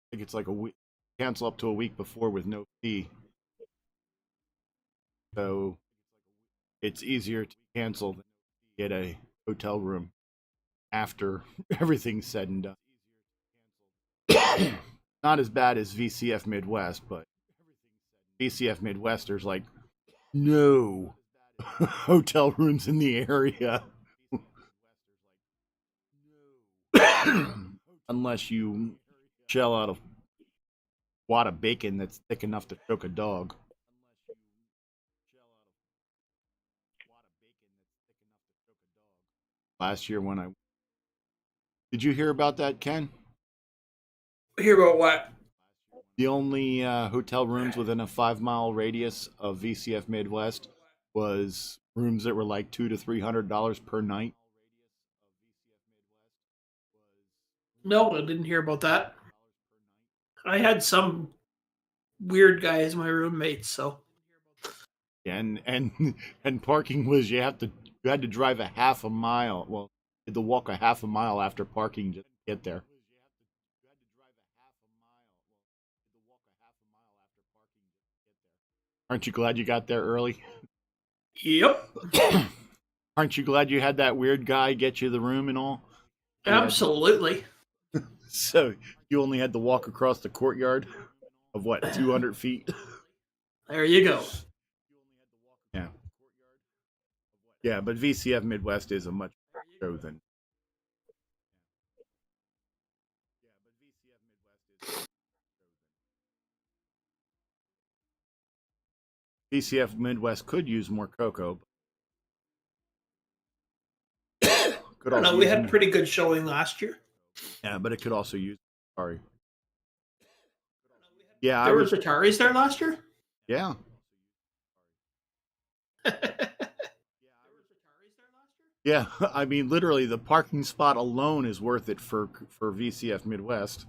I think it's like a week. Cancel up to a week before with no fee. So it's easier to cancel than get a hotel room after everything's said and done. Not as bad as VCF Midwest, but VCF Midwest, there's like no hotel rooms in the area. Unless you shell out a wad of bacon that's thick enough to choke a dog. Last year when I... Did you hear about that, Ken? Hear about what? The only hotel rooms within a 5-mile radius of VCF Midwest was rooms that were like $200 to $300 per night. No, I didn't hear about that. I had some weird guy as my roommate, so. And parking was you had to drive a half a mile. Well, you had to walk a half a mile after parking just to get there. Aren't you glad you got there early? Yep. Aren't you glad you had that weird guy get you the room and all? Absolutely. So you only had to walk across the courtyard of what, 200 feet? There you go. Yeah. Yeah, but VCF Midwest is a much better show than... VCF Midwest could use more CoCo. I don't know. We had a pretty good showing last year. Yeah, but it could also use... Sorry. Yeah, There were Ataris there last year? Yeah. Yeah, I mean, literally, the parking spot alone is worth it for VCF Midwest.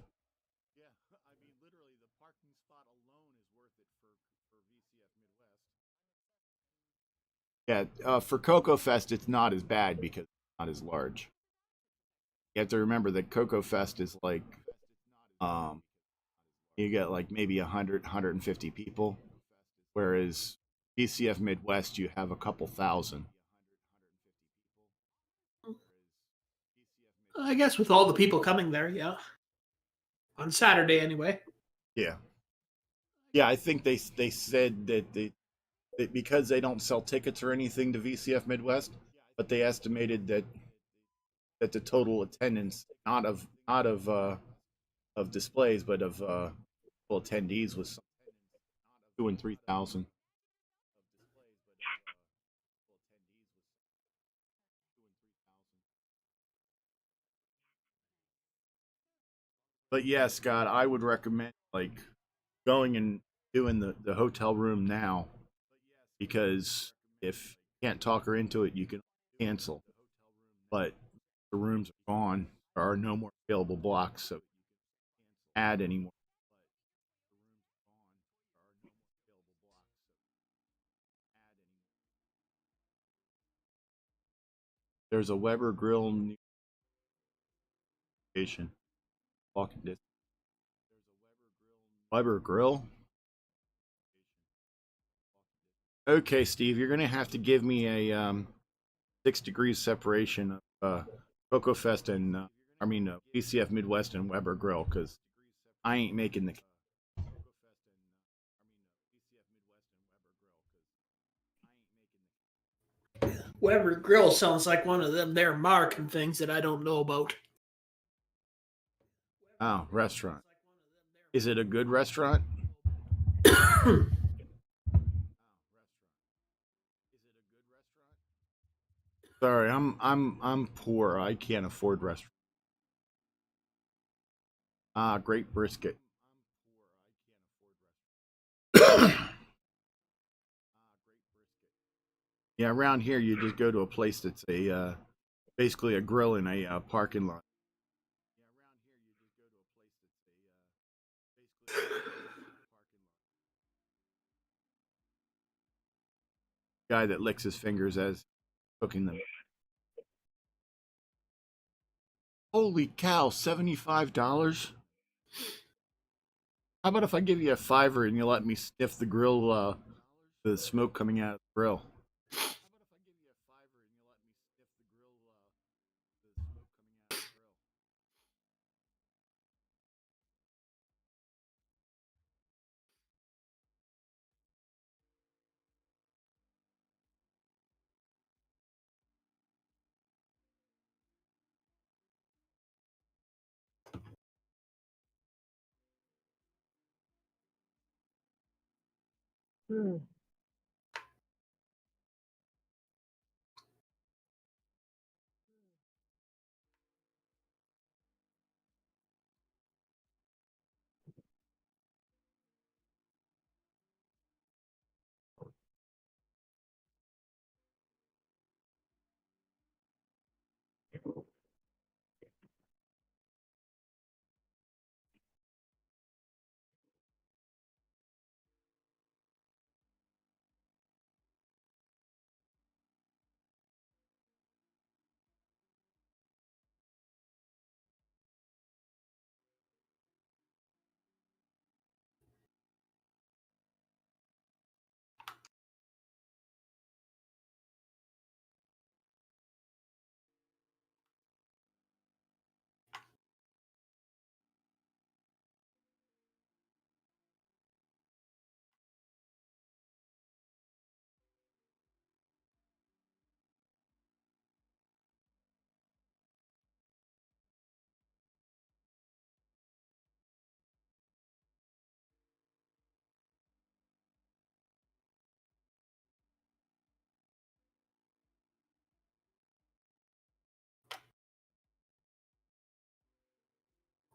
Yeah, for CoCo Fest, it's not as bad because it's not as large. You have to remember that CoCo Fest is like, you get like maybe 100, 150 people, whereas VCF Midwest, you have a couple thousand. I guess with all the people coming there, yeah. On Saturday, anyway. Yeah. Yeah, I think they said that because they don't sell tickets or anything to VCF Midwest, but they estimated that the total attendance, not of displays, but of attendees was 2,000 and 3,000. But yeah, Scott, I would recommend like going and doing the hotel room now, because if you can't talk her into it, you can cancel. But the rooms are gone. There are no more available blocks, so add any more. There's a Weber Grill station. Walking distance. Weber Grill. Okay, Steve, you're gonna have to give me a 6 degrees separation of CoCo Fest and VCF Midwest and Weber Grill, because I ain't making the... Weber Grill sounds like one of them there American things that I don't know about. Oh, restaurant. Is it a good restaurant? Sorry, I'm poor. I can't afford restaurants. Ah, great brisket. Yeah, around here you just go to a place that's a basically a grill in a parking lot. Guy that licks his fingers as cooking them. Holy cow, $75? How about if I give you a $5 and you let me sniff the grill, the smoke coming out of the grill?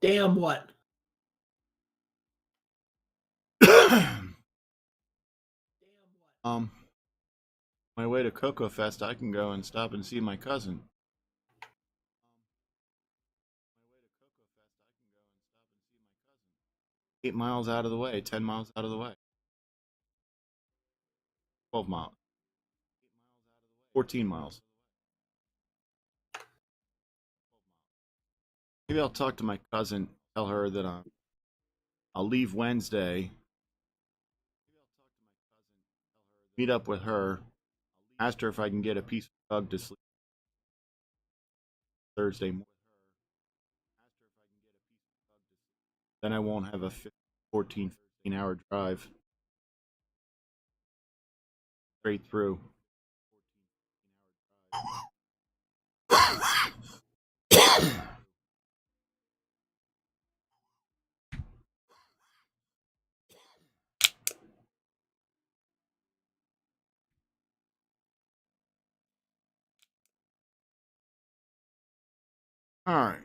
Damn what? My way to CoCo Fest, I can go and stop and see my cousin. 8 miles out of the way, 10 miles out of the way. 12 miles. 14 miles. Maybe I'll talk to my cousin, tell her that I'll leave Wednesday, meet up with her, ask her if I can get a peaceful dog to sleep Thursday morning. Then I won't have a 14, 15-hour drive straight through. All right.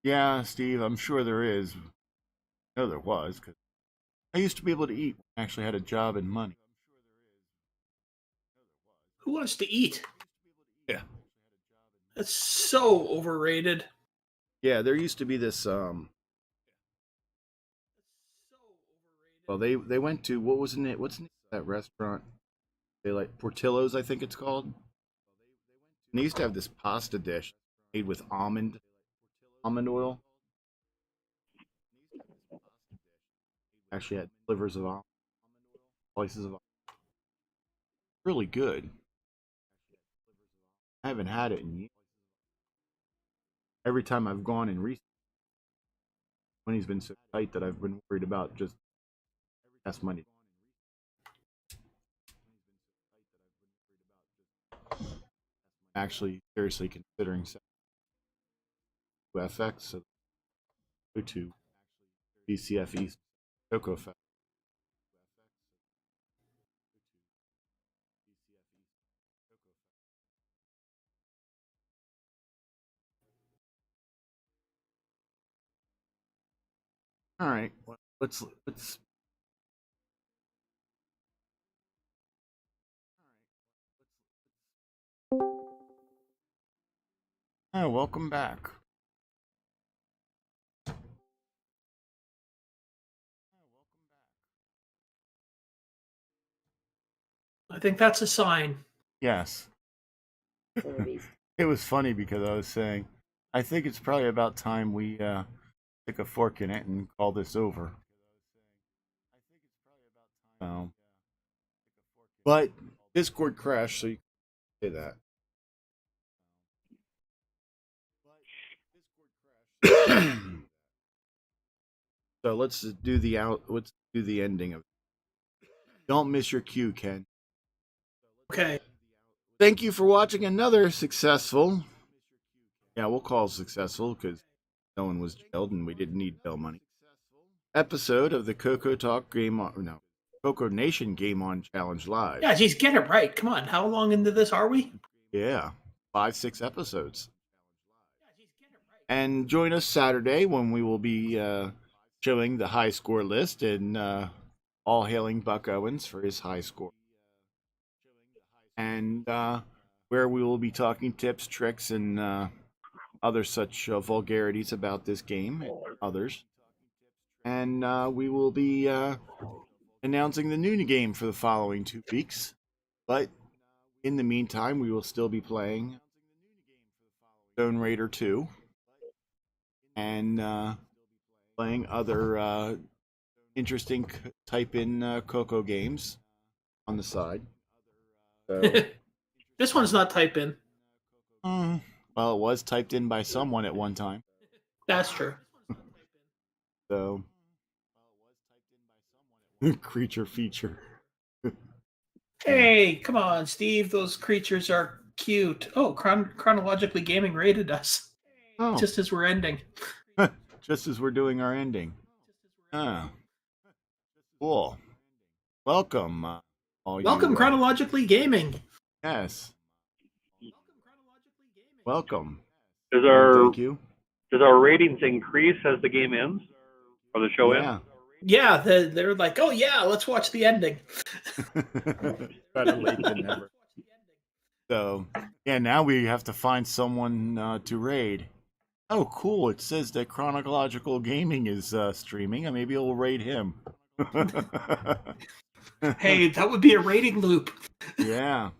Yeah, Steve, I'm sure there is. I know there was, because I used to be able to eat when I actually had a job and money. Who wants to eat? Yeah. That's so overrated. Yeah, there used to be this well they went to what's the name of that restaurant? They like Portillo's, I think it's called. And they used to have this pasta dish made with almond oil. Actually had slivers of almond, slices of almond. Really good. I haven't had it in years. Every time I've gone in recently, money's been so tight that I've been worried about just gas money. Actually, seriously considering FX, so go to BCF East CoCo Fest. All right, let's. Oh, welcome back. I think that's a sign. Yes. Silver beast. It was funny because I was saying, I think it's probably about time we stick a fork in it and call this over. But Discord crashed, so you can say that. So let's do the ending of it. Don't miss your cue, Ken. Okay. Thank you for watching another successful. Yeah, we'll call it successful because no one was jailed and we didn't need bail money. Episode of the CoCo Nation Game On Challenge Live. Yeah, geez, get it right. Come on. How long into this are we? Yeah, 5-6 episodes. And join us Saturday when we will be showing the high score list and all hailing Buck Owens for his high score. And where we will be talking tips, tricks, and other such vulgarities about this game and others. And we will be announcing the new game for the following 2 weeks. But in the meantime, we will still be playing Stone Raider 2 and playing other interesting type-in CoCo games on the side. So, This one's not type in. well, it was typed in by someone at one time. That's true. So, creature feature. Hey, come on, Steve. Those creatures are cute. Oh, chronologically gaming rated us Oh, just as we're ending. just as we're doing our ending. Ah, cool. Welcome, all Welcome, you. chronologically gaming. Yes. Welcome. Does Thank you. our ratings increase as the game ends or the show ends? Yeah, they're like, oh yeah, let's watch the ending. Better late than never. So, yeah, now we have to find someone to raid. Oh, cool. It says that Chronological Gaming is streaming. Maybe we'll raid him. Hey, that would be a rating loop. Yeah.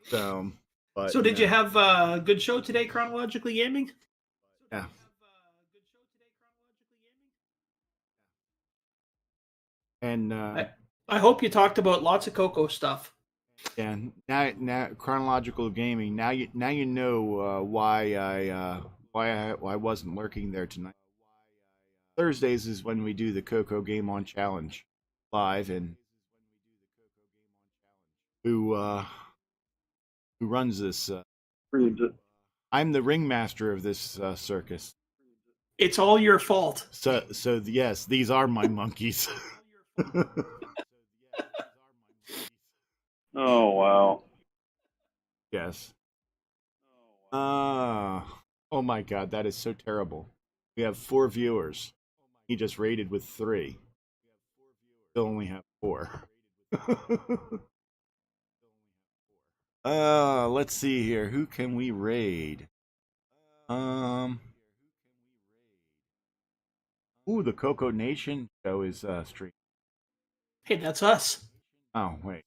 So, but, So did you have a good show today, chronologically gaming? Yeah. And I hope you talked about lots of CoCo stuff. yeah, now Chronological Gaming. Now you know why I wasn't lurking there tonight. Thursdays is when we do the CoCo Game On Challenge live, and who runs this? I'm the ringmaster of this circus. It's all your fault. So yes, these are my monkeys. Oh, wow. Yes. Oh my God, that is so terrible. We have 4 viewers. He just raided with 3. Still only have 4. Let's see here. Who can we raid? Ooh, the CoCo Nation show is streaming. Hey, that's us. Oh, wait.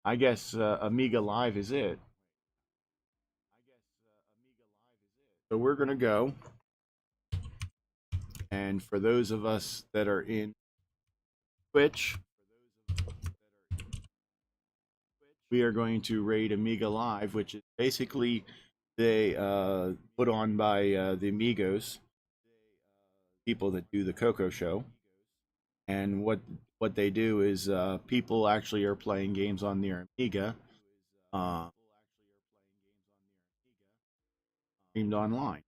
I guess Amiga Live is it. So we're going to go. And for those of us that are in Twitch, we are going to raid Amiga Live, which is basically they put on by the Amigos, people that do the CoCo show. And what they do is people actually are playing games on their Amiga, streamed online.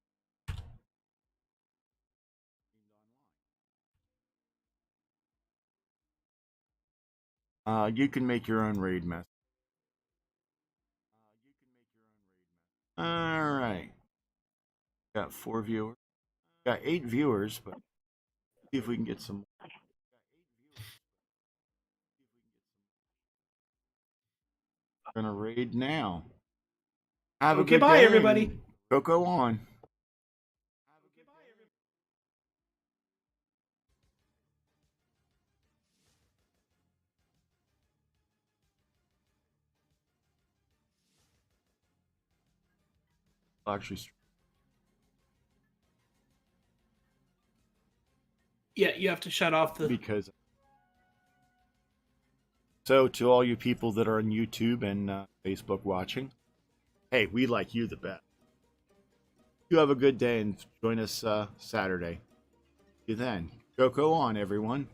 You can make your own raid mess. All right. Got 4 viewers. Got 8 viewers, but see if we can get some. Gonna raid now. Have a Okay, good bye, day. everybody. CoCo on. Actually, Yeah, you have to shut off the. because. So, to all you people that are on YouTube and Facebook watching, hey, we like you the best. You have a good day and join us Saturday. See you then. CoCo on, everyone.